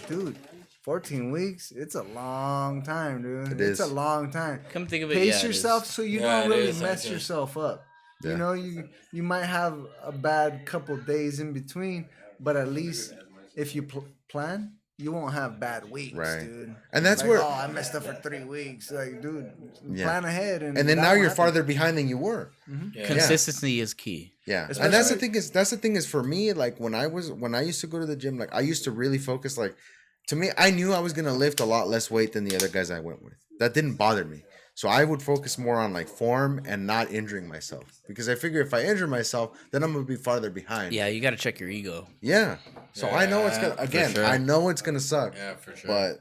dude. 14 weeks. It's a long time, dude. It is. It's a long time. Come think of it. Pace yeah, it yourself is. so you Yeah, don't it really is, mess actually. yourself up. Yeah. You know, you might have a bad couple days in between, but at least if you plan, you won't have bad weeks, Right. dude. And that's Like, where- oh, I messed up for 3 weeks. Like, dude, Yeah. plan ahead, and And then that now won't you're happen. farther behind than you were. Yeah. Consistency is key. Yeah. And Especially- that's the thing is for me, like when I used to go to the gym, like I used to really focus, like to me, I knew I was gonna lift a lot less weight than the other guys I went with. That didn't bother me. So I would focus more on like form and not injuring myself, because I figure if I injure myself, then I'm gonna be farther behind. Yeah, you got to check your ego. Yeah. So I know it's gonna sure. I know it's gonna suck. Yeah, for sure. But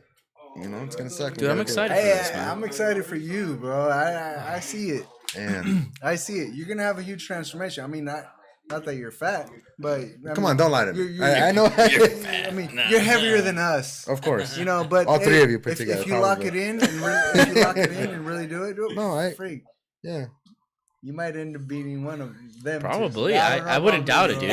it's gonna suck. Dude, I'm excited for this, man. I'm excited for you, bro. I see it. And I see it. You're gonna have a huge transformation. I mean, not that you're fat, but come on, don't lie to me. I know. I mean, you're heavier than us. Of course. You know, but all three of you put together. If you lock it in and really do it, freak. Yeah. You might end up beating one of them. Probably. I wouldn't doubt it, dude.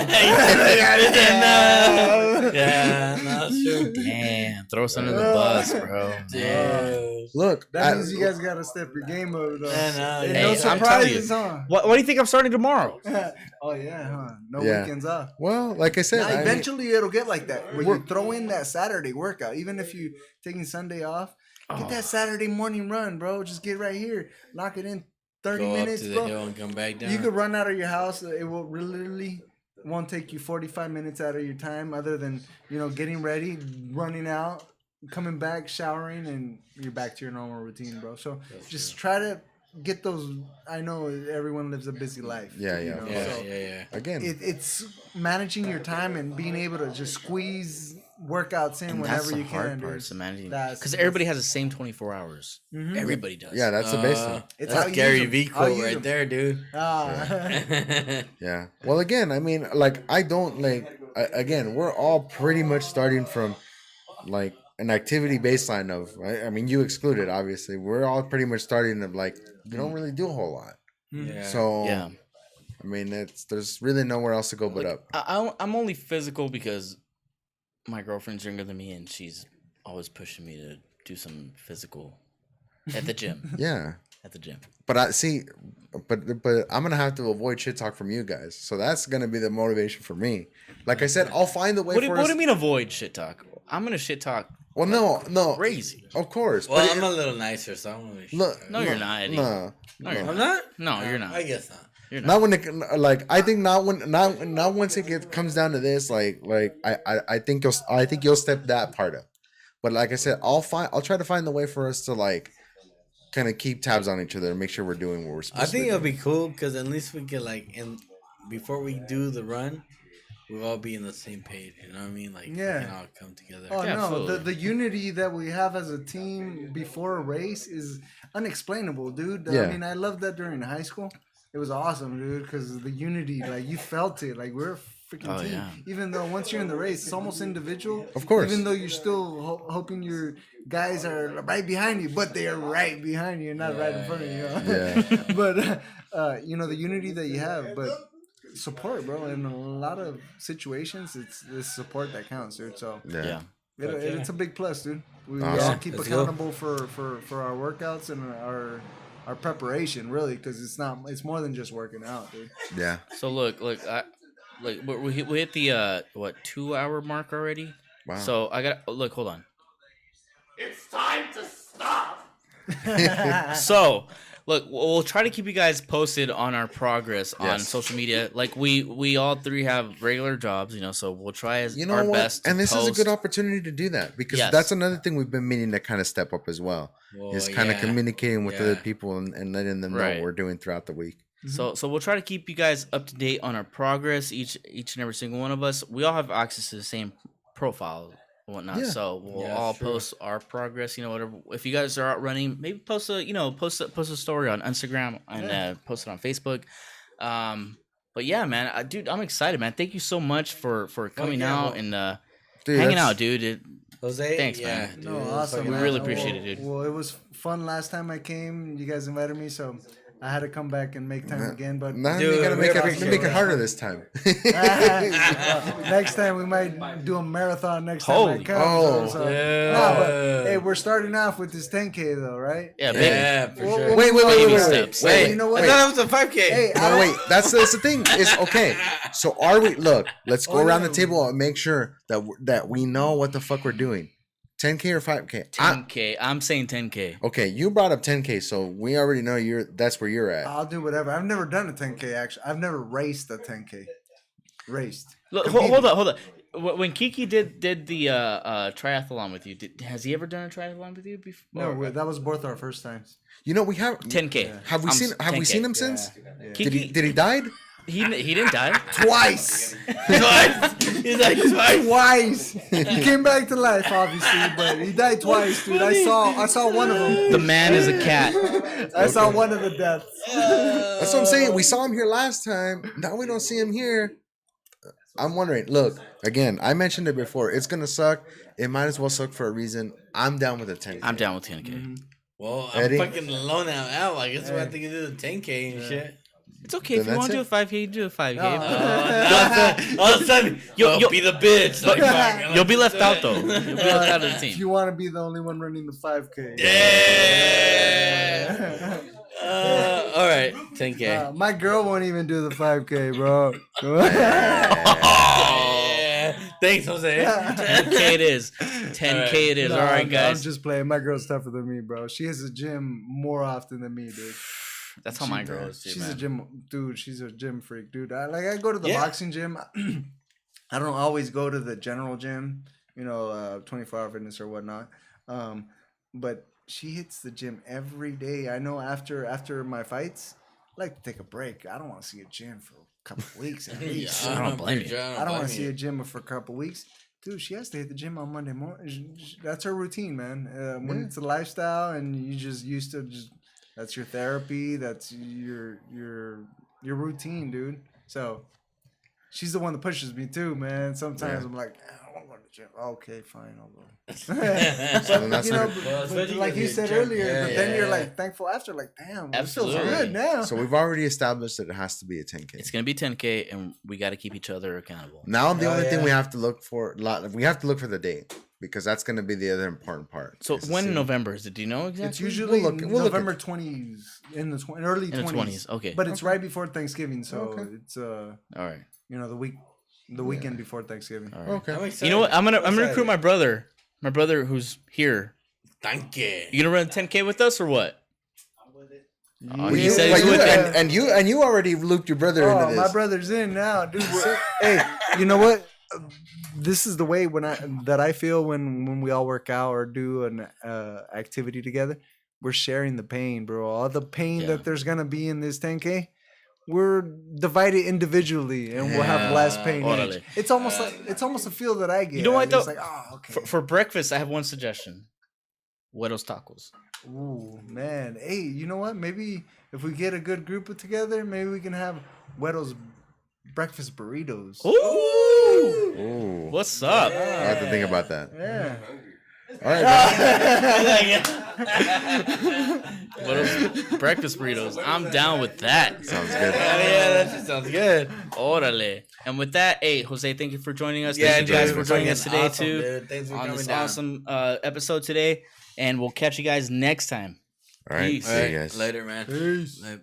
Yeah, no, true. Damn, throw us under the bus, bro. Dude. Look, that means you guys gotta step your game up, though. Hey, No surprises, huh? What do you think I'm starting tomorrow? Oh yeah, huh? No Yeah. weekends off. well, like I said, Now, eventually it'll get like that where you throw in that Saturday workout, even if you taking Sunday off. Get that Saturday morning run, bro. Just get right here, lock it in. 30 Go minutes, up to bro. the hill and come back down. You could run out of your house. It will literally won't take you 45 minutes out of your time, other than getting ready, running out, coming back, showering, and you're back to your normal routine, bro. So just try to get those. I know everyone lives a busy life. Yeah. Again, it's managing your time and being able to just squeeze workouts in whenever you can. Because everybody has the same 24 hours. Mm-hmm. Everybody does. yeah, that's the basic. It's how That's you Gary use 'em. V How you quote use right 'em. there, dude. Yeah. Well, again, I mean, like, I don't again, we're all pretty much starting from like an activity baseline of, right? I mean, you excluded, obviously. We're all pretty much starting of like, we don't really do a whole lot. Yeah. So, Yeah. I mean, there's really nowhere else to go but up. I'm only physical because my girlfriend's younger than me, and she's always pushing me to do some physical at the gym. Yeah. At the gym. But but I'm gonna have to avoid shit talk from you guys. So that's gonna be the motivation for me. Like I said, I'll find the way. What do you mean avoid shit talk? I'm gonna shit talk. Well, no, Crazy. of course. Well, but I'm a little nicer, so I'm gonna. look, No, you're not, Eddie. No, No, you're I'm not. not. No, you're not. I guess not. You're not. not when it like. I think not once it comes down to this. Like I think you'll step that part up. But like I said, I'll try to find the way for us to like kind of keep tabs on each other and make sure we're doing what we're supposed I to. think it'll be cool because at least we could before we do the run, we'll all be in the same page. You know what I mean? Like, Yeah. we can all come together. Oh Yeah, no, absolutely. the unity that we have as a team before a race is unexplainable, dude. Yeah. I mean, I loved that during high school. It was awesome, dude, because the unity, like you felt it, like we're a freaking Oh, team. yeah. Even though once you're in the race, it's almost individual. Of course. Even though you're still hoping your guys are right behind you, but they are right behind you, not right in front of you. Yeah. But the unity that you have, but support, bro. In a lot of situations, it's the support that counts, dude. So Yeah. it's a big plus, dude. We Awesome. all keep Let's go. accountable for our workouts and our preparation, really, because it's more than just working out, dude. Yeah. So look, we hit the 2-hour mark already. Wow. So I got look. Hold on. It's time to stop. So, look, we'll try to keep you guys posted on our progress on Yes. social media. Like we all three have regular jobs, so we'll try our what? best. And this is a post. good opportunity to do that, because Yes. that's another thing we've been meaning to kind of step up as well. Well, is kind of yeah. communicating with Yeah. other people and letting them know Right. what we're doing throughout the week. So we'll try to keep you guys up to date on our progress. Each and every single one of us. We all have access to the same profile and whatnot. Yeah. So we'll Yeah, all true. post our progress. Whatever. If you guys are out running, maybe post a story on Instagram and post it on Facebook. But yeah, man, dude, I'm excited, man. Thank you so much for coming yeah, out well, and Dude, hanging that's- out, dude. Jose, Thanks, yeah, man. dude, No, it was awesome. fucking We man. really appreciate it, dude. Well, it was fun last time I came. You guys invited me, so I had to come back and make time again. But Now Dude, you gotta we make appreciate it it. harder this time. next time we might do a marathon. Next time I Holy- come. oh, yeah. No, but hey, we're starting off with this 10K though, right? Yeah, baby. Yeah, for Well, sure. wait, Baby wait. steps. Wait, You know what? I thought it was a 5K. Hey, No, wait. That's the thing. Is okay. So are we? Look, let's go Oh, around yeah. the table and make sure that we know what the fuck we're doing. 10K or 5K? 10K. I'm saying 10K. Okay, you brought up 10K, so we already know that's where you're at. I'll do whatever. I've never done a 10K actually. I've never raced a 10K. Raced. Look, Competed. hold up. When Kiki did the triathlon with you, has he ever done a triathlon with you before? No, that was both our first times. You know, we have 10K. Yeah. Have we seen him since? Yeah. Kiki, Did he died? He didn't die. Twice. He's like Twice. He came back to life, obviously, but he died twice, dude. I saw one of them. The man is a cat. I saw one of the deaths. That's what I'm saying. We saw him here last time. Now we don't see him here. I'm wondering. Look, again, I mentioned it before. It's gonna suck. It might as well suck for a reason. I'm down with the 10K. I'm down with 10K. Mm-hmm. Well, Eddie? I'm fucking alone out. I guess I think you do the 10K and shit. It's okay if you want to do a 5K, you do a 5K. All of a sudden, you'll be the bitch. Like, You'll be left out though. You'll be left out of the If team. you want to be the only one running the 5K. Yeah. All right, 10K. My girl won't even do the 5K, bro. Thanks, Jose. 10K it is. 10K it is. No, All right, I'm guys. just playing. My girl's tougher than me, bro. She hits the gym more often than me, dude. That's how my girl is too, She's man. a gym dude. She's a gym freak, dude. I go to the boxing gym. I don't always go to the general gym, 24-hour fitness or whatnot. But she hits the gym every day. I know after my fights, I like to take a break. I don't want to see a gym for a couple of weeks at least. I don't blame you. I don't want to see a gym for a couple of weeks. Dude, she has to hit the gym on Monday morning. That's her routine, man. When it's a lifestyle and you just used to that's your therapy. That's your routine, dude. So she's the one that pushes me too, man. Sometimes I'm like, I don't want to go to the gym. Okay, fine, I'll go. But like you said earlier, but then you're like thankful after, like, damn, this feels Absolutely. good now. So we've already established that it has to be a 10K. It's gonna be 10K, and we got to keep each other accountable. Now the only thing we have to look for the date, because that's going to be the other important part. So when in November is it? Do you know exactly? It's usually We'll look November 20s, early 20s. Okay. But it's right before Thanksgiving, so it's All right. the weekend before Thanksgiving. All right. Okay. You know what? I'm gonna recruit my brother. My brother who's here. Thank you. You gonna run 10K with us or what? Well, He you, said like he's you, with it. and you already looped your brother into this. My brother's in now, dude. Hey, you know what? This is the way that I feel when we all work out or do an activity together. We're sharing the pain, bro. All the pain that there's gonna be in this 10K, we're divided individually, and we'll have less pain. Each. It's almost a feel that I get. You know what, though? It's like, oh, okay. For breakfast, I have one suggestion. Hueros tacos. Ooh, man. Hey, you know what? Maybe if we get a good group together, maybe we can have Hueros breakfast burritos. Ooh. What's up? I have to think about that. Yeah. All right. Hueros breakfast burritos. I'm down with that. Sounds good. Yeah, that just sounds good. Orale. And with that, hey, Jose, thank you for joining us. Yeah, Thank you guys dude, for joining us fucking today, awesome, too. dude. Thanks for on coming this down. awesome episode today. And we'll catch you guys next time. All right. Peace. See you guys. Later, man. Peace. Later.